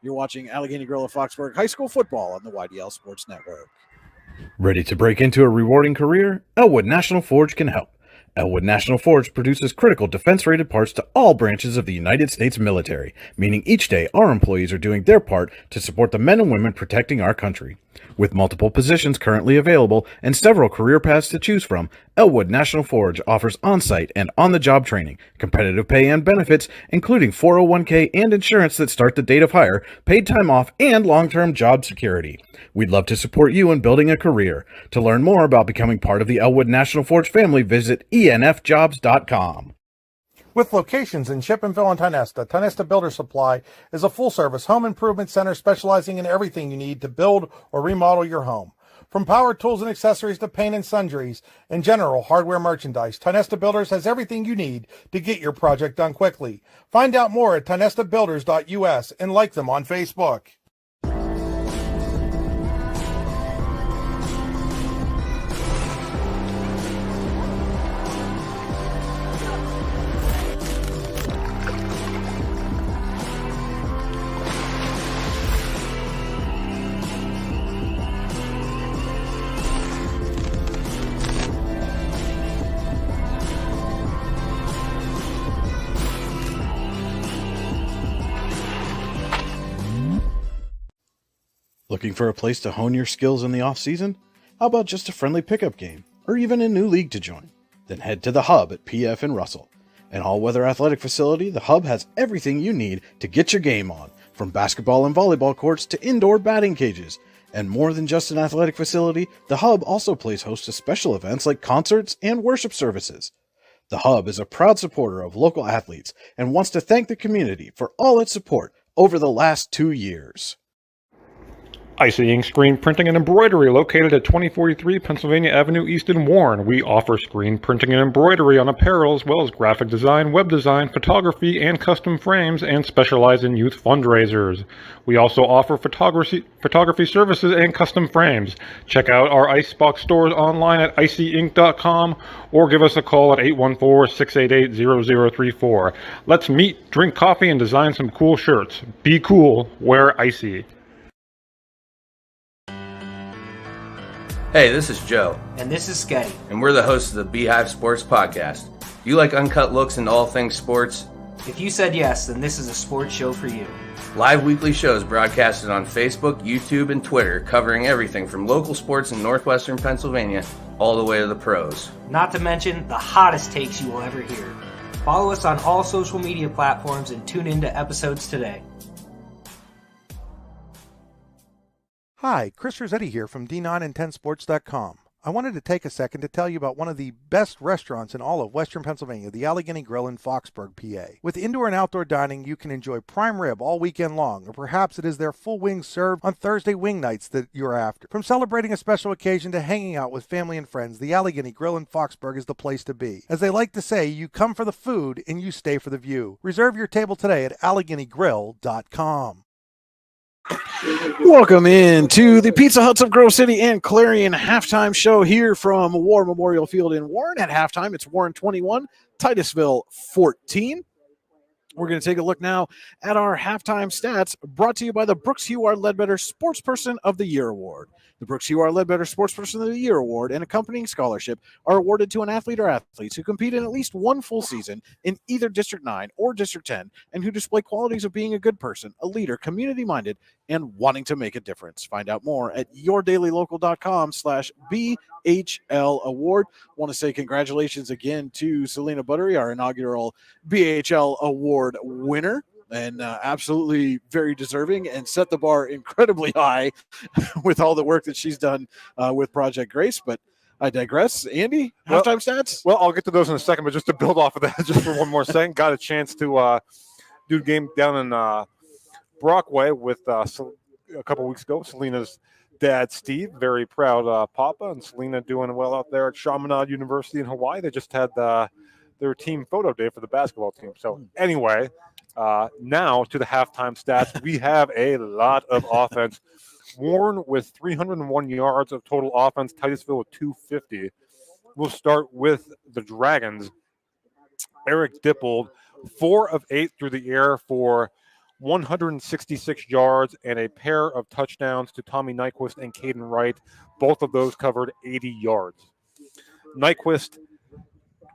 You're watching Allegheny Grill of Foxburg High School football on the YDL Sports Network. Ready to break into a rewarding career? Elwood National Forge can help. Elwood National Forge produces critical defense-rated parts to all branches of the United States military, meaning each day our employees are doing their part to support the men and women protecting our country. With multiple positions currently available and several career paths to choose from, Elwood National Forge offers on-site and on-the-job training, competitive pay and benefits, including 401k and insurance that start the date of hire, paid time off, and long-term job security. We'd love to support you in building a career. To learn more about becoming part of the Elwood National Forge family, visit enfjobs.com. With locations in Chippenville and Tionesta, Tionesta Builder Supply is a full-service home improvement center specializing in everything you need to build or remodel your home. From power tools and accessories to paint and sundries and general hardware merchandise, Tionesta Builders has everything you need to get your project done quickly. Find out more at tionestabuilders.us and like them on Facebook. Looking for a place to hone your skills in the off-season? How about just a friendly pickup game, or even a new league to join? Then head to the Hub at PF in Russell. An all-weather athletic facility, the Hub has everything you need to get your game on, from basketball and volleyball courts to indoor batting cages. And more than just an athletic facility, the Hub also plays host to special events like concerts and worship services. The Hub is a proud supporter of local athletes and wants to thank the community for all its support over the last 2 years. Icy Ink Screen Printing and Embroidery, located at 2043 Pennsylvania Avenue East in Warren. We offer screen printing and embroidery on apparel, as well as graphic design, web design, photography, and custom frames, and specialize in youth fundraisers. We also offer photography services and custom frames. Check out our Icebox stores online at icyink.com or give us a call at 814-688-0034. Let's meet, drink coffee, and design some cool shirts. Be cool, wear Icy. Hey, this is Joe. And this is Sketty. And we're the hosts of the Beehive Sports Podcast. Do you like uncut looks into all things sports? If you said yes, then this is a sports show for you. Live weekly shows broadcasted on Facebook, YouTube, and Twitter, covering everything from local sports in northwestern Pennsylvania all the way to the pros. Not to mention the hottest takes you will ever hear. Follow us on all social media platforms and tune into episodes today. Hi, Chris Rossetti here from D9 and 10sports.com. I wanted to take a second to tell you about one of the best restaurants in all of Western Pennsylvania, the Allegheny Grill in Foxburg, PA. With indoor and outdoor dining, you can enjoy prime rib all weekend long, or perhaps it is their full wings served on Thursday wing nights that you're after. From celebrating a special occasion to hanging out with family and friends, the Allegheny Grill in Foxburg is the place to be. As they like to say, you come for the food and you stay for the view. Reserve your table today at AlleghenyGrill.com. Welcome in to the Pizza Huts of Grove City and Clarion halftime show here from War Memorial Field in Warren. At halftime, it's Warren 21, Titusville 14. We're going to take a look now at our halftime stats, brought to you by the Brooks Hugh R. Ledbetter Sportsperson of the Year Award. The Brooks Hugh R. Ledbetter Sportsperson of the Year Award and accompanying scholarship are awarded to an athlete or athletes who compete in at least one full season in either District 9 or District 10 and who display qualities of being a good person, a leader, community-minded, and wanting to make a difference. Find out more at yourdailylocal.com/BHL Award. Want to say congratulations again to Selena Buttery, our inaugural BHL Award winner. And absolutely very deserving and set the bar incredibly high with all the work that she's done with Project Grace. But I digress. Andy, halftime stats? Well, I'll get to those in a second, but just to build off of that, just for one more second, got a chance to do the game down in Brockway with a couple weeks ago. Selena's dad, Steve, very proud papa, and Selena doing well out there at Chaminade University in Hawaii. They just had their team photo day for the basketball team. So anyway, now to the halftime stats. We have a lot of offense. Warren with 301 yards of total offense. Titusville with 250. We'll start with the Dragons. Eric Dippold, 4 of 8 through the air for 166 yards and a pair of touchdowns to Tommy Nyquist and Caden Wright. Both of those covered 80 yards. Nyquist,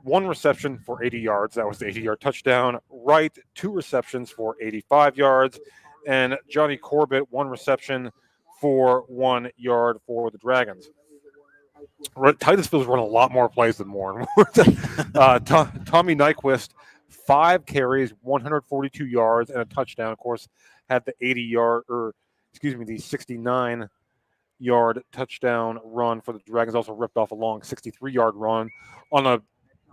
1 reception for 80 yards. That was the 80-yard touchdown. Wright, 2 receptions for 85 yards. And Johnny Corbett, 1 reception for 1 yard for the Dragons. Titusville's run a lot more plays than Warren. Tommy Nyquist, 5 carries, 142 yards, and a touchdown. Of course, had the 69-yard touchdown run for the Dragons. Also ripped off a long 63-yard run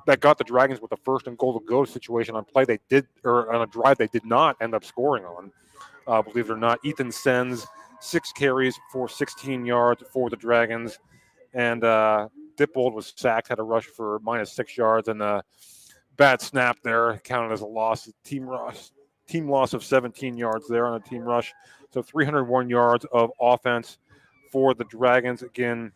that got the Dragons with the first and goal to go situation on a drive they did not end up scoring on. Believe it or not, Ethan Sens, 6 carries for 16 yards for the Dragons, and Dippold was sacked, had a rush for -6 yards, and a bad snap there counted as a loss. Team loss of 17 yards there on a team rush. So 301 yards of offense for the Dragons. Again,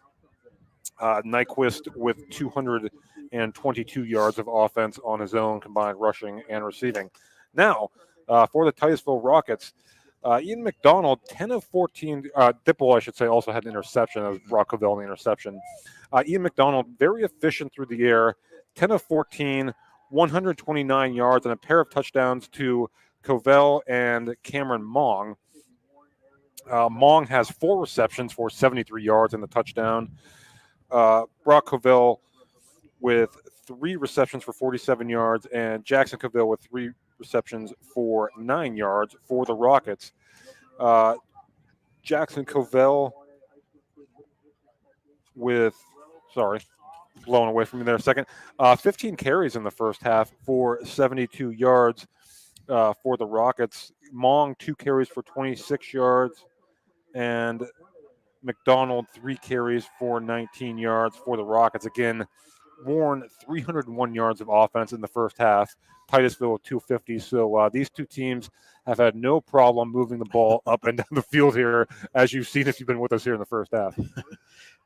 Nyquist with 222 yards of offense on his own, combined rushing and receiving. Now, for the Titusville Rockets, Ian McDonald, 10 of 14. Dipple, I should say, also had an interception. That was Brock Cavell, the interception. Ian McDonald, very efficient through the air, 10 of 14, 129 yards, and a pair of touchdowns to Cavell and Cameron Mong. Mong has 4 receptions for 73 yards and a touchdown. Brock Cavell with 3 receptions for 47 yards, and Jackson Cavell with 3 receptions for 9 yards for the Rockets. Jackson Cavell blowing away from me there a second. 15 carries in the first half for 72 yards for the Rockets. Mong, 2 carries for 26 yards, and McDonald, 3 carries for 19 yards for the Rockets. Again, Warren, 301 yards of offense in the first half. Titusville with 250. So these two teams have had no problem moving the ball up and down the field here, as you've seen if you've been with us here in the first half.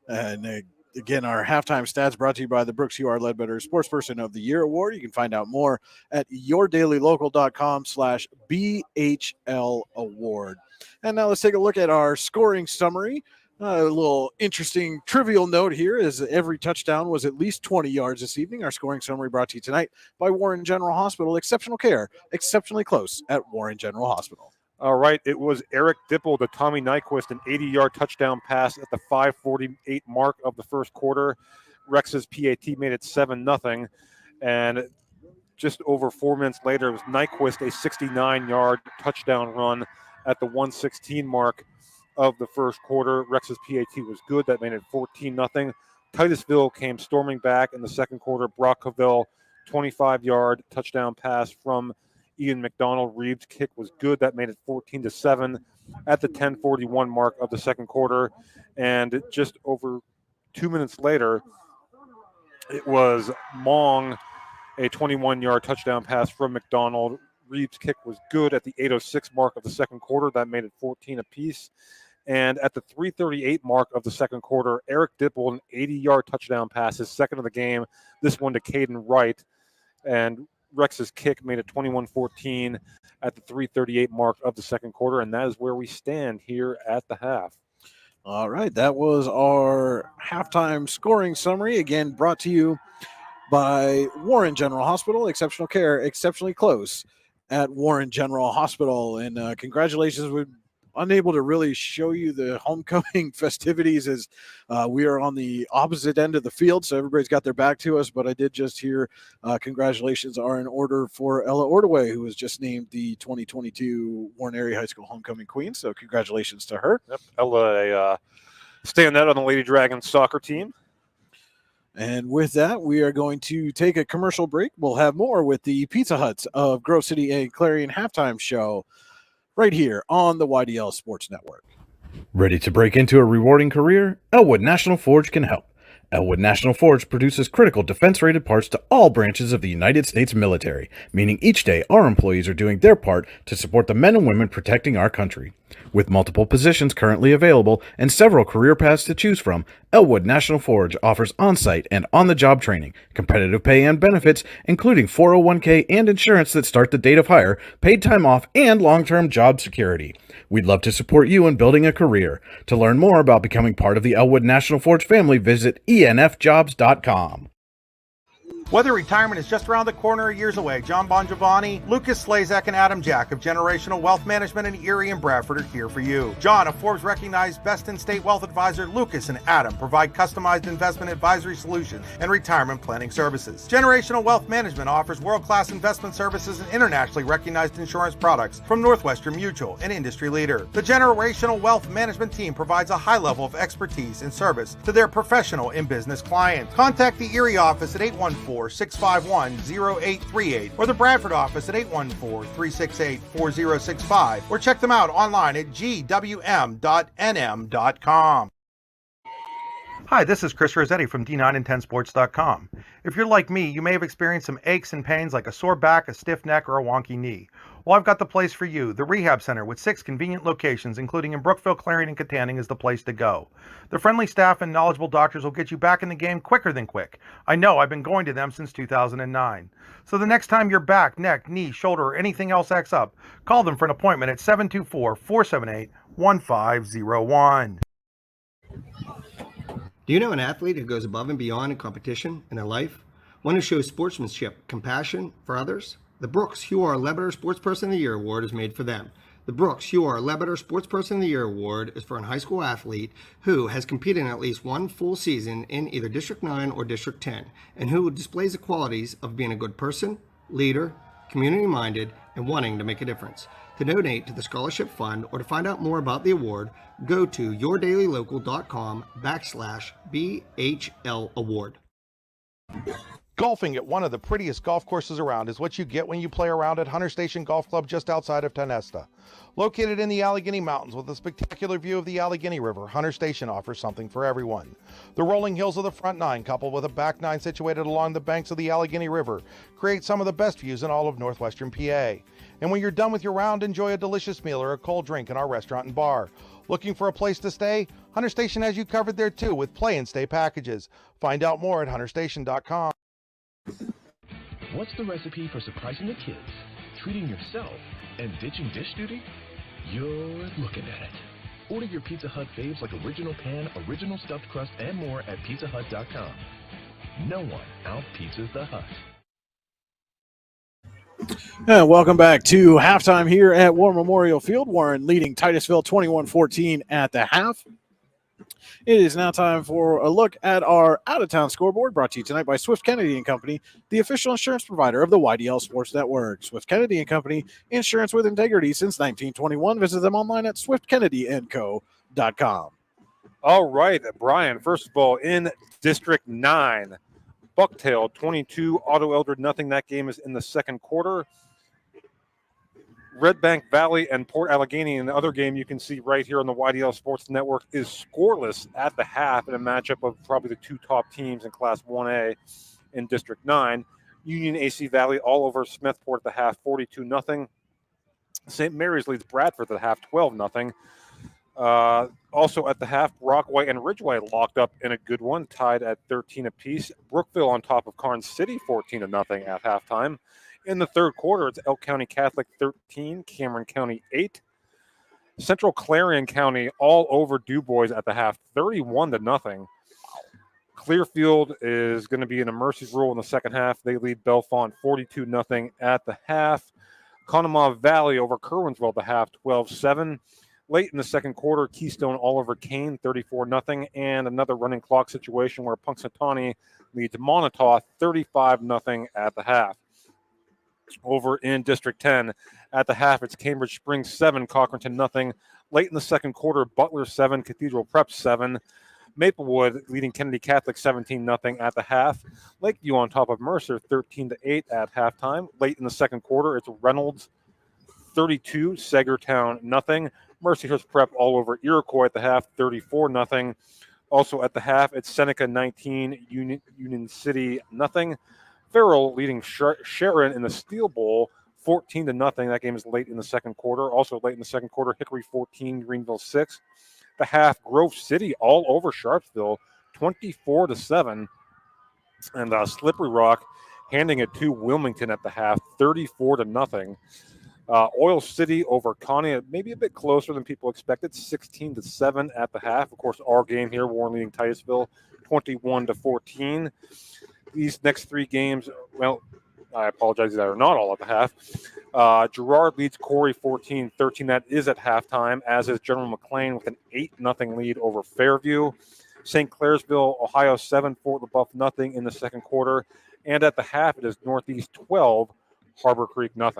And again, our halftime stats brought to you by the Brooks U.R. Ledbetter Sportsperson of the Year Award. You can find out more at yourdailylocal.com/BHL Award. And now let's take a look at our scoring summary. A little interesting trivial note here is every touchdown was at least 20 yards this evening. Our scoring summary brought to you tonight by Warren General Hospital. Exceptional care, exceptionally close at Warren General Hospital. All right, it was Eric Dipple to Tommy Nyquist, an 80-yard touchdown pass at the 5:48 mark of the first quarter. Rex's PAT made it 7-0, and just over 4 minutes later, it was Nyquist, a 69-yard touchdown run at the 1:16 mark of the first quarter. Rex's PAT was good. That made it 14-0. Titusville came storming back in the second quarter. Brock Cavell, 25-yard touchdown pass from Ian McDonald. Reeves' kick was good. That made it 14-7 at the 10:41 mark of the second quarter. And just over 2 minutes later, it was Mong, a 21-yard touchdown pass from McDonald. Reeves' kick was good at the 8:06 mark of the second quarter. That made it 14 apiece. And at the 3:38 mark of the second quarter, Eric Dipple, an 80-yard touchdown pass, his second of the game, this one to Caden Wright. And Rex's kick made it 21-14 at the 3:38 mark of the second quarter. And that is where we stand here at the half. All right, that was our halftime scoring summary, again brought to you by Warren General Hospital. Exceptional care, exceptionally close at Warren General Hospital. And congratulations. We're unable to really show you the homecoming festivities as we are on the opposite end of the field, so everybody's got their back to us. But I did just hear congratulations are in order for Ella Ordaway, who was just named the 2022 Warren Area High School Homecoming Queen. So congratulations to her. Yep. Ella, a standout on the Lady Dragons soccer team. And with that, we are going to take a commercial break. We'll have more with the Pizza Huts of Grove City and Clarion halftime show right here on the YDL Sports Network. Ready to break into a rewarding career? Elwood National Forge can help. Elwood National Forge produces critical defense-rated parts to all branches of the United States military, meaning each day our employees are doing their part to support the men and women protecting our country. With multiple positions currently available and several career paths to choose from, Elwood National Forge offers on-site and on-the-job training, competitive pay and benefits, including 401k and insurance that start the date of hire, paid time off, and long-term job security. We'd love to support you in building a career. To learn more about becoming part of the Elwood National Forge family, visit enfjobs.com. Whether retirement is just around the corner or years away, John Bongiovanni, Lucas Slazak, and Adam Jack of Generational Wealth Management in Erie and Bradford are here for you. John, a Forbes-recognized best-in-state wealth advisor, Lucas and Adam provide customized investment advisory solutions and retirement planning services. Generational Wealth Management offers world-class investment services and internationally recognized insurance products from Northwestern Mutual, an industry leader. The Generational Wealth Management team provides a high level of expertise and service to their professional and business clients. Contact the Erie office at 814-651-0838 or the Bradford office at 814-368-4065 or check them out online at gwm.nm.com. Hi, this is Chris Rossetti from D9and10sports.com. If you're like me, you may have experienced some aches and pains like a sore back, a stiff neck, or a wonky knee. Well, I've got the place for you. The Rehab Center with 6 convenient locations, including in Brookville, Clarion, and Katanning, is the place to go. The friendly staff and knowledgeable doctors will get you back in the game quicker than quick. I know, I've been going to them since 2009. So the next time your back, neck, knee, shoulder, or anything else acts up, call them for an appointment at 724-478-1501. Do you know an athlete who goes above and beyond in competition in their life? One who shows sportsmanship, compassion for others? The Brooks Huar Lebeter Sportsperson of the Year Award is made for them. The Brooks Huar Lebeter Sportsperson of the Year Award is for a high school athlete who has competed in at least one full season in either District 9 or District 10, and who displays the qualities of being a good person, leader, community-minded, and wanting to make a difference. To donate to the Scholarship Fund or to find out more about the award, go to yourdailylocal.com/BHL Award. Golfing at one of the prettiest golf courses around is what you get when you play around at Hunter Station Golf Club just outside of Tonesta. Located in the Allegheny Mountains with a spectacular view of the Allegheny River, Hunter Station offers something for everyone. The rolling hills of the front nine, coupled with a back nine situated along the banks of the Allegheny River, create some of the best views in all of northwestern PA. And when you're done with your round, enjoy a delicious meal or a cold drink in our restaurant and bar. Looking for a place to stay? Hunter Station has you covered there too with play and stay packages. Find out more at hunterstation.com. What's the recipe for surprising the kids, treating yourself, and ditching dish duty? You're looking at it. Order your Pizza Hut faves like original pan, original stuffed crust, and more at pizzahut.com. No one out-pizzas the Hut. Welcome back to halftime here at Warren Memorial Field. Warren leading Titusville 21-14 at the half. It is now time for a look at our out-of-town scoreboard, brought to you tonight by Swift Kennedy & Company, the official insurance provider of the YDL Sports Network. Swift Kennedy & Company, insurance with integrity since 1921. Visit them online at swiftkennedyandco.com. All right, Brian, first of all, in District 9, Bucktail 22, Otto Eldred nothing. That game is in the second quarter. Red Bank Valley and Port Allegheny in the other game you can see right here on the YDL Sports Network is scoreless at the half in a matchup of probably the two top teams in Class 1A in District 9. Union AC Valley all over Smethport at the half, 42-0. St. Mary's leads Bradford at the half, 12-0. Also at the half, Brockway and Ridgeway locked up in a good one, tied at 13 apiece. Brookville on top of Karnes City, 14-0 at halftime. In the third quarter, it's Elk County Catholic 13, Cameron County 8. Central Clarion County all over DuBois at the half, 31-0. Clearfield is going to be in a mercy rule in the second half. They lead Bellefonte 42-0 at the half. Conemaugh Valley over Kerwinsville at the half, 12-7. Late in the second quarter, Keystone all over Kane, 34-0. And another running clock situation where Punxsutawney leads Montauk 35-0 at the half. Over in District 10, at the half, it's Cambridge Springs 7, Cochranton 0. Late in the second quarter, Butler 7, Cathedral Prep 7. Maplewood leading Kennedy Catholic 17-0 at the half. Lakeview on top of Mercer 13-8 at halftime. Late in the second quarter, it's Reynolds 32, Sagertown 0. Mercyhurst Prep all over Iroquois at the half, 34-0. Also at the half, it's Seneca 19, Union City 0. Farrell leading Sharon in the Steel Bowl 14-0. That game is late in the second quarter. Also late in the second quarter, Hickory 14, Greenville 6. The half, Grove City all over Sharpsville 24-7. And Slippery Rock handing it to Wilmington at the half 34-0. Oil City over Connie, maybe a bit closer than people expected, 16-7 at the half. Of course, our game here, Warren leading Titusville 21-14. These next three games, well, I apologize that are not all at the half. Girard leads Corey 14-13. That is at halftime, as is General McLean with an 8-0 lead over Fairview. St. Clairsville, Ohio 7, Fort LaBeouf 0 in the second quarter. And at the half, it is Northeast 12, Harbor Creek 0.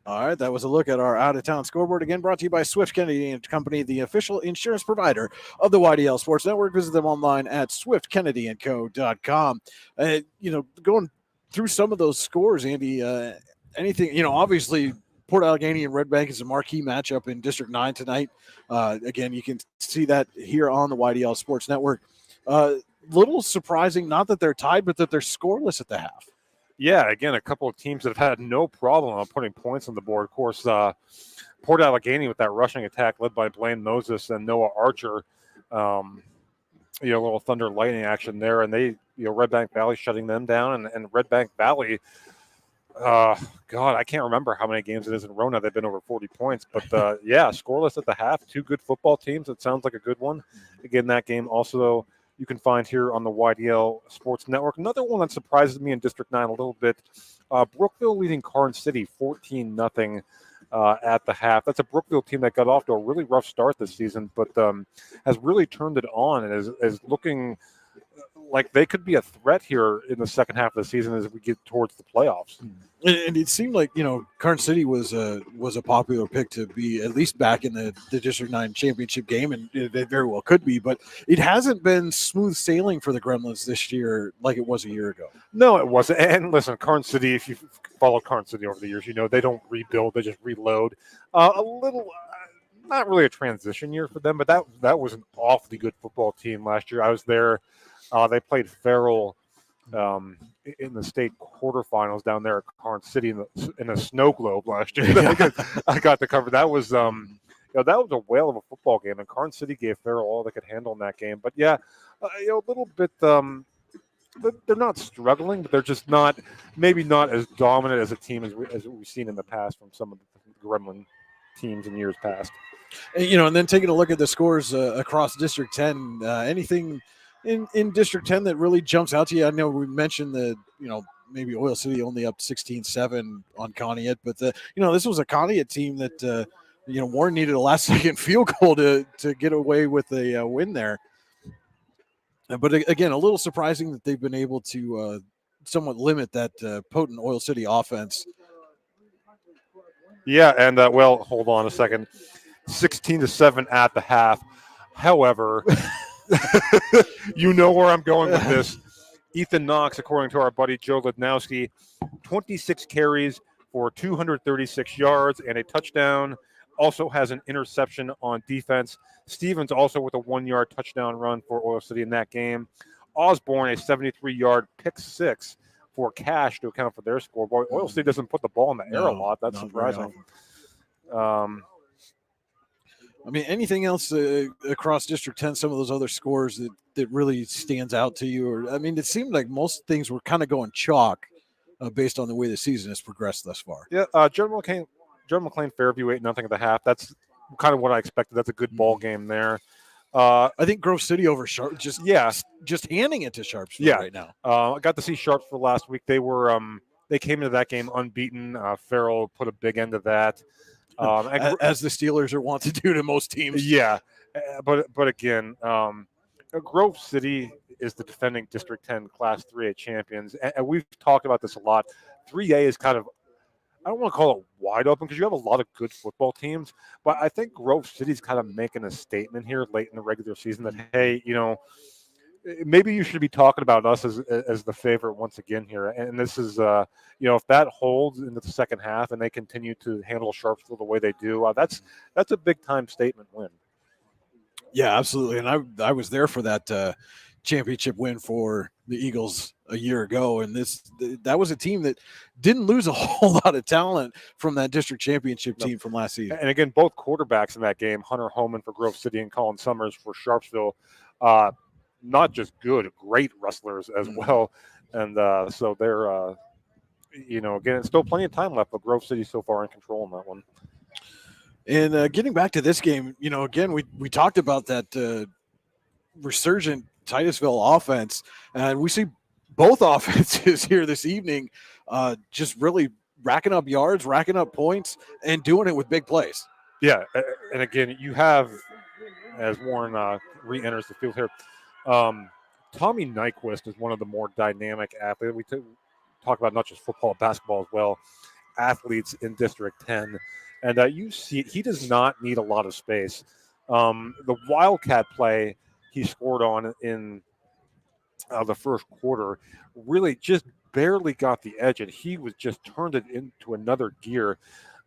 All right, that was a look at our out-of-town scoreboard. Again, brought to you by Swift Kennedy and Company, the official insurance provider of the YDL Sports Network. Visit them online at swiftkennedyandco.com. Going through some of those scores, Andy, anything, obviously Port Allegheny and Red Bank is a marquee matchup in District 9 tonight. Again, you can see that here on the YDL Sports Network. Little surprising, not that they're tied, but that they're scoreless at the half. Yeah, again, a couple of teams that have had no problem on putting points on the board. Of course, Port Allegheny with that rushing attack led by Blaine Moses and Noah Archer. A little thunder lightning action there. And they, Red Bank Valley shutting them down. And Red Bank Valley, God, I can't remember how many games it is in Rona. They've been over 40 points. But, scoreless at the half. Two good football teams. It sounds like a good one. Again, that game also you can find here on the YDL Sports Network. Another one that surprises me in District 9 a little bit, Brookville leading Karnes City 14-0 at the half. That's a Brookville team that got off to a really rough start this season, but has really turned it on and is looking like they could be a threat here in the second half of the season as we get towards the playoffs. And it seemed like, Karnes City was a popular pick to be at least back in the District 9 championship game, and they very well could be, but it hasn't been smooth sailing for the Gremlins this year like it was a year ago. No, it wasn't. And listen, Karnes City, if you follow Karnes City over the years, they don't rebuild, they just reload. A little, not really a transition year for them, but that was an awfully good football team last year. I was there. They played Farrell in the state quarterfinals down there at Karnes City in a snow globe last year. I got to cover. That was that was a whale of a football game, and Karnes City gave Farrell all they could handle in that game. But a little bit. They're not struggling, but they're just maybe not as dominant as a team as we've seen in the past from some of the Gremlin teams in years past. And then taking a look at the scores across District 10, anything in District 10 that really jumps out to you? I know we mentioned maybe Oil City only up 16-7 on Conneaut, but this was a Conneaut team that Warren needed a last-second field goal to get away with a win there. But again, a little surprising that they've been able to somewhat limit that potent Oil City offense. Yeah, and hold on a second. 16-7 at the half. However, you know where I'm going with this. Ethan Knox, according to our buddy Joe Lednowski, 26 carries for 236 yards and a touchdown. Also has an interception on defense. Stevens also with a 1-yard touchdown run for Oil City in that game. Osborne, a 73-yard pick six for Cash to account for their score. Boy, Oil City doesn't put the ball in the air a lot. That's surprising. I mean, anything else across District 10, some of those other scores that really stands out to you? Or I mean, it seemed like most things were kind of going chalk based on the way the season has progressed thus far. Yeah, General McLean Fairview 8-0 at the half. That's kind of what I expected. That's a good ball game there. I think Grove City over Sharp, just handing it to Sharpsville right now. I got to see Sharpsville last week. They were they came into that game unbeaten. Farrell put a big end to that. As the Steelers are wont to do to most teams. Yeah, but again, Grove City is the defending District 10 Class 3A champions, and we've talked about this a lot. 3A is kind of, I don't want to call it wide open because you have a lot of good football teams, but I think Grove City's kind of making a statement here late in the regular season that, hey, maybe you should be talking about us as the favorite once again here. And this is, if that holds into the second half and they continue to handle Sharpsville the way they do, that's a big time statement win. Yeah, absolutely. And I was there for that championship win for the Eagles a year ago. And that was a team that didn't lose a whole lot of talent from that district championship team from last season. And again, both quarterbacks in that game, Hunter Homan for Grove City and Colin Summers for Sharpsville, not just good, great wrestlers as well. And so they're, again, it's still plenty of time left, but Grove City so far in control in that one. And getting back to this game, again, we talked about that resurgent Titusville offense, and we see both offenses here this evening just really racking up yards, racking up points, and doing it with big plays. Yeah, and again, you have, as Warren re-enters the field here, Tommy Nyquist is one of the more dynamic athletes. We talk about not just football, basketball as well, athletes in District 10. And you see, he does not need a lot of space. The Wildcat play he scored on in the first quarter really just barely got the edge, and he was just turned it into another gear.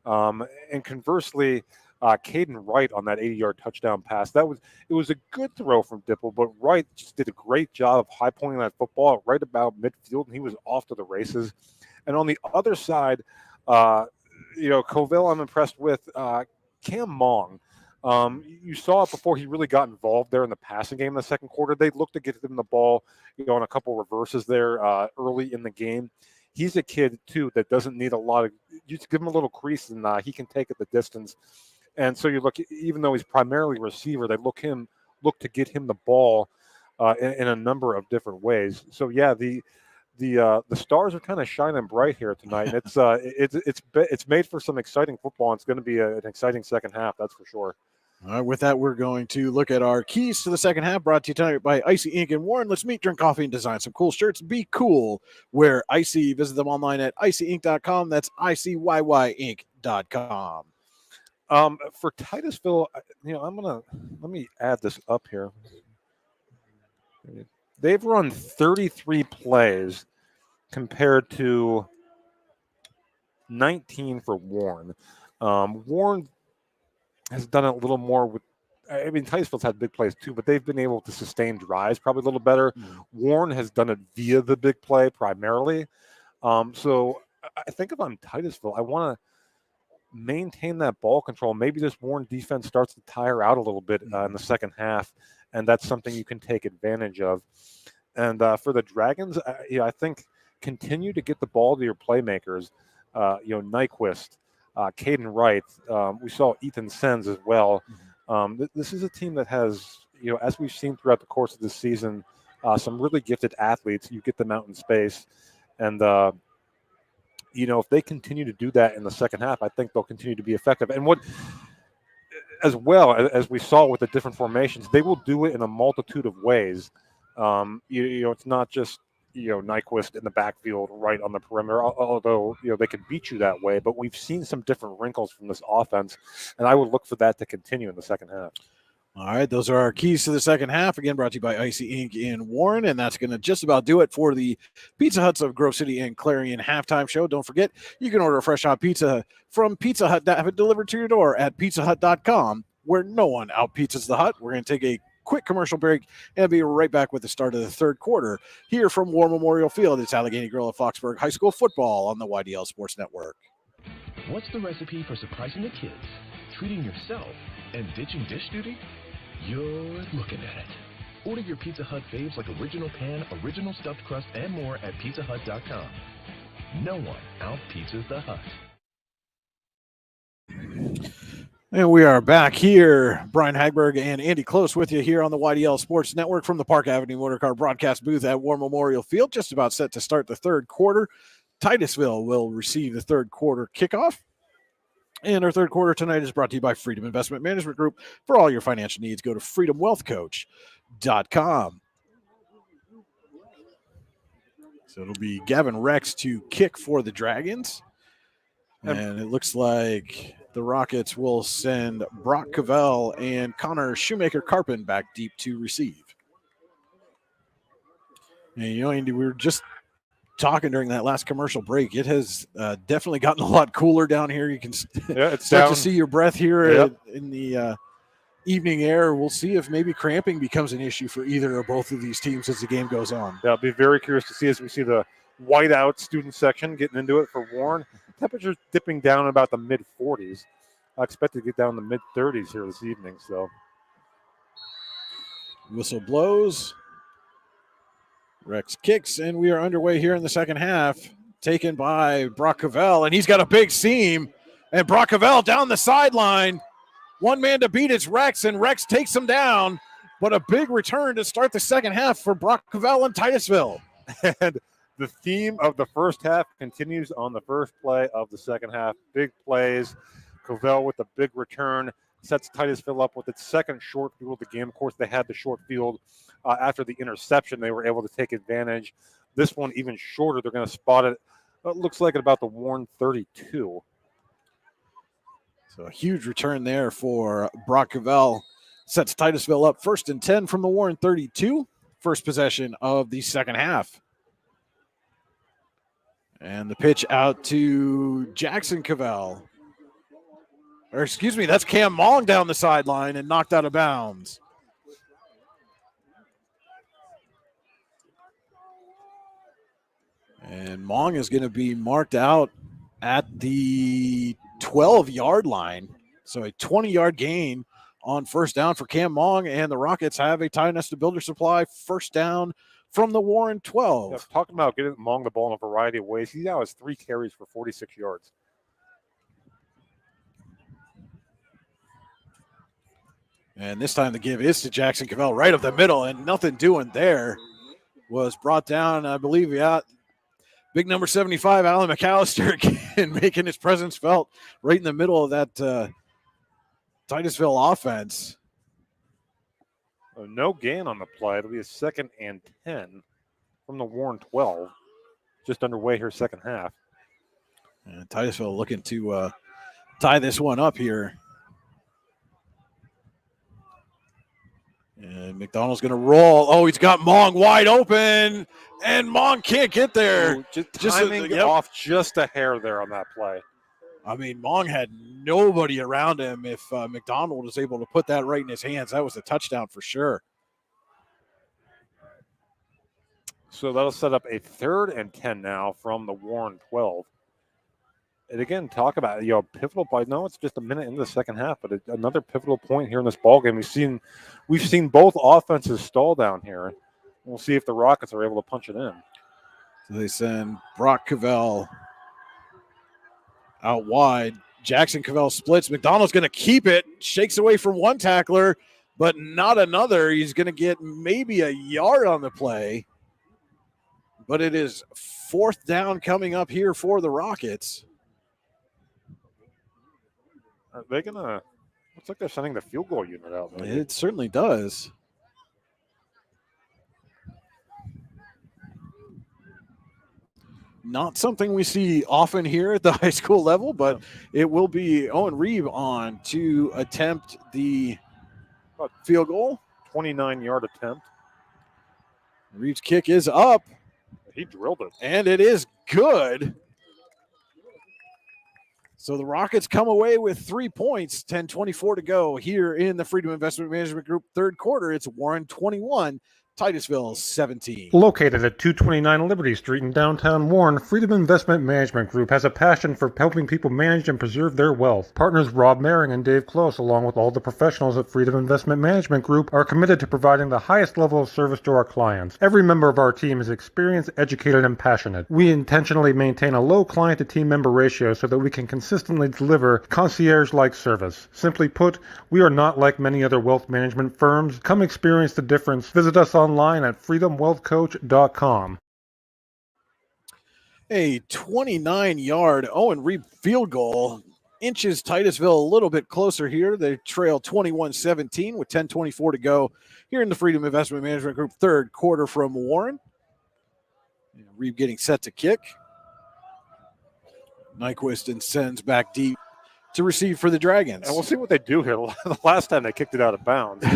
And conversely, Caden Wright on that 80-yard touchdown pass, it was a good throw from Dipple, but Wright just did a great job of high pointing that football right about midfield, and he was off to the races. And on the other side, Cavell, I'm impressed with. Cam Mong, you saw it before he really got involved there in the passing game in the second quarter. They looked to get him the ball, on a couple reverses there early in the game. He's a kid, too, that doesn't need a lot of – you just give him a little crease, and he can take it the distance. And so you look, even though he's primarily a receiver, they look to get him the ball in a number of different ways. So, yeah, the stars are kind of shining bright here tonight. And it's made for some exciting football. And it's going to be an exciting second half, that's for sure. All right, with that, we're going to look at our keys to the second half, brought to you tonight by Icy Ink and Warren. Let's meet, drink coffee, and design some cool shirts. Be cool. Wear Icy. Visit them online at icyink.com. That's icyink.com. For Titusville, let me add this up here. They've run 33 plays compared to 19 for Warren. Warren has done a little more with, Titusville's had big plays too, but they've been able to sustain drives probably a little better. Warren has done it via the big play primarily. So I think if I'm Titusville, I want to maintain that ball control. Maybe this Warren defense starts to tire out a little bit in the second half, and that's something you can take advantage of. And for the Dragons, I think continue to get the ball to your playmakers. Nyquist, Caden Wright. We saw Ethan Sens as well. This is a team that has, as we've seen throughout the course of this season, some really gifted athletes. You get them out in space, and if they continue to do that in the second half, I think they'll continue to be effective. And as well as we saw with the different formations, they will do it in a multitude of ways. It's not just Nyquist in the backfield right on the perimeter, although they can beat you that way. But we've seen some different wrinkles from this offense, and I would look for that to continue in the second half. All right, those are our keys to the second half. Again, brought to you by Icy Inc. in Warren, and that's going to just about do it for the Pizza Huts of Grove City and Clarion halftime show. Don't forget, you can order a fresh hot pizza from Pizza Hut that have it delivered to your door at pizzahut.com, where no one out-pizzas the Hut. We're going to take a quick commercial break and be right back with the start of the third quarter here from War Memorial Field. It's Allegheny Grill of Foxburg High School football on the YDL Sports Network. What's the recipe for surprising the kids, treating yourself, and ditching dish duty? You're looking at it. Order your Pizza Hut faves like original pan, original stuffed crust, and more at pizzahut.com. No one out-pizzas the Hut. And we are back here. Brian Hagberg and Andy Close with you here on the YDL Sports Network from the Park Avenue Motorcar broadcast booth at War Memorial Field. Just about set to start the third quarter. Titusville will receive the third quarter kickoff. And our third quarter tonight is brought to you by Freedom Investment Management Group. For all your financial needs, go to freedomwealthcoach.com. So it'll be Gavin Rex to kick for the Dragons. And it looks like the Rockets will send Brock Cavell and Connor Shoemaker-Carpin back deep to receive. And, Andy, we were just talking during that last commercial break. It has definitely gotten a lot cooler down here. You can start to see your breath here in the evening air. We'll see if maybe cramping becomes an issue for either or both of these teams as the game goes on. Yeah, I'll be very curious to see as we see the whiteout student section getting into it for Warren. Temperatures dipping down about the mid-40s. I expect to get down in the mid-30s here this evening. So, whistle blows. Rex kicks, and we are underway here in the second half, taken by Brock Cavell, and he's got a big seam, and Brock Cavell down the sideline. One man to beat is Rex, and Rex takes him down, but a big return to start the second half for Brock Cavell and Titusville. And the theme of the first half continues on the first play of the second half. Big plays. Cavell with a big return sets Titusville up with its second short field of the game. Of course, they had the short field after the interception. They were able to take advantage. This one even shorter. They're going to spot it. It looks like at about the Warren 32. So a huge return there for Brock Cavell. Sets Titusville up 1st and 10 from the Warren 32. First possession of the second half. And the pitch out to Jackson Cavell. Or excuse me, that's Cam Mong down the sideline and knocked out of bounds. And Mong is going to be marked out at the 12-yard line. So a 20-yard gain on first down for Cam Mong, and the Rockets have a Ty Nesta Builder Supply first down from the Warren 12. Yeah, talking about getting Mong the ball in a variety of ways. He now has 3 carries for 46 yards. And this time the give is to Jackson Cavell right up the middle, and nothing doing there. Was brought down, I believe, big number 75, Alan McAllister, again, making his presence felt right in the middle of that Titusville offense. No gain on the play. It'll be a 2nd and 10 from the Warren 12. Just underway here, second half. And Titusville looking to tie this one up here. And McDonald's going to roll. Oh, he's got Mong wide open, and Mong can't get there. Ooh, just timing off just a hair there on that play. I mean, Mong had nobody around him. If McDonald was able to put that right in his hands, that was a touchdown for sure. So that'll set up a 3rd and 10 now from the Warren 12. And again, talk about pivotal point. No, it's just a minute into the second half, but another pivotal point here in this ballgame. We've seen both offenses stall down here. We'll see if the Rockets are able to punch it in. So they send Brock Cavell out wide. Jackson Cavell splits. McDonald's going to keep it. Shakes away from one tackler, but not another. He's going to get maybe a yard on the play. But it is 4th down coming up here for the Rockets. Are they going to – looks like they're sending the field goal unit out. Maybe. It certainly does. Not something we see often here at the high school level, but it will be Owen Reeb on to attempt the Field goal. 29-yard attempt. Reeves' kick is up. He drilled it. And it is good. So the Rockets come away with 3 points, 10:24 to go here in the Freedom Investment Management Group third quarter. It's Warren 21, Titusville 17. Located at 229 Liberty Street in downtown Warren, Freedom Investment Management Group has a passion for helping people manage and preserve their wealth. Partners Rob Maring and Dave Close, along with all the professionals at Freedom Investment Management Group, are committed to providing the highest level of service to our clients. Every member of our team is experienced, educated, and passionate. We intentionally maintain a low client-to-team member ratio so that we can consistently deliver concierge-like service. Simply put, we are not like many other wealth management firms. Come experience the difference. Visit us online at freedomwealthcoach.com. A 29-yard Owen Reeb field goal inches Titusville a little bit closer here. They trail 21-17 with 10:24 to go here in the Freedom Investment Management Group third quarter from Warren. Reeb getting set to kick. Nyquist and sends back deep to receive for the Dragons. And we'll see what they do here. The last time they kicked it out of bounds.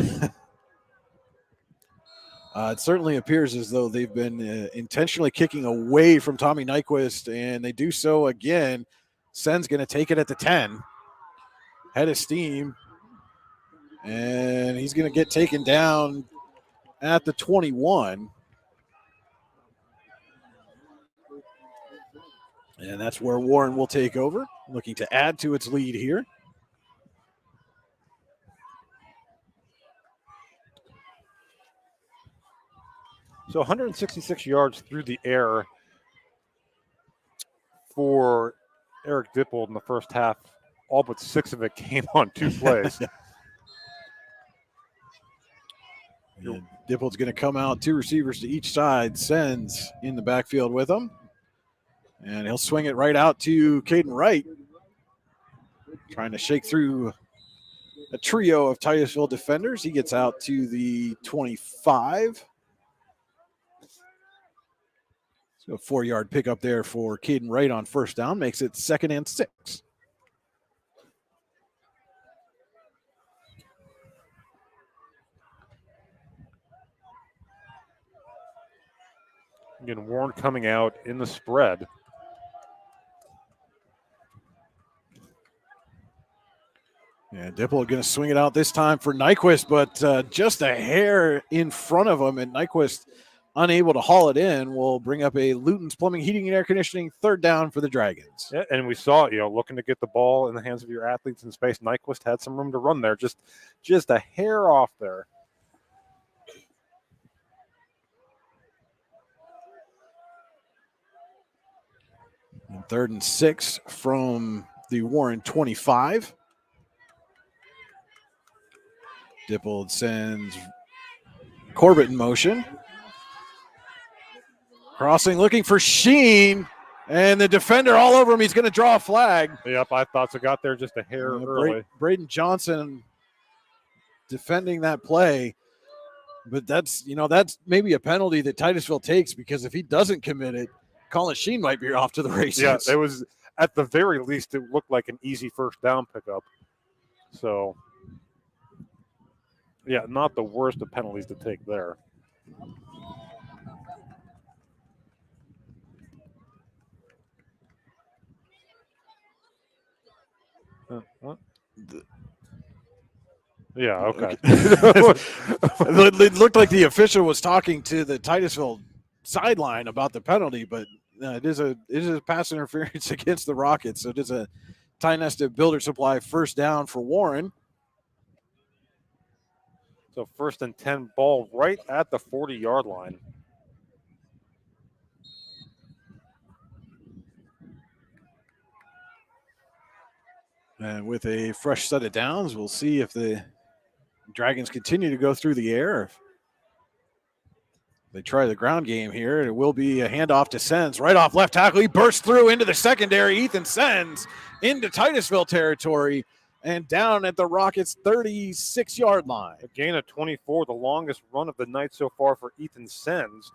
It certainly appears as though they've been intentionally kicking away from Tommy Nyquist, and they do so again. Sen's going to take it at the 10. Head of steam. And he's going to get taken down at the 21. And that's where Warren will take over, looking to add to its lead here. So 166 yards through the air for Eric Dippold in the first half. All but 6 of it came on 2 plays. Dippold's going to come out, 2 receivers to each side. Sends in the backfield with him. And he'll swing it right out to Caden Wright. Trying to shake through a trio of Titusville defenders. He gets out to the 25. So a 4-yard pickup there for Caden Wright on first down. Makes it 2nd and 6. Again, Warren coming out in the spread. Yeah, Dipple going to swing it out this time for Nyquist, but just a hair in front of him, and Nyquist unable to haul it in will bring up a Luton's Plumbing, Heating, and Air Conditioning third down for the Dragons. Yeah, and we saw, looking to get the ball in the hands of your athletes in space. Nyquist had some room to run there, just a hair off there. And 3rd and 6 from the Warren 25. Dippold sends Corbett in motion. Crossing, looking for Sheen, and the defender all over him. He's going to draw a flag. Yep, I thought so. Got there just a hair early. Braden Johnson defending that play. But that's maybe a penalty that Titusville takes, because if he doesn't commit it, Colin Sheen might be off to the races. Yeah, it was, at the very least, it looked like an easy first down pickup. So, yeah, not the worst of penalties to take there. Yeah, okay. It looked like the official was talking to the Titusville sideline about the penalty, but it is a pass interference against the Rockets. So it is a Ty-Nesta Builder Supply first down for Warren. So 1st and 10, ball right at the 40-yard line. And with a fresh set of downs, we'll see if the Dragons continue to go through the air. If they try the ground game here, it will be a handoff to Sens. Right off left tackle, he bursts through into the secondary. Ethan Sens into Titusville territory and down at the Rockets' 36-yard line. A gain of 24, the longest run of the night so far for Ethan Sens.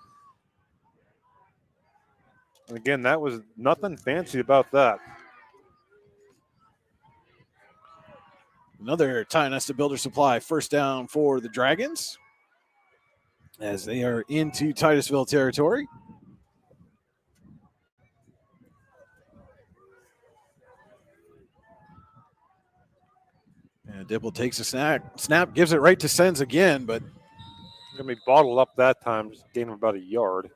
And again, that was nothing fancy about that. Another Tionesta Builder Supply first down for the Dragons as they are into Titusville territory. And Dipple takes a snap, gives it right to Sens again, but Going to be bottled up that time, just gain about a yard.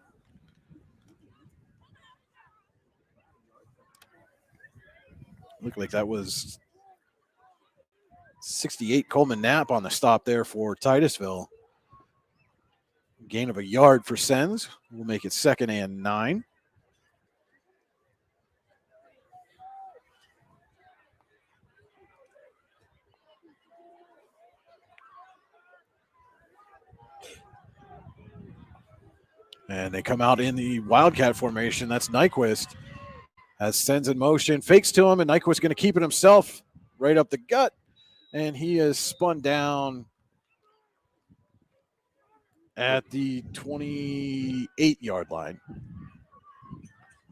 looked like that was 68 Coleman Knapp on the stop there for Titusville. Gain of a yard for Sens. We'll make it 2nd and 9. And they come out in the Wildcat formation. That's Nyquist. Has Sens in motion, fakes to him, and Nyquist going to keep it himself right up the gut. And he is spun down at the 28-yard line.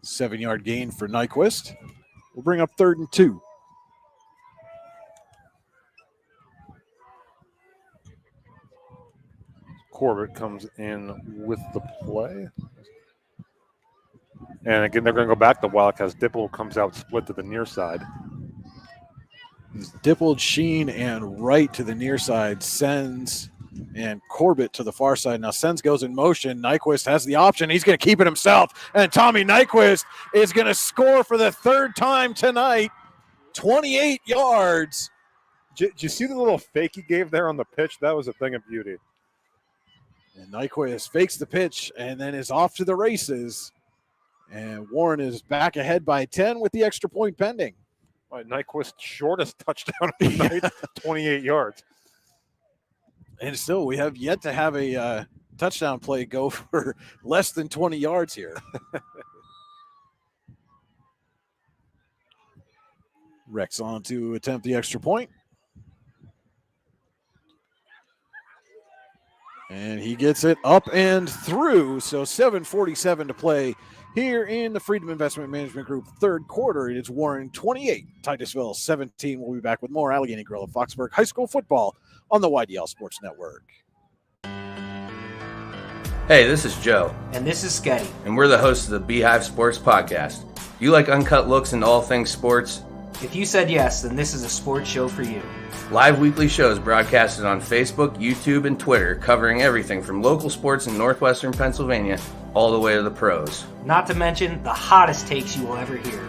7-yard gain for Nyquist. We'll bring up 3rd and 2. Corbett comes in with the play. And again, they're going to go back to Wildcats. Dipple comes out split to the near side. Dippled, Sheen, and Wright to the near side. Sens and Corbett to the far side. Now Sens goes in motion. Nyquist has the option. He's going to keep it himself. And Tommy Nyquist is going to score for the 3rd time tonight. 28 yards. Did you see the little fake he gave there on the pitch? That was a thing of beauty. And Nyquist fakes the pitch and then is off to the races. And Warren is back ahead by 10 with the extra point pending. All right, Nyquist's shortest touchdown of the night, 28 yards. And still, we have yet to have a touchdown play go for less than 20 yards here. Rex on to attempt the extra point. And he gets it up and through. So 7:47 to play here in the Freedom Investment Management Group 3rd quarter. It is Warren 28, Titusville 17. We'll be back with more Allegheny Grill and Foxburg High School football on the YDL Sports Network. Hey, this is Joe. And this is Sketty. And we're the hosts of the Beehive Sports Podcast. Do you like uncut looks into all things sports? If you said yes, then this is a sports show for you. Live weekly shows broadcasted on Facebook, YouTube, and Twitter, covering everything from local sports in northwestern Pennsylvania all the way to the pros. Not to mention the hottest takes you will ever hear.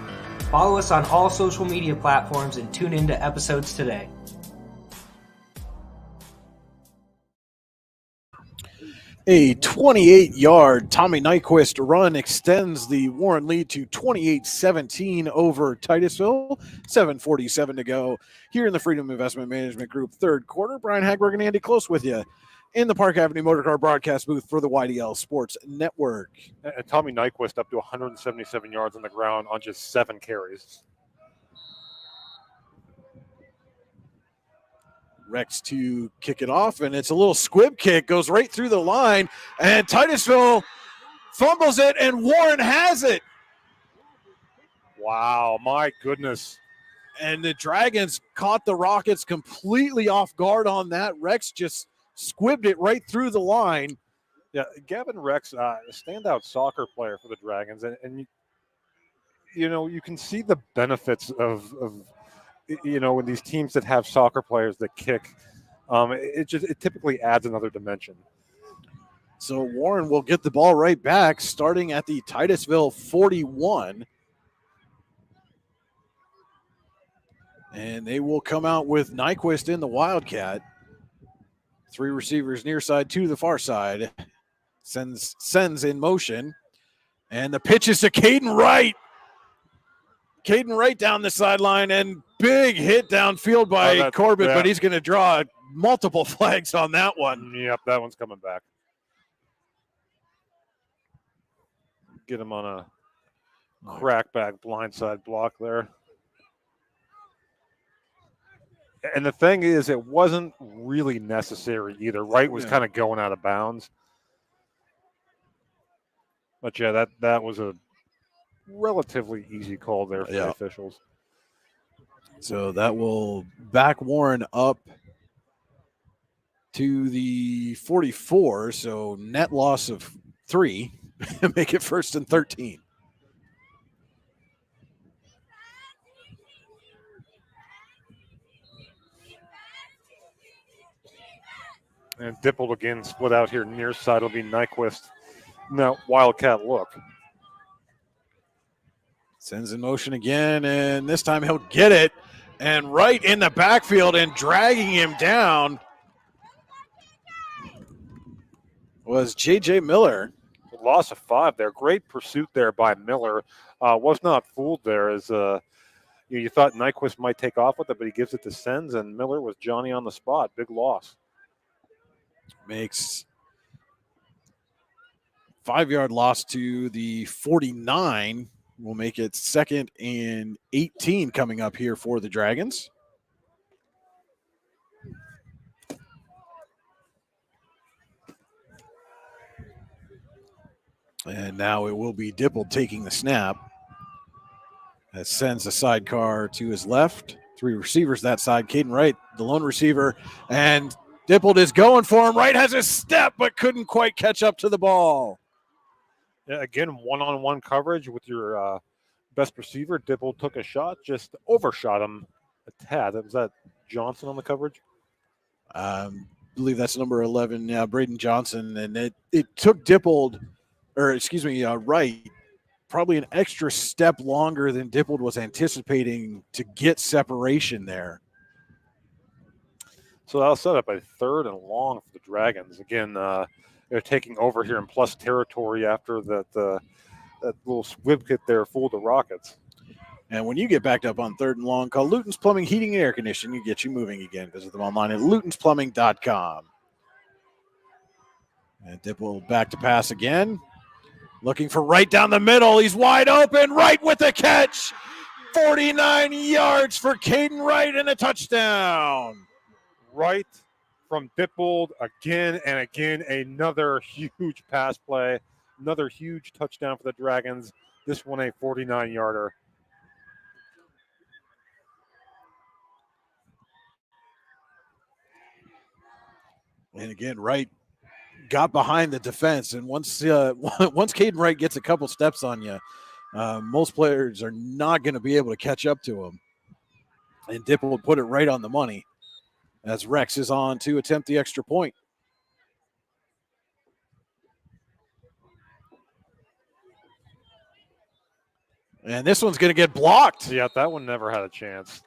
Follow us on all social media platforms and tune into episodes today. A 28-yard Tommy Nyquist run extends the Warren lead to 28-17 over Titusville. 7:47 to go here in the Freedom Investment Management Group 3rd quarter. Brian Hagberg and Andy Close with you in the Park Avenue Motorcar broadcast booth for the YDL Sports Network. And Tommy Nyquist up to 177 yards on the ground on just 7 carries. Rex to kick it off, and it's a little squib kick, goes right through the line, and Titusville fumbles it, and Warren has it. Wow, my goodness. And the Dragons caught the Rockets completely off guard on that. Rex just squibbed it right through the line. Yeah, Gavin Rex, a standout soccer player for the Dragons, and you know, you can see the benefits of you know, when these teams that have soccer players that kick, it typically adds another dimension. So Warren will get the ball right back, starting at the Titusville 41. And they will come out with Nyquist in the Wildcat. 3 receivers near side, 2 to the far side. Sends in motion. And the pitch is to Caden Wright. Caden Wright down the sideline, and big hit downfield by Corbett, but he's going to draw multiple flags on that one. Yep, that one's coming back. Get him on a crackback blindside block there. And the thing is, it wasn't really necessary either. Wright was kind of going out of bounds. But yeah, that was a relatively easy call there for the officials. So that will back Warren up to the 44. So net loss of 3, make it 1st and 13. And Dipple again split out here near side will be Nyquist. Now Wildcat look. Sends in motion again, and this time he'll get it. And right in the backfield and dragging him down was J.J. Miller. Loss of 5 there. Great pursuit there by Miller. Was not fooled there as you thought Nyquist might take off with it, but he gives it to Sens, and Miller was Johnny on the spot. Big loss. Makes 5-yard loss to the 49. Will make it 2nd and 18 coming up here for the Dragons. And now it will be Dipple taking the snap. That sends a sidecar to his left. 3 receivers that side. Caden Wright, the lone receiver. And Dipple is going for him. Wright has a step, but couldn't quite catch up to the ball. Yeah, again, one-on-one coverage with your best receiver. Dipple took a shot, just overshot him a tad. Was that Johnson on the coverage? I believe that's number 11, Braden Johnson. And it took Dipple, Wright, probably an extra step longer than Dipple was anticipating to get separation there. So that'll set up a 3rd and long for the Dragons. Again, they're taking over here in plus territory after that little squib hit there fooled the Rockets. And when you get backed up on 3rd and long, call Luton's Plumbing, Heating, and Air Conditioning. You get you moving again. Visit them online at lutonsplumbing.com. And Dipple back to pass again. Looking for Wright down the middle. He's wide open. Wright with the catch. 49 yards for Caden Wright and a touchdown. Wright from Dippold again and again. Another huge pass play. Another huge touchdown for the Dragons. This one a 49-yarder. And again, Wright got behind the defense. And once Caden Wright gets a couple steps on you, most players are not going to be able to catch up to him. And Dippold put it right on the money as Rex is on to attempt the extra point. And this one's going to get blocked. Yeah, that one never had a chance.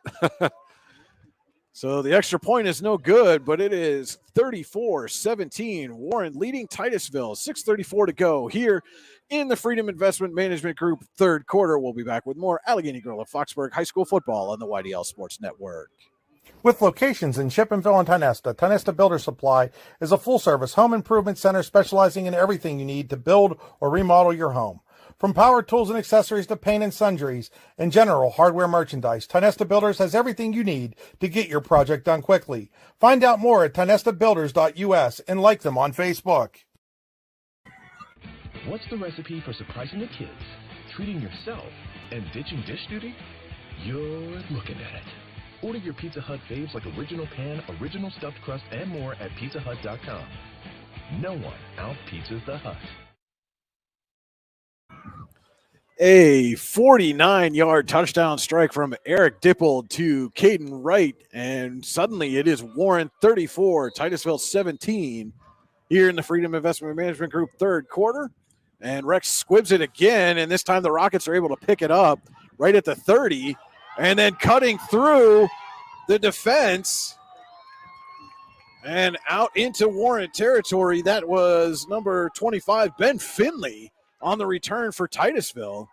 So the extra point is no good, but it is 34-17. Warren leading Titusville. 6:34 to go here in the Freedom Investment Management Group 3rd quarter. We'll be back with more Allegheny Girl of Foxburg High School football on the YDL Sports Network. With locations in Chippenville and Tionesta Builder Supply is a full-service home improvement center specializing in everything you need to build or remodel your home. From power tools and accessories to paint and sundries and general hardware merchandise, Tionesta Builders has everything you need to get your project done quickly. Find out more at tionestabuilders.us and like them on Facebook. What's the recipe for surprising the kids, treating yourself, and ditching dish duty? You're looking at it. Order your Pizza Hut faves like original pan, original stuffed crust, and more at pizzahut.com. No one out-pizzas the Hut. A 49-yard touchdown strike from Eric Dippold to Caden Wright, and suddenly it is Warren 34, Titusville 17 here in the Freedom Investment Management Group 3rd quarter. And Rex squibs it again, and this time the Rockets are able to pick it up right at the 30, and then cutting through the defense and out into Warren territory. That was number 25, Ben Finley, on the return for Titusville.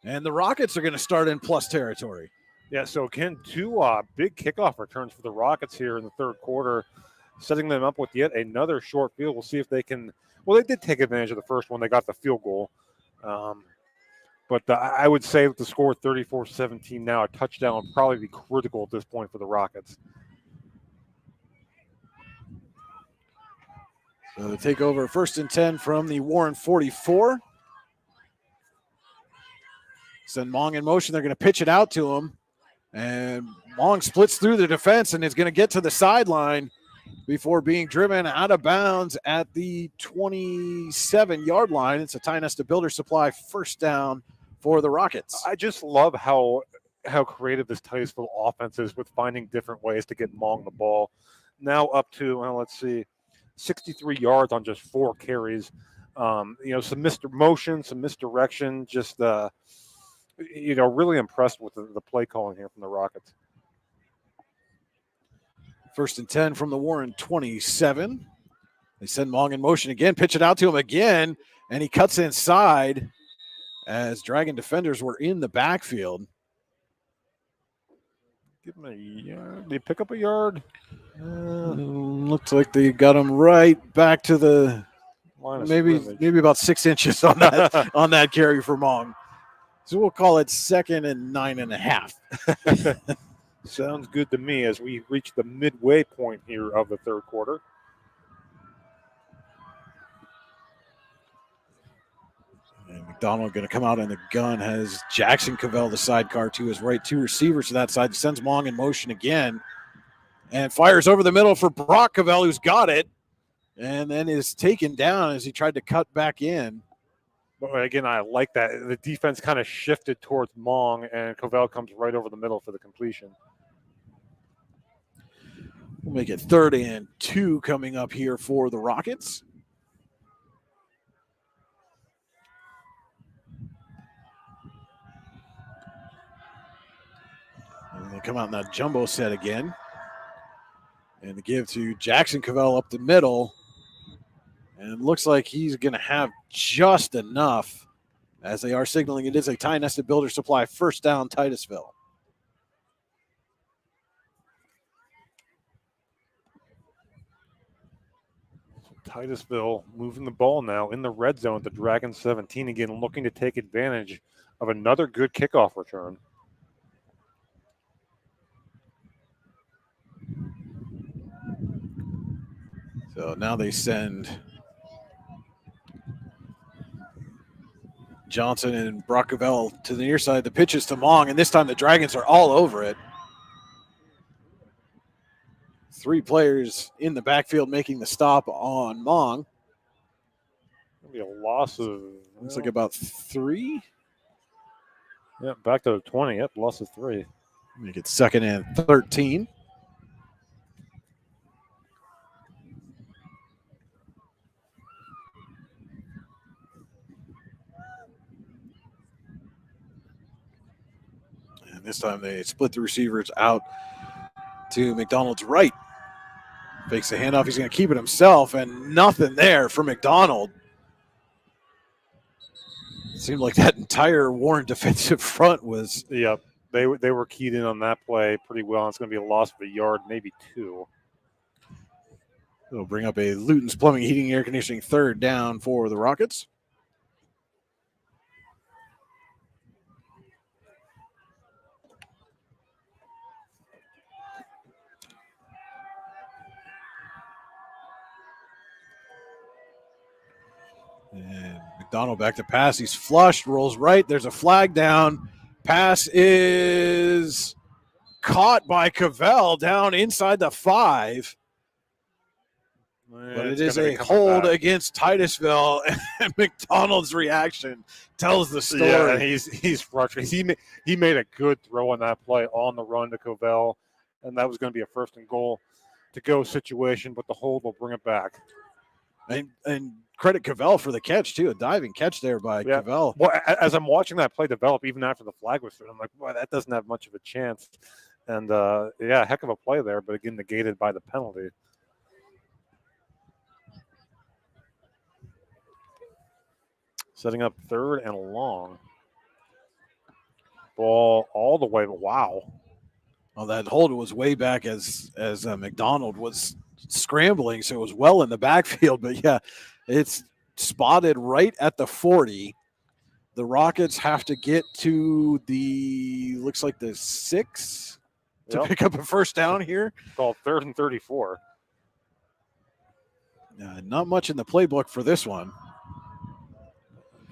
And the Rockets are going to start in plus territory. Yeah, so again, 2 big kickoff returns for the Rockets here in the 3rd quarter, setting them up with yet another short field. We'll see if they can – well, they did take advantage of the first one. They got the field goal. But I would say with the score 34-17 now, a touchdown would probably be critical at this point for the Rockets. So they take over 1st and 10 from the Warren 44. Send Mong in motion. They're going to pitch it out to him. And Mong splits through the defense and is going to get to the sideline before being driven out of bounds at the 27-yard line. It's a Titusville Builder Supply first down for the Rockets. I just love how creative this Titusville offense is with finding different ways to get Mong the ball. Now up to, well, let's see, 63 yards on just 4 carries. Some motion, some misdirection, just, really impressed with the play calling here from the Rockets. 1st and 10 from the Warren 27. They send Mong in motion again, pitch it out to him again, and he cuts inside as Dragon defenders were in the backfield. Give him a yard. Did he pick up a yard? Looks like they got him right back to the maybe about 6 inches on that on that carry for Mong. So we'll call it 2nd and 9.5. Sounds good to me as we reach the midway point here of the third quarter. And McDonald going to come out in the gun, has Jackson Cavell, the sidecar, to his right. 2 receivers to that side. Sends Mong in motion again and fires over the middle for Brock Cavell, who's got it, and then is taken down as he tried to cut back in. But again, I like that. The defense kind of shifted towards Mong, and Cavell comes right over the middle for the completion. We'll make it 3rd and 2 coming up here for the Rockets. And they come out in that jumbo set again. And they give to Jackson Cavell up the middle. And it looks like he's going to have just enough as they are signaling it is a Titusville Builder Supply first down, Titusville. Titusville moving the ball now in the red zone at the Dragon 17 again, looking to take advantage of another good kickoff return. So now they send Johnson and Brock Cavell to the near side. The pitch is to Mong, and this time the Dragons are all over it. 3 players in the backfield making the stop on Mong. It'll be a loss of... Looks like about 3. Yeah, back to the 20. Yep, loss of 3. Make it 2nd and 13. And this time they split the receivers out to McDonald's right. Fakes the handoff. He's going to keep it himself, and nothing there for McDonald. It seemed like that entire Warren defensive front was. Yep, they were keyed in on that play pretty well. It's going to be a loss of a yard, maybe 2. It'll bring up a Luton's Plumbing, Heating, Air Conditioning 3rd down for the Rockets. And McDonald back to pass. He's flushed, rolls right. There's a flag down. Pass is caught by Cavell down inside the 5. But it is a hold against Titusville, and McDonald's reaction tells the story. Yeah, he's frustrated. He made a good throw on that play on the run to Cavell, and that was going to be a 1st and goal to go situation, but the hold will bring it back. And credit Cavell for the catch, too. A diving catch there by Cavell. Well, as I'm watching that play develop, even after the flag was thrown, I'm like, boy, that doesn't have much of a chance. And, heck of a play there, but again, negated by the penalty. Setting up 3rd and long. Ball all the way. Wow. Well, that hold was way back as McDonald was scrambling, so it was well in the backfield. But, yeah, it's spotted right at the 40. The Rockets have to get to looks like the 6 to pick up a first down here. Called 3rd and 34. Not much in the playbook for this one.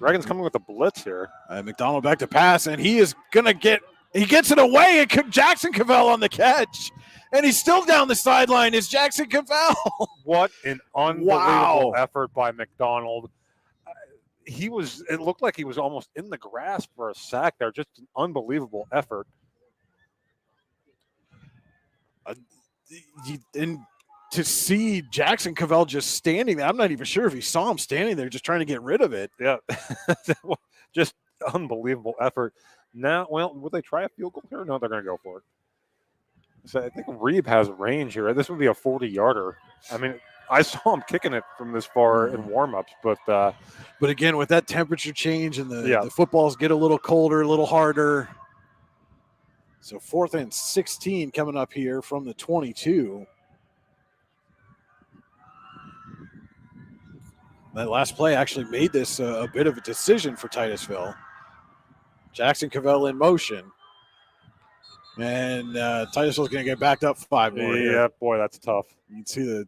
Dragons coming with a blitz here. McDonald back to pass, and he is going to he gets it away, and Jackson Cavell on the catch. And he's still down the sideline. Is Jackson Cavell? What an unbelievable effort by McDonald. It looked like he was almost in the grasp for a sack there. Just an unbelievable effort. And to see Jackson Cavell just standing there, I'm not even sure if he saw him standing there just trying to get rid of it. Yeah. Just unbelievable effort. Now, well, would they try a field goal here? No, they're going to go for it. So I think Rehab has range here. This would be a 40-yarder. I mean, I saw him kicking it from this far in warm-ups, but again, with that temperature change and the footballs get a little colder, a little harder. So 4th and 16 coming up here from the 22. That last play actually made this a bit of a decision for Titusville. Jackson Cavell in motion. And Titusville's going to get backed up 5 more. Yeah, boy, that's tough. You can see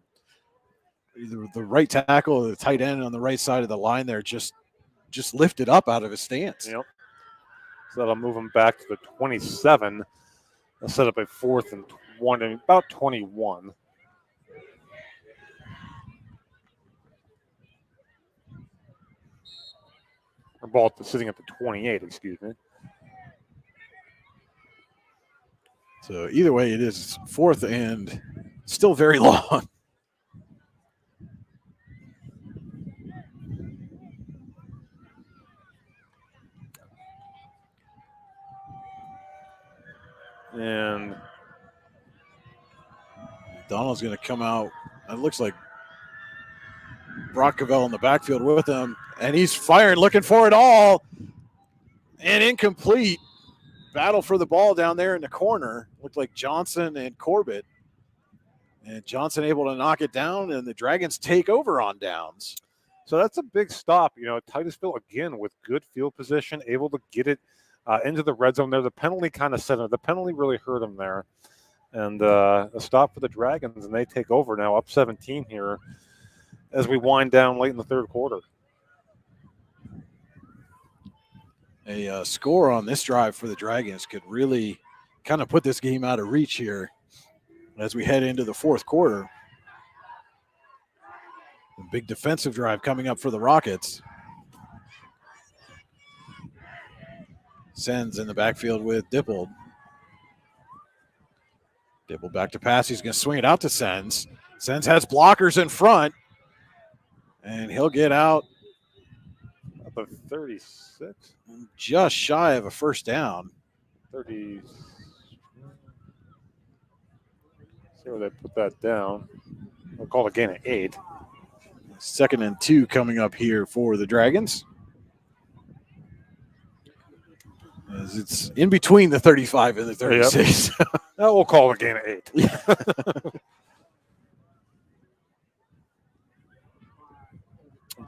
either the right tackle or the tight end on the right side of the line there just lifted up out of his stance. Yep. So that'll move him back to the 27. They'll set up a 4th and 20, about 21. Or ball sitting at the 28, excuse me. So either way, it is 4th and still very long. And McDonald's going to come out. It looks like Brock Cavell in the backfield with him, and he's firing, looking for it all, and incomplete. Battle for the ball down there in the corner. Looked like Johnson and Corbett. And Johnson able to knock it down, and the Dragons take over on downs. So that's a big stop. You know, Titusville, again, with good field position, able to get it into the red zone there. The penalty kind of set him. The penalty really hurt him there. And a stop for the Dragons, and they take over now, up 17 here as we wind down late in the third quarter. A score on this drive for the Dragons could really kind of put this game out of reach here as we head into the fourth quarter. A big defensive drive coming up for the Rockets. Sends in the backfield with Dippold. Dippold back to pass. He's going to swing it out to Sens. Sens has blockers in front, and he'll get out up of 36. Just shy of a first down. 30. See where they put that down. We'll call it a gain of 8. 2nd and 2 coming up here for the Dragons. As it's in between the 35 and the 36. Yep. We'll call it a gain of 8. Yeah.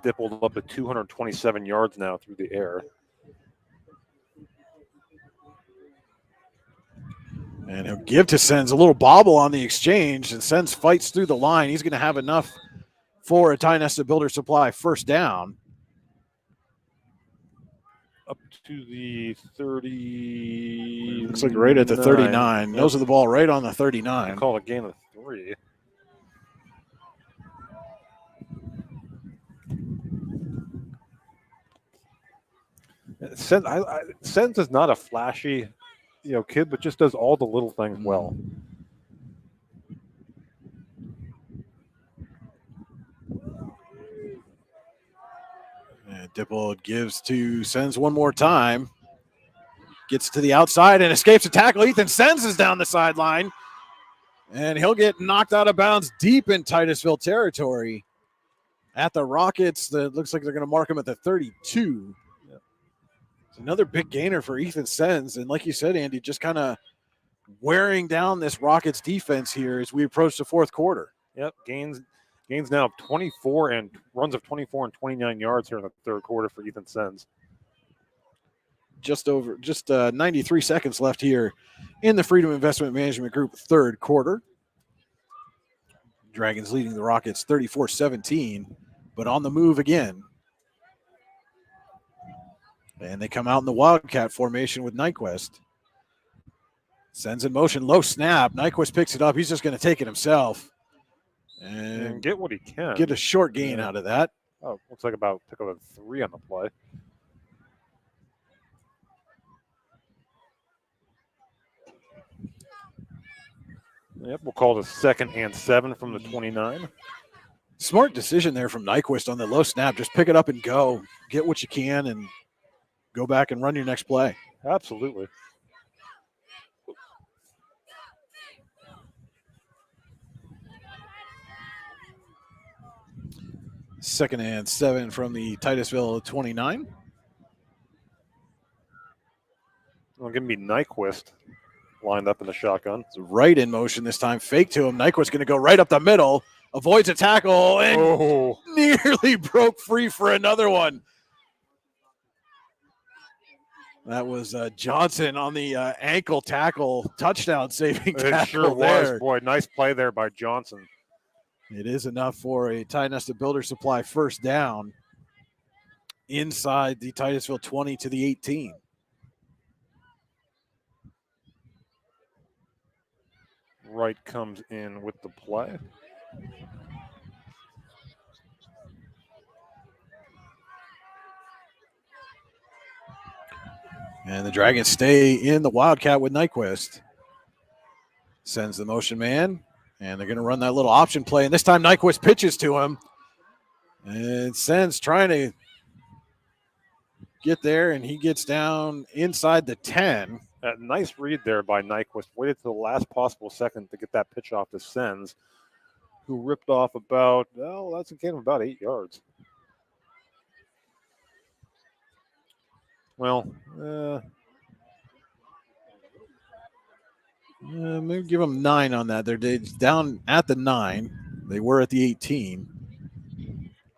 Dippled up to 227 yards now through the air. And he'll give to Sens a little bobble on the exchange, and Sens fights through the line. He's going to have enough for a Ty Nesta Builder Supply first down. Up to the 30. Looks like right at the 39. Yep. Nose of the ball right on the 39. I'll call it a gain of 3. Sens is not a flashy, kid, but just does all the little things well. And Dippold gives to Sens one more time. Gets to the outside and escapes a tackle. Ethan Sens is down the sideline. And he'll get knocked out of bounds deep in Titusville territory. At the Rockets, that looks like they're going to mark him at the 32. It's another big gainer for Ethan Sens. And like you said, Andy, just kind of wearing down this Rockets defense here as we approach the fourth quarter. Yep, gains now of 24 and runs of 24 and 29 yards here in the third quarter for Ethan Sens. Just 93 seconds left here in the Freedom Investment Management Group third quarter. Dragons leading the Rockets 34-17, but on the move again. And they come out in the Wildcat formation with Nyquist. Sends in motion, low snap. Nyquist picks it up. He's just going to take it himself. And get what he can. Get a short gain out of that. Oh, looks like took about 3 on the play. Yep, we'll call it a 2nd and 7 from the 29. Smart decision there from Nyquist on the low snap. Just pick it up and go. Get what you can and go back and run your next play. Absolutely. Second and 7 from the Titusville 29. Well, give me Nyquist lined up in the shotgun. It's right in motion this time. Fake to him. Nyquist going to go right up the middle. Avoids a tackle and nearly broke free for another one. That was Johnson on the ankle tackle, touchdown saving tackle. It sure was, boy. Nice play there by Johnson. It is enough for a Tionesta Builder Supply first down inside the Titusville 20 to the 18. Wright comes in with the play. And the Dragons stay in the Wildcat with Nyquist. Sends the motion man, and they're going to run that little option play. And this time Nyquist pitches to him. And Sens trying to get there, and he gets down inside the 10. A nice read there by Nyquist. Waited to the last possible second to get that pitch off to Sens, who ripped off about 8 yards. Well, maybe give them 9 on that. They're down at the 9. They were at the 18.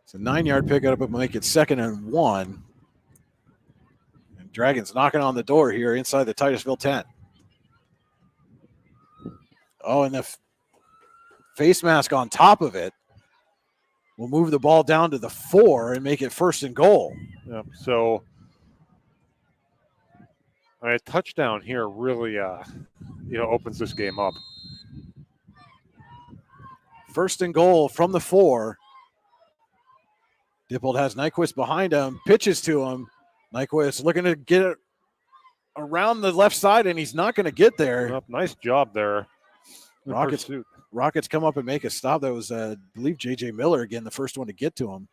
It's a 9-yard pickup, but make it 2nd and 1. And Dragons knocking on the door here inside the Titusville 10. Oh, and the face mask on top of it will move the ball down to the 4 and make it 1st and goal. Yep. So a touchdown here really, opens this game up. 1st and goal from the 4. Dippold has Nyquist behind him, pitches to him. Nyquist looking to get it around the left side, and he's not going to get there. Yep, nice job there. Rockets come up and make a stop. That was, I believe, J.J. Miller again, the first one to get to him.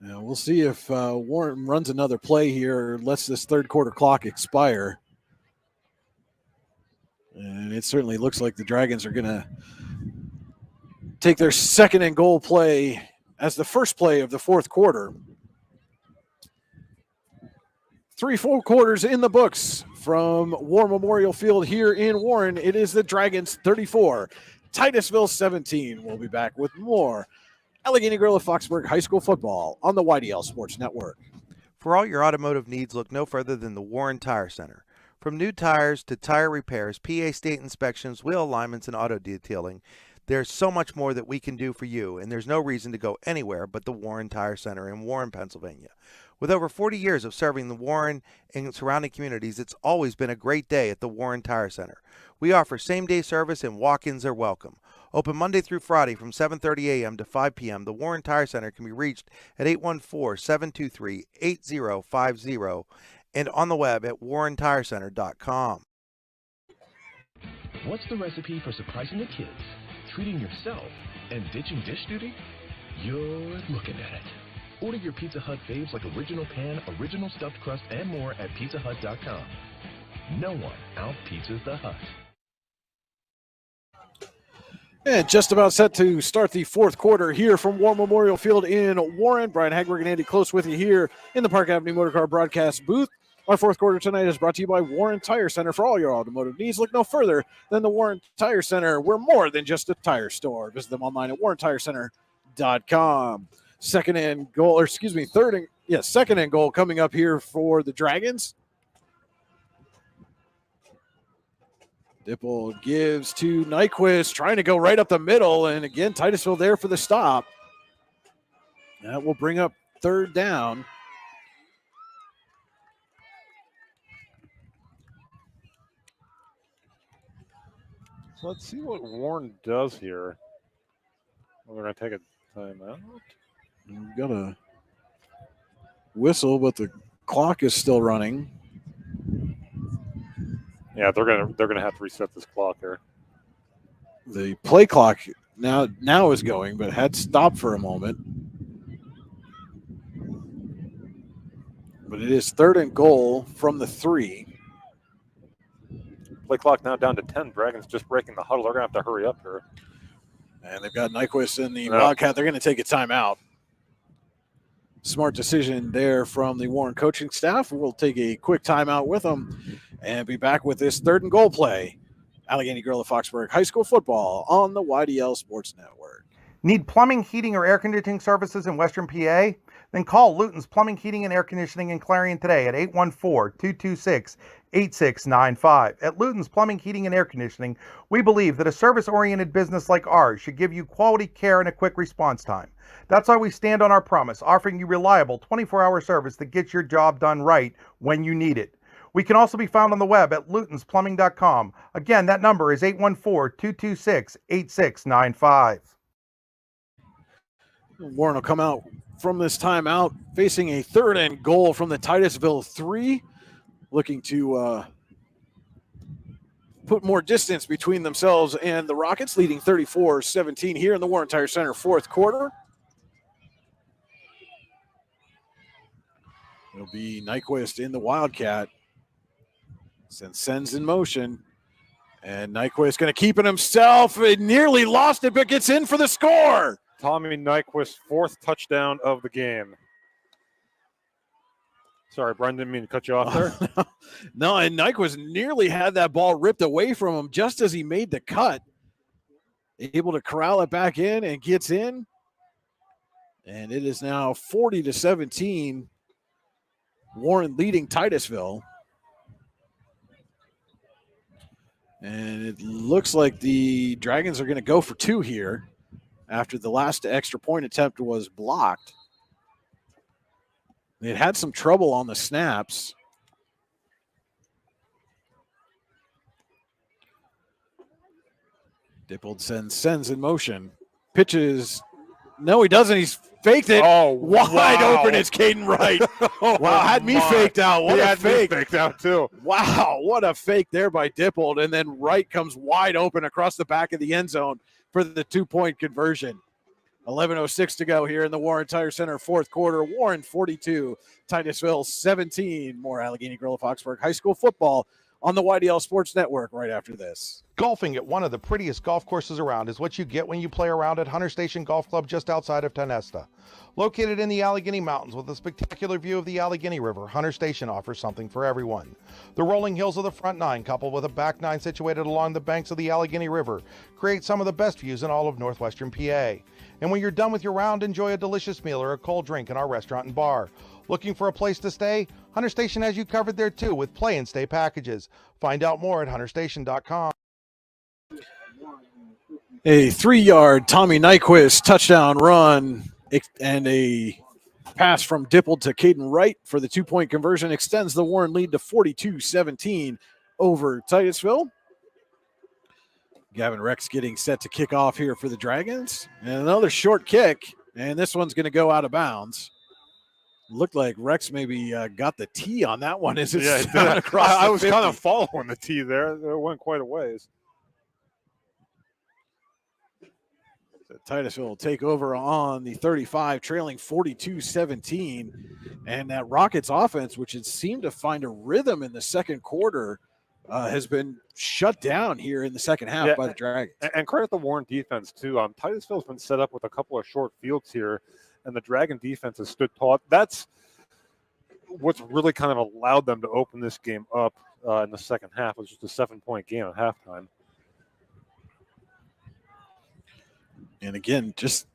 Now we'll see if Warren runs another play here or lets this third quarter clock expire. And it certainly looks like the Dragons are going to take their 2nd and goal play as the first play of the 4th quarter. 3 full quarters in the books from War Memorial Field here in Warren. It is the Dragons 34, Titusville 17. We'll be back with more Allegheny Grill of Foxburg High School football on the YDL Sports Network. For all your automotive needs, look no further than the Warren Tire Center. From new tires to tire repairs, PA state inspections, wheel alignments, and auto detailing, there's so much more that we can do for you, and there's no reason to go anywhere but the Warren Tire Center in Warren, Pennsylvania. With over 40 years of serving the Warren and surrounding communities, it's always been a great day at the Warren Tire Center. We offer same-day service and walk-ins are welcome. Open Monday through Friday from 7:30 a.m. to 5 p.m., the Warren Tire Center can be reached at 814-723-8050 and on the web at warrentirecenter.com. What's the recipe for surprising the kids, treating yourself, and ditching dish duty? You're looking at it. Order your Pizza Hut faves like original pan, original stuffed crust, and more at pizzahut.com. No one out-pizzas the Hut. And just about set to start the 4th quarter here from War Memorial Field in Warren. Brian Hagberg and Andy Close with you here in the Park Avenue Motorcar broadcast booth. Our 4th quarter tonight is brought to you by Warren Tire Center. For all your automotive needs, look no further than the Warren Tire Center. We're more than just a tire store. Visit them online at warrentirecenter.com. 2nd and goal coming up here for the Dragons. Dipple gives to Nyquist, trying to go right up the middle, and again, Titusville there for the stop. That will bring up 3rd down. So let's see what Warren does here. Well, they're going to take a timeout. We've got a whistle, but the clock is still running. Yeah, they're gonna have to reset this clock here. The play clock now is going, but had stopped for a moment. But it is 3rd and goal from the 3. Play clock now down to 10. Dragons just breaking the huddle. They're going to have to hurry up here. And they've got Nyquist in the Wildcat. They're going to take a timeout. Smart decision there from the Warren coaching staff. We'll take a quick timeout with them and be back with this 3rd and goal play. Allegheny Gorilla Foxburg High School football on the YDL Sports Network. Need plumbing, heating, or air conditioning services in Western PA? Then call Luton's Plumbing, Heating, and Air Conditioning in Clarion today at 814-226-8695. At Luton's Plumbing, Heating, and Air Conditioning, we believe that a service-oriented business like ours should give you quality care and a quick response time. That's why we stand on our promise, offering you reliable 24-hour service that gets your job done right when you need it. We can also be found on the web at lutonsplumbing.com. Again, that number is 814-226-8695. Warren will come out from this timeout facing a 3rd and goal from the Titusville 3, looking to put more distance between themselves and the Rockets, leading 34-17 here in the Warren Tire Center 4th quarter. It'll be Nyquist in the Wildcat. Sends in motion. And Nyquist going to keep it himself. It nearly lost it, but gets in for the score. Tommy Nyquist's 4th touchdown of the game. Sorry, Brian, didn't mean to cut you off there. No, and Nyquist nearly had that ball ripped away from him just as he made the cut. Able to corral it back in and gets in. And it is now 40-17. Warren leading Titusville. And it looks like the Dragons are going to go for 2 here after the last extra point attempt was blocked. They had some trouble on the snaps. Dippold sends in motion. Pitches. No, he doesn't. He's faked it. Oh, wide open. It's Caden Wright. Wow, had me faked out. What a fake. Faked out too. Wow, what a fake there by Dippold. And then Wright comes wide open across the back of the end zone for the 2-point conversion. 11:06 to go here in the Warren Tire Center 4th quarter. Warren 42, Titusville 17. More Allegheny Gorilla Foxburg High School football on the YDL Sports Network right after this. Golfing at one of the prettiest golf courses around is what you get when you play around at Hunter Station Golf Club just outside of Tonesta. Located in the Allegheny Mountains with a spectacular view of the Allegheny River, Hunter Station offers something for everyone. The rolling hills of the front 9, coupled with a back 9 situated along the banks of the Allegheny River, create some of the best views in all of northwestern PA. And when you're done with your round, enjoy a delicious meal or a cold drink in our restaurant and bar. Looking for a place to stay? Hunter Station has you covered there too with play and stay packages. Find out more at hunterstation.com. A 3-yard Tommy Nyquist touchdown run and a pass from Dippold to Caden Wright for the 2-point conversion extends the Warren lead to 42-17 over Titusville. Gavin Rex getting set to kick off here for the Dragons. And another short kick, and this one's going to go out of bounds. Looked like Rex maybe got the tee on that one as it's across. I was kind of following the tee there. It went quite a ways. So Titusville will take over on the 35, trailing 42-17. And that Rockets offense, which had seemed to find a rhythm in the second quarter, has been shut down here in the second half by the Dragons. And credit the Warren defense, too. Titusville's been set up with a couple of short fields here, and the Dragon defense has stood tall. That's what's really kind of allowed them to open this game up in the second half. It was just a 7-point game at halftime. And again, just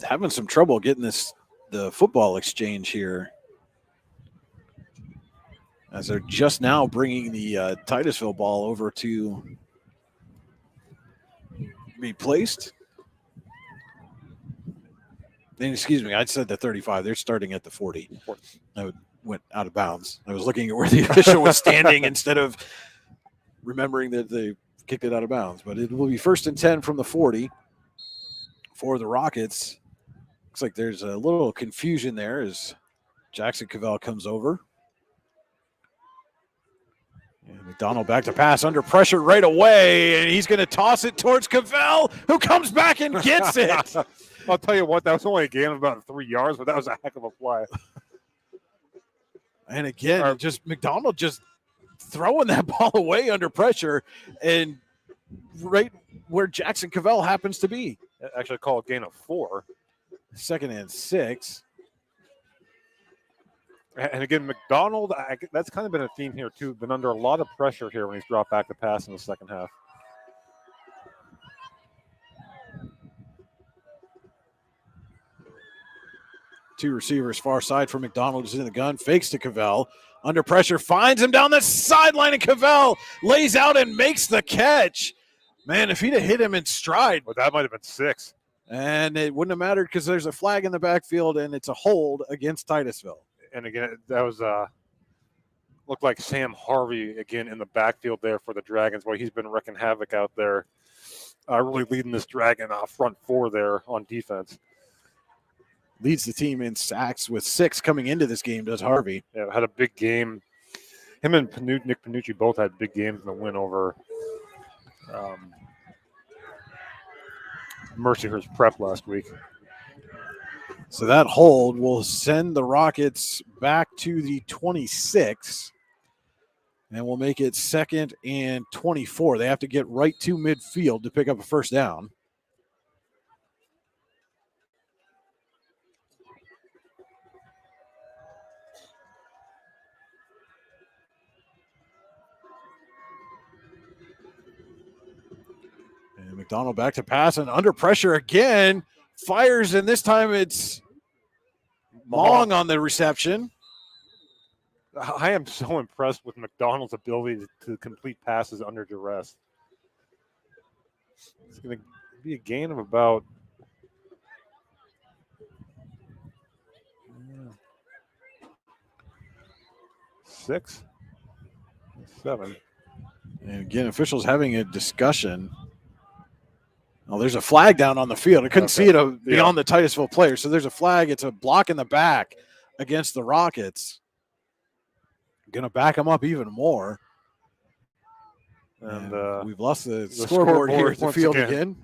having some trouble getting the football exchange here, as they're just now bringing the Titusville ball over to be placed. And excuse me, I said the 35. They're starting at the 40. I went out of bounds. I was looking at where the official was standing instead of remembering that the kicked it out of bounds. But it will be 1st and 10 from the 40 for the Rockets. Looks like there's a little confusion there as Jackson Cavell comes over. And McDonald back to pass under pressure right away, and he's going to toss it towards Cavell, who comes back and gets it. I'll tell you what, that was only a gain of about 3 yards, but that was a heck of a play. And again, just McDonald just throwing that ball away under pressure and right where Jackson Cavell happens to be. Actually call a gain of 4. 2nd and 6. And again, McDonald, that's kind of been a theme here too. Been under a lot of pressure here when he's dropped back to pass in the second half. Two receivers far side for McDonald is in the gun, fakes to Cavell. Under pressure, finds him down the sideline, and Cavell lays out and makes the catch. Man, if he'd have hit him in stride. Well, that might have been 6. And it wouldn't have mattered because there's a flag in the backfield, and it's a hold against Titusville. And again, that was looked like Sam Harvey again in the backfield there for the Dragons. Boy, he's been wrecking havoc out there, really leading this Dragon front 4 there on defense. Leads the team in sacks with 6 coming into this game, does Harvey. Yeah, had a big game. Him and Nick Panucci both had big games in the win over Mercyhurst Prep last week. So that hold will send the Rockets back to the 26, and we'll make it 2nd and 24. They have to get right to midfield to pick up a first down. And McDonald back to pass and under pressure again. Fires, and this time it's Long on the reception. I am so impressed with McDonald's ability to complete passes under duress. It's going to be a gain of about 6, 7. And again, officials having a discussion. Oh, there's a flag down on the field. I couldn't see it beyond the Titusville player. So there's a flag. It's a block in the back against the Rockets. Going to back them up even more. And we've lost the scoreboard here at the field again.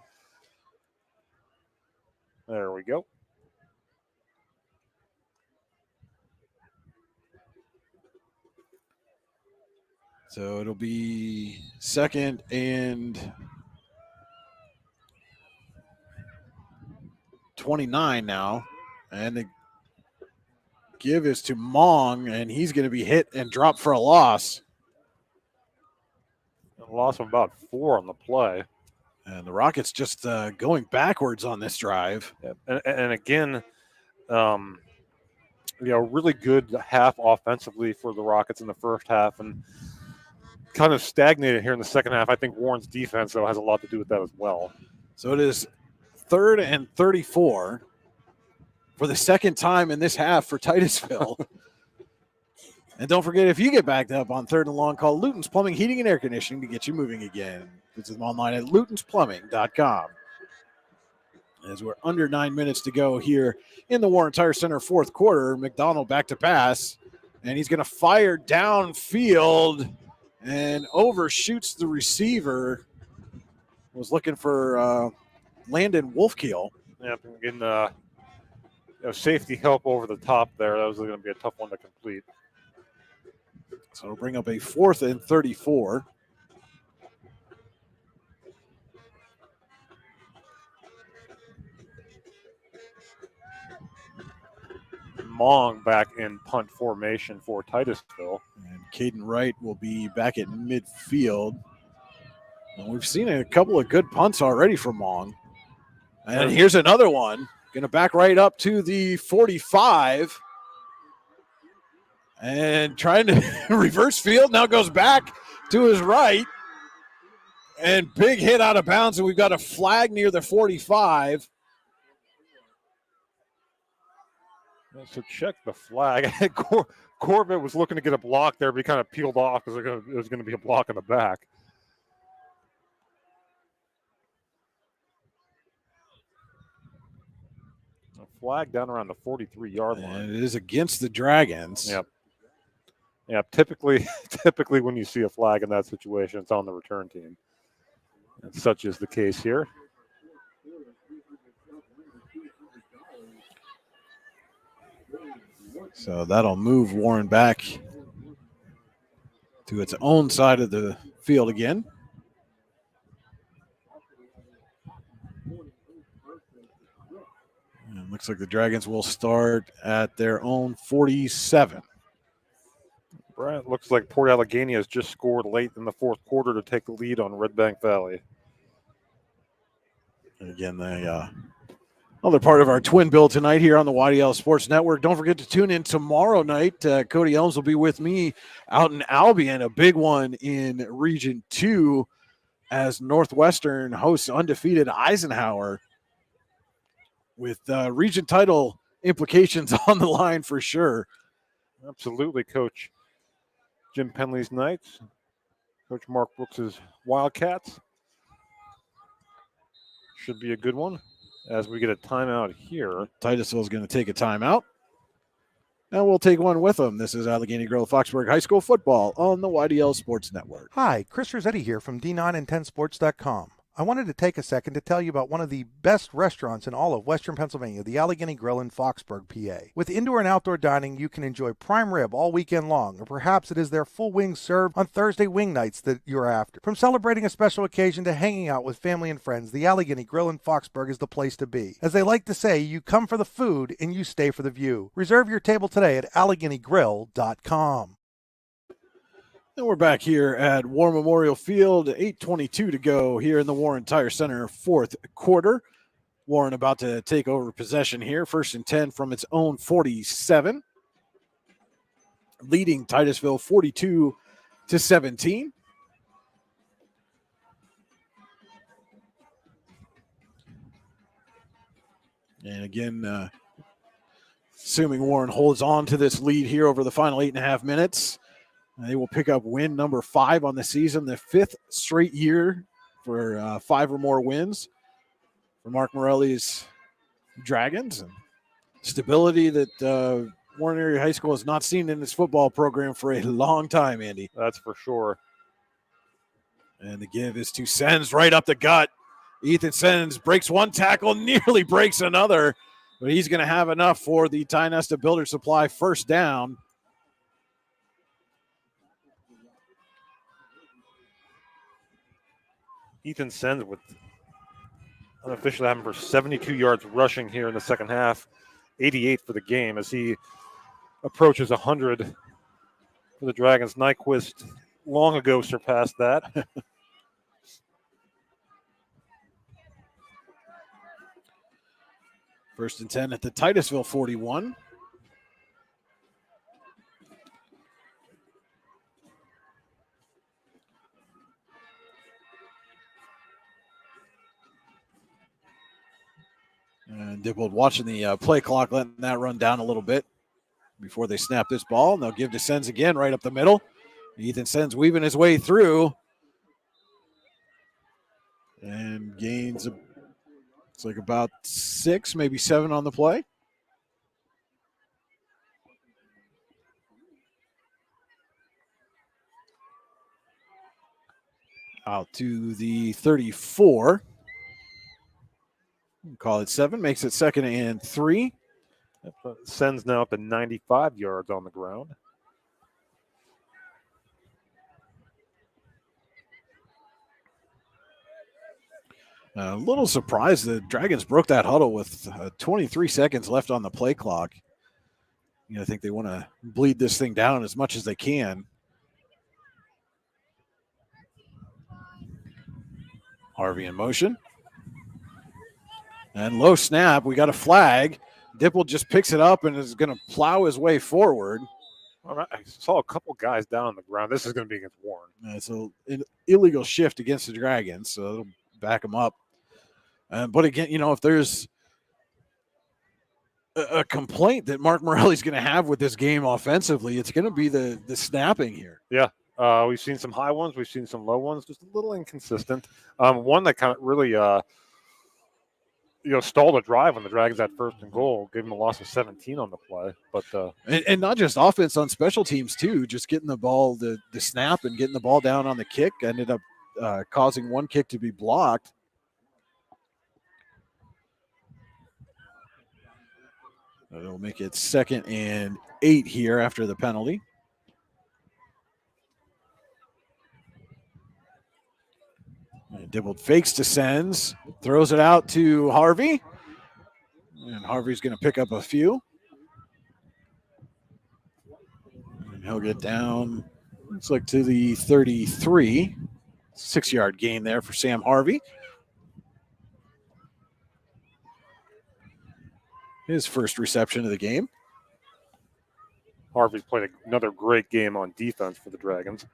There we go. So it'll be 2nd and 29 now, and the give is to Mong, and he's going to be hit and dropped for a loss. A loss of about 4 on the play. And the Rockets just going backwards on this drive. Yep. And again, really good half offensively for the Rockets in the first half, and kind of stagnated here in the second half. I think Warren's defense, though, has a lot to do with that as well. So it is 3rd and 34 for the second time in this half for Titusville. And don't forget, if you get backed up on 3rd and long, call Luton's Plumbing, Heating, and Air Conditioning to get you moving again. Visit them online at lutonsplumbing.com. As we're under 9 minutes to go here in the Warren Tire Center fourth quarter, McDonald back to pass, and he's going to fire downfield and overshoots the receiver. Was looking for Landon Wolfkeel. Yeah, getting safety help over the top there. That was going to be a tough one to complete. So it'll bring up a 4th and 34. Mong back in punt formation for Titusville. And Caden Wright will be back at midfield. And we've seen a couple of good punts already from Mong. And here's another one. Going to back right up to the 45. And trying to reverse field. Now goes back to his right. And big hit out of bounds. And we've got a flag near the 45. So check the flag. Corbett was looking to get a block there, but he kind of peeled off because it was going to be a block in the back. A flag down around the 43-yard line. And it is against the Dragons. Yep. Yeah, typically when you see a flag in that situation, it's on the return team. And such is the case here. So that'll move Warren back to its own side of the field again. And it looks like the Dragons will start at their own 47. Right, looks like Port Allegheny has just scored late in the fourth quarter to take the lead on Red Bank Valley. And again, the other part of our twin bill tonight here on the YDL Sports Network. Don't forget to tune in tomorrow night. Cody Elms will be with me out in Albion, a big one in Region 2 as Northwestern hosts undefeated Eisenhower with region title implications on the line for sure. Absolutely, Coach Jim Penley's Knights, Coach Mark Brooks's Wildcats. Should be a good one as we get a timeout here. Titusville is going to take a timeout, and we'll take one with them. This is Allegheny Grove Foxburg High School football on the YDL Sports Network. Hi, Chris Rossetti here from D9and10sports.com. I wanted to take a second to tell you about one of the best restaurants in all of Western Pennsylvania, the Allegheny Grill in Foxburg, PA. With indoor and outdoor dining, you can enjoy prime rib all weekend long, or perhaps it is their full wings served on Thursday wing nights that you're after. From celebrating a special occasion to hanging out with family and friends, the Allegheny Grill in Foxburg is the place to be. As they like to say, you come for the food and you stay for the view. Reserve your table today at AlleghenyGrill.com. And we're back here at War Memorial Field, 8:22 to go here in the Warren Tire Center fourth quarter. Warren about to take over possession here, 1st and 10 from its own 47, leading Titusville 42-17. And again, assuming Warren holds on to this lead here over the final 8.5 minutes, they will pick up win number 5 on the season, the 5th straight year for 5 or more wins for Mark Morelli's Dragons. And stability that Warren Area High School has not seen in its football program for a long time, Andy. That's for sure. And the give is to Sens right up the gut. Ethan Sens breaks one tackle, nearly breaks another, but he's going to have enough for the Tynesta Builder Supply first down. Ethan Sens with unofficially having for 72 yards rushing here in the second half, 88 for the game as he approaches 100 for the Dragons. Nyquist long ago surpassed that. First and 10 at the Titusville 41. And Dippold watching the play clock, letting that run down a little bit before they snap this ball. And they'll give to Sens again right up the middle. Ethan Sens weaving his way through. And gains, it's like about 6, maybe 7 on the play. Out to the 34. Call it 7, makes it 2nd and 3. Sends now up to 95 yards on the ground. A little surprised the Dragons broke that huddle with 23 seconds left on the play clock. I think they want to bleed this thing down as much as they can. Harvey in motion. And low snap, we got a flag. Dipple just picks it up and is going to plow his way forward. All right. I saw a couple guys down on the ground. This is going to be against Warren. It's an illegal shift against the Dragons, so it'll back them up. But again, if there's a complaint that Mark Morelli's going to have with this game offensively, it's going to be the snapping here. Yeah. We've seen some high ones. We've seen some low ones, just a little inconsistent. One that kind of really stalled a drive when the Dragons had first and goal, gave them a loss of 17 on the play. But and not just offense, on special teams too, just getting the ball, the snap and getting the ball down on the kick ended up causing one kick to be blocked. It'll make it 2nd and 8 here after the penalty. And Dibble fakes to sends, throws it out to Harvey. And Harvey's going to pick up a few. And he'll get down, looks like to the 33. 6-yard gain there for Sam Harvey. His first reception of the game. Harvey's played another great game on defense for the Dragons.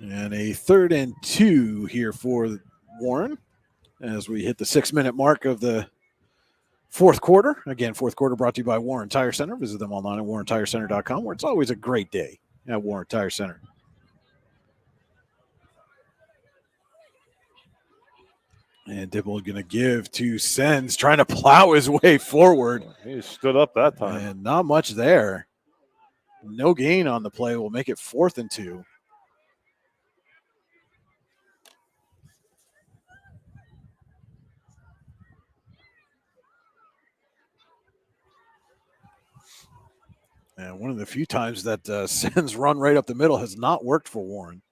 And a 3rd and 2 here for Warren as we hit the 6-minute mark of the fourth quarter. Again, fourth quarter brought to you by Warren Tire Center. Visit them online at warrentirecenter.com, where it's always a great day at Warren Tire Center. And Dibble going to give to Sens, trying to plow his way forward. He stood up that time. And not much there. No gain on the play will make it 4th and 2. And one of the few times that Sens run right up the middle has not worked for Warren.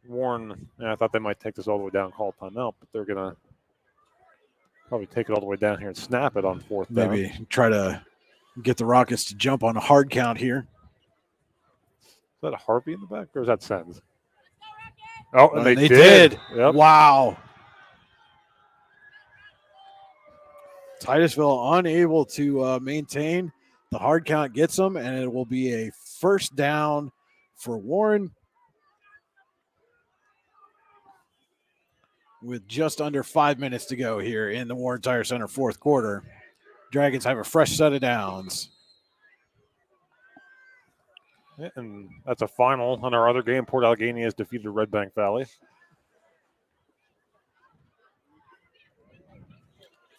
Warren, I thought they might take this all the way down, call timeout, but they're going to probably take it all the way down here and snap it on 4th down. Maybe try to get the Rockets to jump on a hard count here. Is that a Harvey in the back, or is that Sens? Oh, and they did. Yep. Wow. Titusville unable to maintain. The hard count gets them, and it will be a 1st down for Warren with just under 5 minutes to go here in the Warren Tire Center fourth quarter. Dragons have a fresh set of downs. Yeah, and that's a final on our other game. Port Allegheny has defeated Red Bank Valley.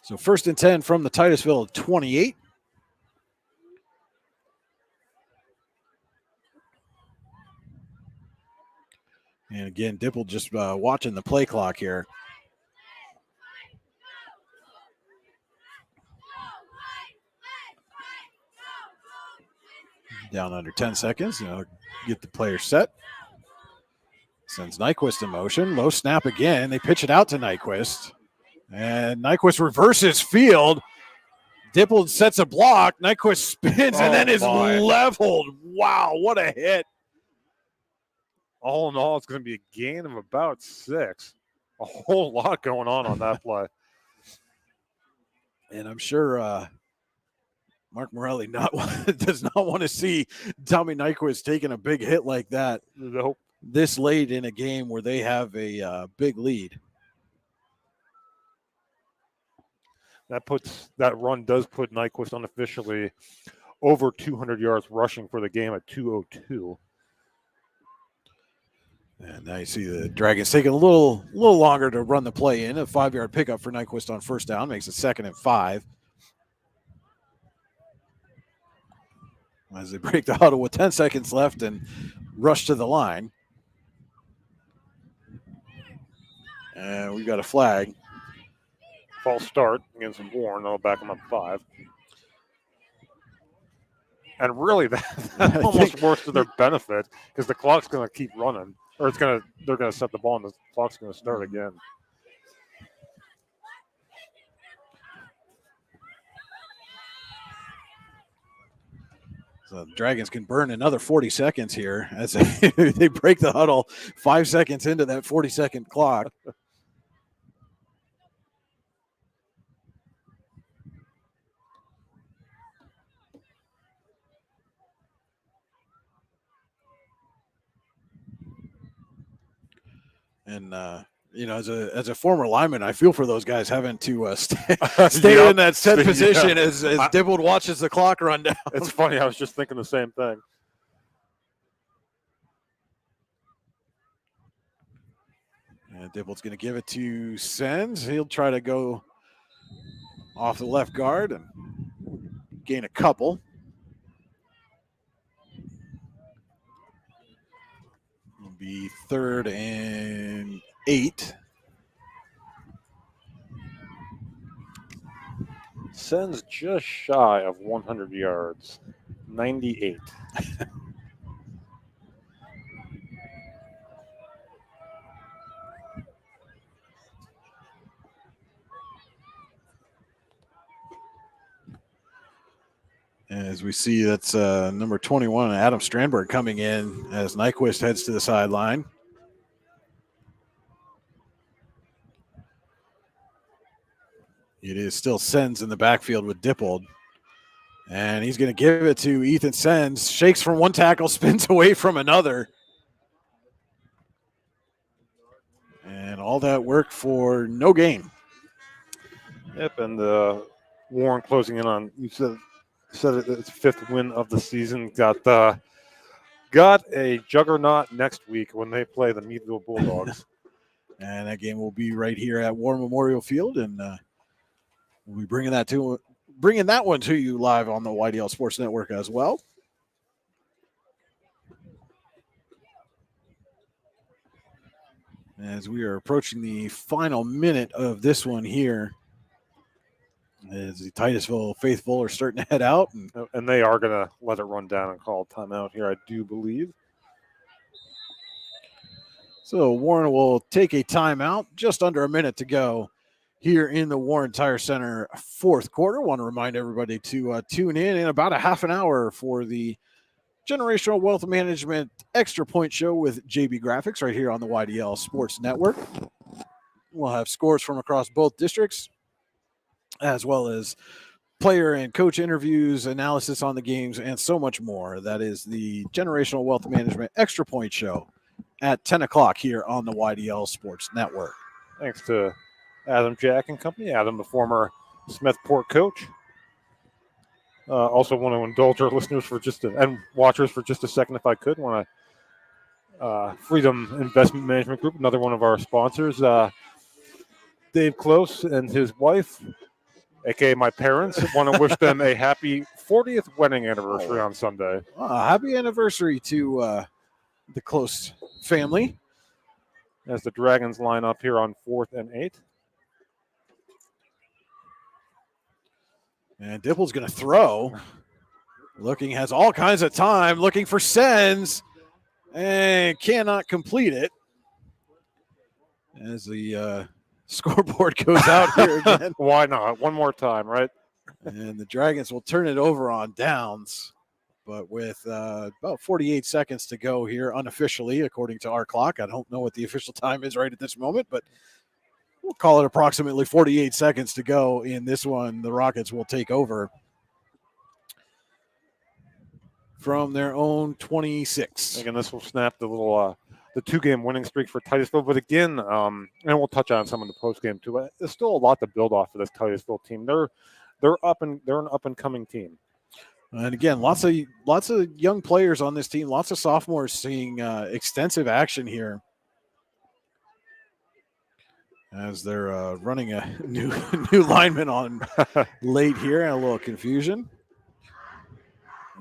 So 1st and 10 from the Titusville 28. And again, Dipple just watching the play clock here. Down under 10 seconds. Get the player set. Sends Nyquist in motion. Low snap again. They pitch it out to Nyquist. And Nyquist reverses field. Dipple sets a block. Nyquist spins and then is leveled. Wow, what a hit. All in all, it's going to be a gain of about 6. A whole lot going on that play. And I'm sure Mark Morelli does not want to see Tommy Nyquist taking a big hit like that. Nope. This late in a game where they have a big lead. That run does put Nyquist unofficially over 200 yards rushing for the game at 202. And now you see the Dragons taking a little longer to run the play in. A 5-yard pickup for Nyquist on 1st down makes it 2nd and 5. As they break the huddle with 10 seconds left and rush to the line. And we got a flag. False start against Warren. They'll back them up 5. And really, that almost works to their benefit because the clock's going to keep running, or they're going to set the ball, and the clock's going to start again. So the Dragons can burn another 40 seconds here as they break the huddle 5 seconds into that 40-second clock. And, as a former lineman, I feel for those guys having to stay in that set position as Dibble watches the clock run down. It's funny. I was just thinking the same thing. And Dipple's going to give it to Sens. He'll try to go off the left guard and gain a couple. It'll be 3rd and 8. Sens just shy of 100 yards, 98. As we see, that's number 21, Adam Strandberg, coming in as Nyquist heads to the sideline. It is still Sens in the backfield with Dippold. And he's going to give it to Ethan Sens. Shakes from one tackle, spins away from another. And all that work for no gain. Yep, and Warren closing in on, you said it's 5th win of the season. Got a juggernaut next week when they play the Meadville Bulldogs. And that game will be right here at War Memorial Field, and we'll be bringing that one to you live on the YDL Sports Network as well. As we are approaching the final minute of this one here, as the Titusville faithful are starting to head out. And they are going to let it run down and call timeout here, I do believe. So Warren will take a timeout, just under a minute to go here in the Warren Tire Center 4th quarter. Want to remind everybody to tune in about a half an hour for the Generational Wealth Management Extra Point Show with JB Graphics right here on the YDL Sports Network. We'll have scores from across both districts, as well as player and coach interviews, analysis on the games, and so much more. That is the Generational Wealth Management Extra Point Show at 10 o'clock here on the YDL Sports Network. Thanks to Adam Jack and company. Adam, the former Smithport coach. Also want to indulge our listeners and watchers for just a second, if I could. Want to Freedom Investment Management Group, another one of our sponsors. Dave Close and his wife, a.k.a. my parents, want to wish them a happy 40th wedding anniversary on Sunday. Happy anniversary to the Close family. As the Dragons line up here on 4th and 8. And Dipple's going to throw. Has all kinds of time, looking for Sens, and cannot complete it. As the scoreboard goes out here again. Why not? One more time, right? And the Dragons will turn it over on downs. But with about 48 seconds to go here, unofficially, according to our clock. I don't know what the official time is right at this moment, but we'll call it approximately 48 seconds to go in this one. The Rockets will take over from their own 26. Again, this will snap the little the 2-game winning streak for Titusville. But again, and we'll touch on some of the post-game too. But there's still a lot to build off for this Titusville team. They're an up-and-coming team. And again, lots of young players on this team, lots of sophomores seeing extensive action here as they're running a new lineman on late here and a little confusion.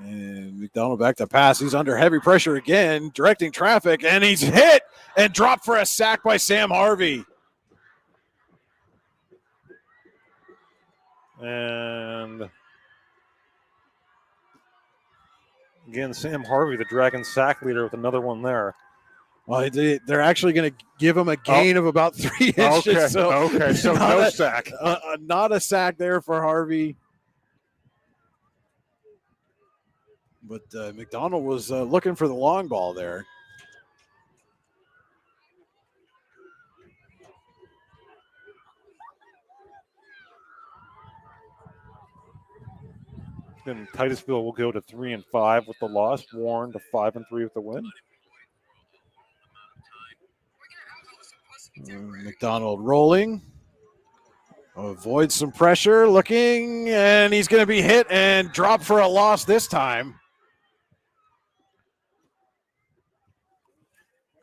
And McDonald back to pass. He's under heavy pressure again, directing traffic, and he's hit and dropped for a sack by Sam Harvey. And again, Sam Harvey, the Dragon sack leader, with another one there. Well, they're actually going to give him a gain of about 3 inches. Okay, so no sack. Not a sack there for Harvey. But McDonald was looking for the long ball there. Then Titusville will go to 3-5 with the loss. Warren to 5-3 with the win. McDonald rolling. Avoids some pressure, looking, and he's going to be hit and drop for a loss this time.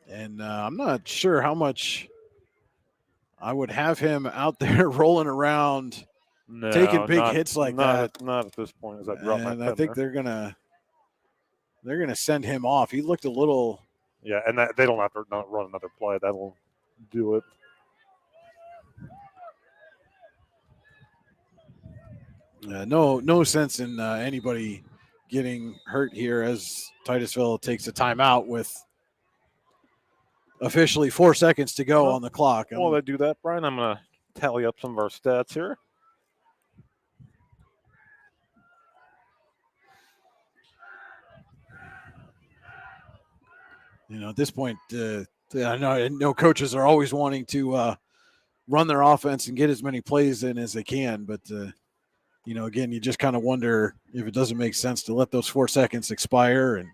And I'm not sure how much I would have him out there rolling around, taking big hits like that. Not at this point. As I drop my And pen I think there. they're gonna send him off. He looked a little. Yeah, and they don't have to not run another play. That'll do it. No sense in anybody getting hurt here as Titusville takes a timeout with officially 4 seconds to go on the clock. While they do that, Brian, I'm going to tally up some of our stats here. At this point, I know coaches are always wanting to run their offense and get as many plays in as they can, but again, you just kind of wonder if it doesn't make sense to let those 4 seconds expire and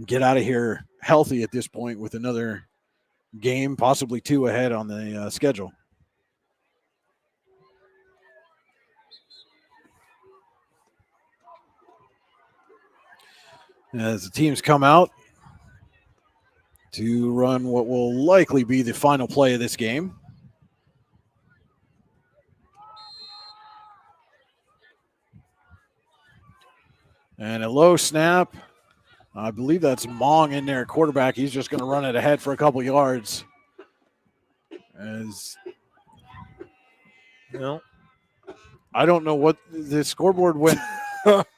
get out of here healthy at this point with another game, possibly 2 ahead on the schedule. As the teams come out to run what will likely be the final play of this game. And a low snap. I believe that's Mong in there, quarterback. He's just going to run it ahead for a couple yards. I don't know what the scoreboard went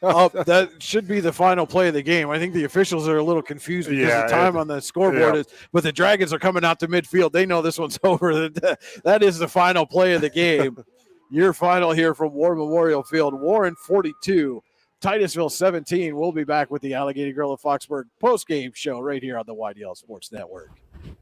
up. That should be the final play of the game. I think the officials are a little confused because the time on the scoreboard is, but the Dragons are coming out to midfield. They know this one's over. That is the final play of the game. Your final here from War Memorial Field. Warren 42. Titusville 17. We'll be back with the Allegheny Grill of Foxburg post-game show right here on the YDL Sports Network.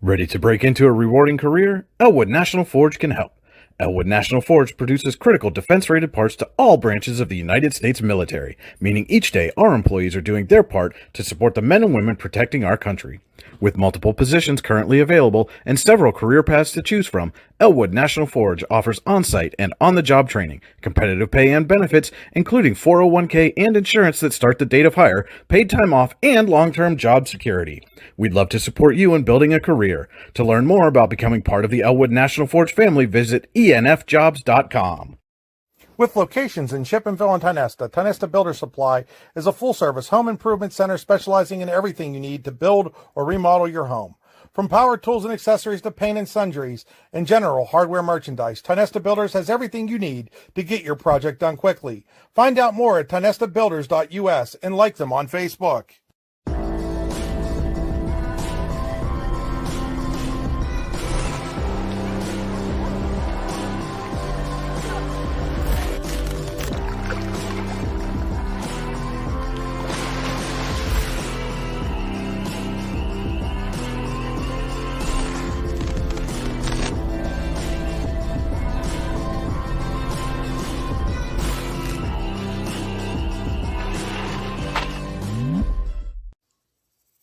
Ready to break into a rewarding career? Elwood National Forge can help. Elwood National Forge produces critical defense-rated parts to all branches of the United States military, meaning each day our employees are doing their part to support the men and women protecting our country. With multiple positions currently available and several career paths to choose from, Elwood National Forge offers on-site and on-the-job training, competitive pay and benefits, including 401k and insurance that start the date of hire, paid time off, and long-term job security. We'd love to support you in building a career. To learn more about becoming part of the Elwood National Forge family, visit enfjobs.com. With locations in Chippenville and Tionesta Builder Supply is a full-service home improvement center specializing in everything you need to build or remodel your home. From power tools and accessories to paint and sundries and general hardware merchandise, Tionesta Builders has everything you need to get your project done quickly. Find out more at tionestabuilders.us and like them on Facebook.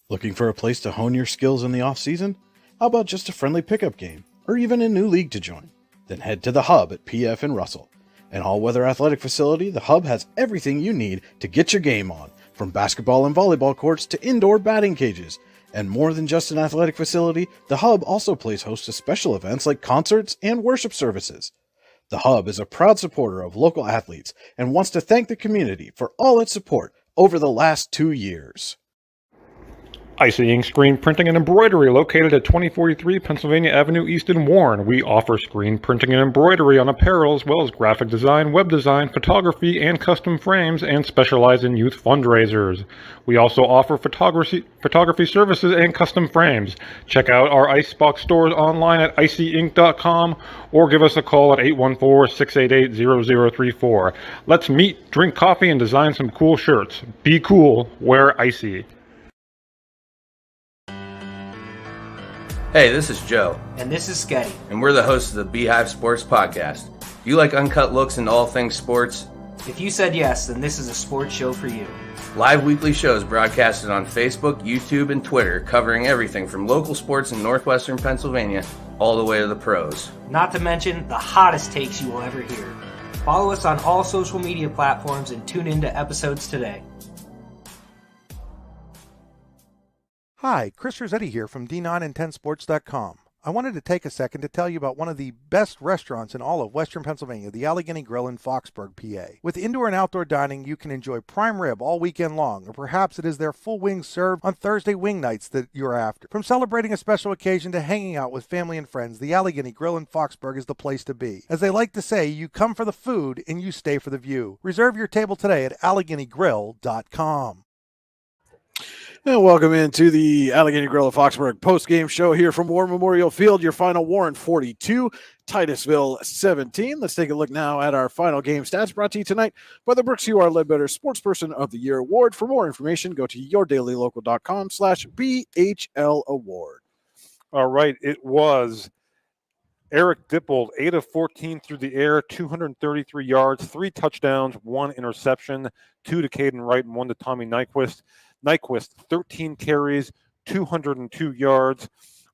Looking for a place to hone your skills in the off-season? How about just a friendly pickup game, or even a new league to join? Then head to the Hub at PF and Russell. An all-weather athletic facility, the Hub has everything you need to get your game on, from basketball and volleyball courts to indoor batting cages. And more than just an athletic facility, the Hub also plays host to special events like concerts and worship services. The Hub is a proud supporter of local athletes and wants to thank the community for all its support over the last 2 years. Icy Ink Screen Printing and Embroidery, located at 2043 Pennsylvania Avenue East in Warren. We offer screen printing and embroidery on apparel, as well as graphic design, web design, photography, and custom frames, and specialize in youth fundraisers. We also offer photography services and custom frames. Check out our Icebox stores online at icyink.com or give us a call at 814-688-0034. Let's meet, drink coffee, and design some cool shirts. Be cool, wear Icy. Hey, this is Joe. And this is Sketty. And we're the hosts of the Beehive Sports Podcast. Do you like uncut looks into all things sports? If you said yes, then this is a sports show for you. Live weekly shows broadcasted on Facebook, YouTube, and Twitter, covering everything from local sports in northwestern Pennsylvania all the way to the pros. Not to mention the hottest takes you will ever hear. Follow us on all social media platforms and tune into episodes today. Hi, Chris Rossetti here from D9 and 10sports.com. I wanted to take a second to tell you about one of the best restaurants in all of Western Pennsylvania, the Allegheny Grill in Foxburg, PA. With indoor and outdoor dining, you can enjoy prime rib all weekend long, or perhaps it is their full wings served on Thursday wing nights that you're after. From celebrating a special occasion to hanging out with family and friends, the Allegheny Grill in Foxburg is the place to be. As they like to say, you come for the food and you stay for the view. Reserve your table today at AlleghenyGrill.com. And welcome into the Allegheny Grill of Foxburg post-game show here from War Memorial Field. Your final Warren 42, Titusville 17. Let's take a look now at our final game stats, brought to you tonight by the Brooks UR Ledbetter Sportsperson of the Year Award. For more information, go to yourdailylocal.com/BHL Award. All right, it was Eric Dippold, 8 of 14 through the air, 233 yards, 3 touchdowns, 1 interception, 2 to Caden Wright and 1 to Tommy Nyquist. Nyquist, 13 carries, 202 yards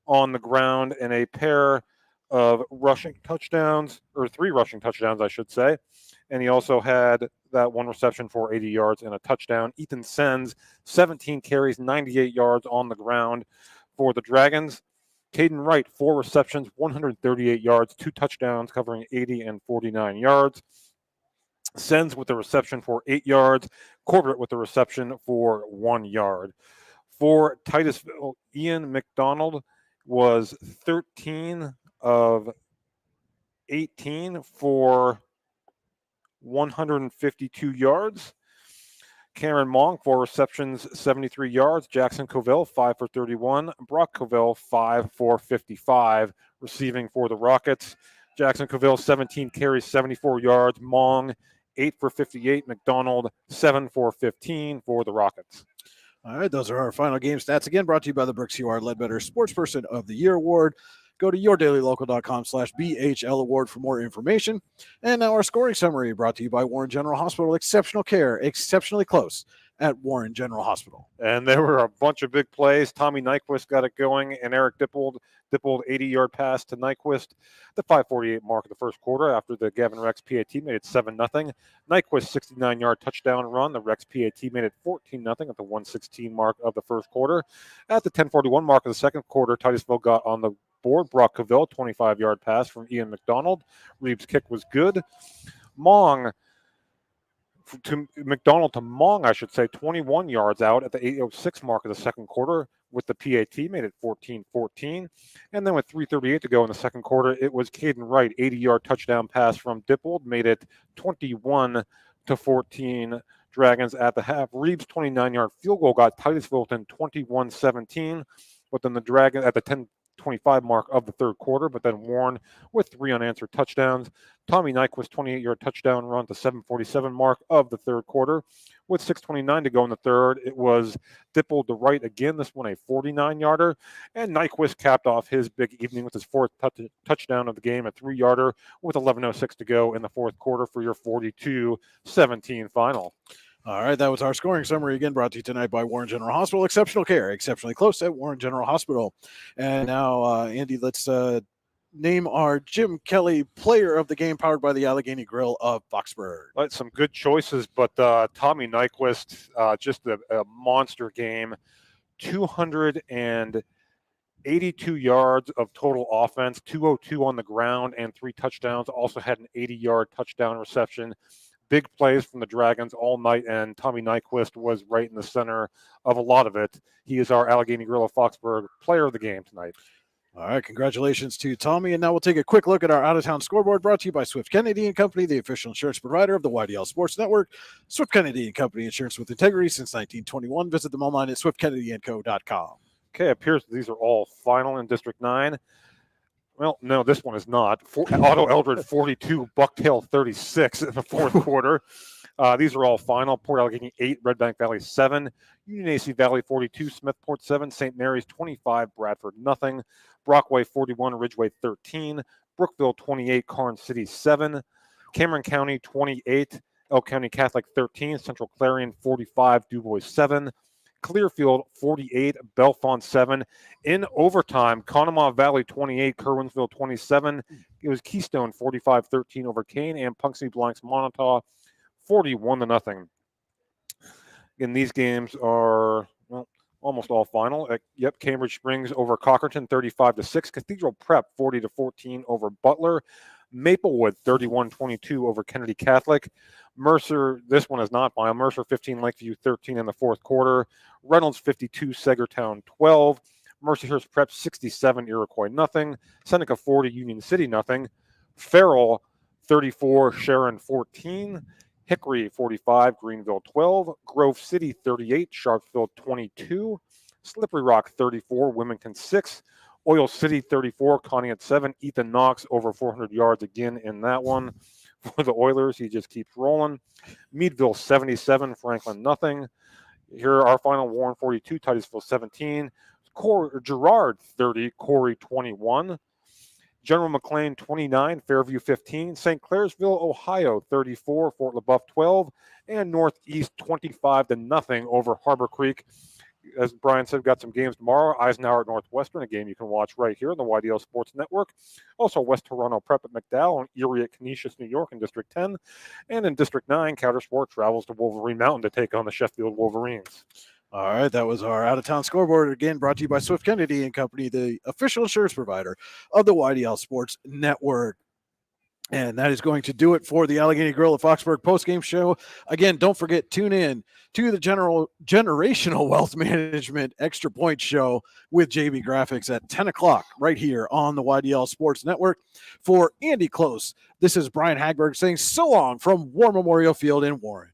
on the ground, and a pair of rushing touchdowns, or 3 rushing touchdowns, I should say. And he also had that 1 reception for 80 yards and a touchdown. Ethan Sens, 17 carries, 98 yards on the ground for the Dragons. Caden Wright, 4 receptions, 138 yards, 2 touchdowns, covering 80 and 49 yards. Sens with the reception for 8 yards. Corbett with the reception for 1 yard. For Titusville, Ian McDonald was 13 of 18 for 152 yards. Cameron Monk, 4 receptions, 73 yards. Jackson Cavell, 5 for 31. Brock Cavell, 5 for 55, receiving for the Rockets. Jackson Cavell, 17 carries, 74 yards. Mong, 8 for 58. McDonald, 7 for 15 for the Rockets. All right, those are our final game stats. Again, brought to you by the Brooks UR Ledbetter Sportsperson of the Year Award. Go to yourdailylocal.com/BHL Award for more information. And now our scoring summary, brought to you by Warren General Hospital. Exceptional care, exceptionally close at Warren General Hospital. And there were a bunch of big plays. Tommy Nyquist got it going, and Eric Dippold 80-yard pass to Nyquist, the 5:48 mark of the first quarter after the Gavin Rex PAT made it 7-0. Nyquist 69-yard touchdown run. The Rex PAT made it 14-0 at the 1:16 mark of the first quarter. At the 10:41 mark of the second quarter, Titusville got on the board. Brock Cavell, 25-yard pass from Ian McDonald. Reeves' kick was good. Mong to McDonald to Mong, I should say, 21 yards out at the 8:06 mark of the second quarter with the PAT, made it 14-14. And then with 3:38 to go in the second quarter, it was Caden Wright, 80-yard touchdown pass from Dippold, made it 21-14 Dragons at the half. Reeves' 29-yard field goal got Titusville within 21-17, but then the Dragons at the 10:25 mark of the third quarter, but then Warren with 3 unanswered touchdowns. Tommy Nyquist 28-yard touchdown run to 7:47 mark of the third quarter. With 6:29 to go in the third, it was Dippold to Wright again, this one a 49-yarder, and Nyquist capped off his big evening with his 4th touchdown of the game, a 3-yarder with 11:06 to go in the fourth quarter for your 42-17 final. All right, that was our scoring summary, again brought to you tonight by Warren General Hospital. Exceptional care, exceptionally close at Warren General Hospital. And now, Andy, let's name our Jim Kelly Player of the Game, powered by the Allegheny Grill of Foxburg. Right, some good choices, but Tommy Nyquist, just a monster game. 282 yards of total offense, 202 on the ground, and 3 touchdowns. Also had an 80-yard touchdown reception. Big plays from the Dragons all night, and Tommy Nyquist was right in the center of a lot of it. He is our Allegheny Grill of Foxburg Player of the Game tonight. All right, congratulations to Tommy. And now we'll take a quick look at our out-of-town scoreboard, brought to you by Swift Kennedy & Company, the official insurance provider of the YDL Sports Network. Swift Kennedy & Company, insurance with integrity since 1921. Visit them online at swiftkennedyandco.com. Okay, it appears these are all final in District 9. Well, no, this one is not. Otto Eldred 42, Bucktail 36 in the fourth quarter. These are all final. Port Allegheny 8, Red Bank Valley 7, Union AC Valley 42, Smithport 7, St. Mary's 25, Bradford nothing, Brockway 41, Ridgeway 13, Brookville 28, Karn City 7, Cameron County 28, Elk County Catholic 13, Central Clarion 45, DuBois 7, Clearfield 48, Bellefonte 7. In overtime, Conemaugh Valley 28, Kerwinsville 27. It was Keystone 45-13 over Kane, and Punxsutawney Blanks Montauk 41-0. Again, these games are almost all final. Cambridge Springs over Cockerton 35-6. Cathedral Prep 40-14 over Butler. Maplewood 31-22 over Kennedy Catholic. Mercer, this one is not final. Mercer 15, Lakeview 13 in the fourth quarter. Reynolds 52, Sagertown 12. Mercyhurst Prep 67, Iroquois nothing. Seneca 40, Union City nothing. Farrell 34, Sharon 14. Hickory 45, Greenville 12. Grove City 38, Sharpsville 22. Slippery Rock 34, Wilmington 6. Oil City 34, Conneaut 7. Ethan Knox over 400 yards again in that one. For the Oilers, he just keeps rolling. Meadville 77, Franklin nothing. Here are our final: Warren 42, Titusville 17. Girard 30, Corey 21. General McLean 29, Fairview 15. St. Clairsville, Ohio 34, Fort LaBeouf 12. And Northeast 25-0 over Harbor Creek. As Brian said, we've got some games tomorrow. Eisenhower at Northwestern, a game you can watch right here on the YDL Sports Network. Also, West Toronto Prep at McDowell and Erie at Canisius, New York in District 10. And in District 9, Counter Sport travels to Wolverine Mountain to take on the Sheffield Wolverines. All right, that was our out-of-town scoreboard, again brought to you by Swift Kennedy and Company, the official insurance provider of the YDL Sports Network. And that is going to do it for the Allegheny Grill at Foxburg postgame show. Again, don't forget, tune in to the Generational Wealth Management Extra Point Show with JB Graphics at 10 o'clock right here on the YDL Sports Network. For Andy Close, this is Brian Hagberg saying so long from War Memorial Field in Warren.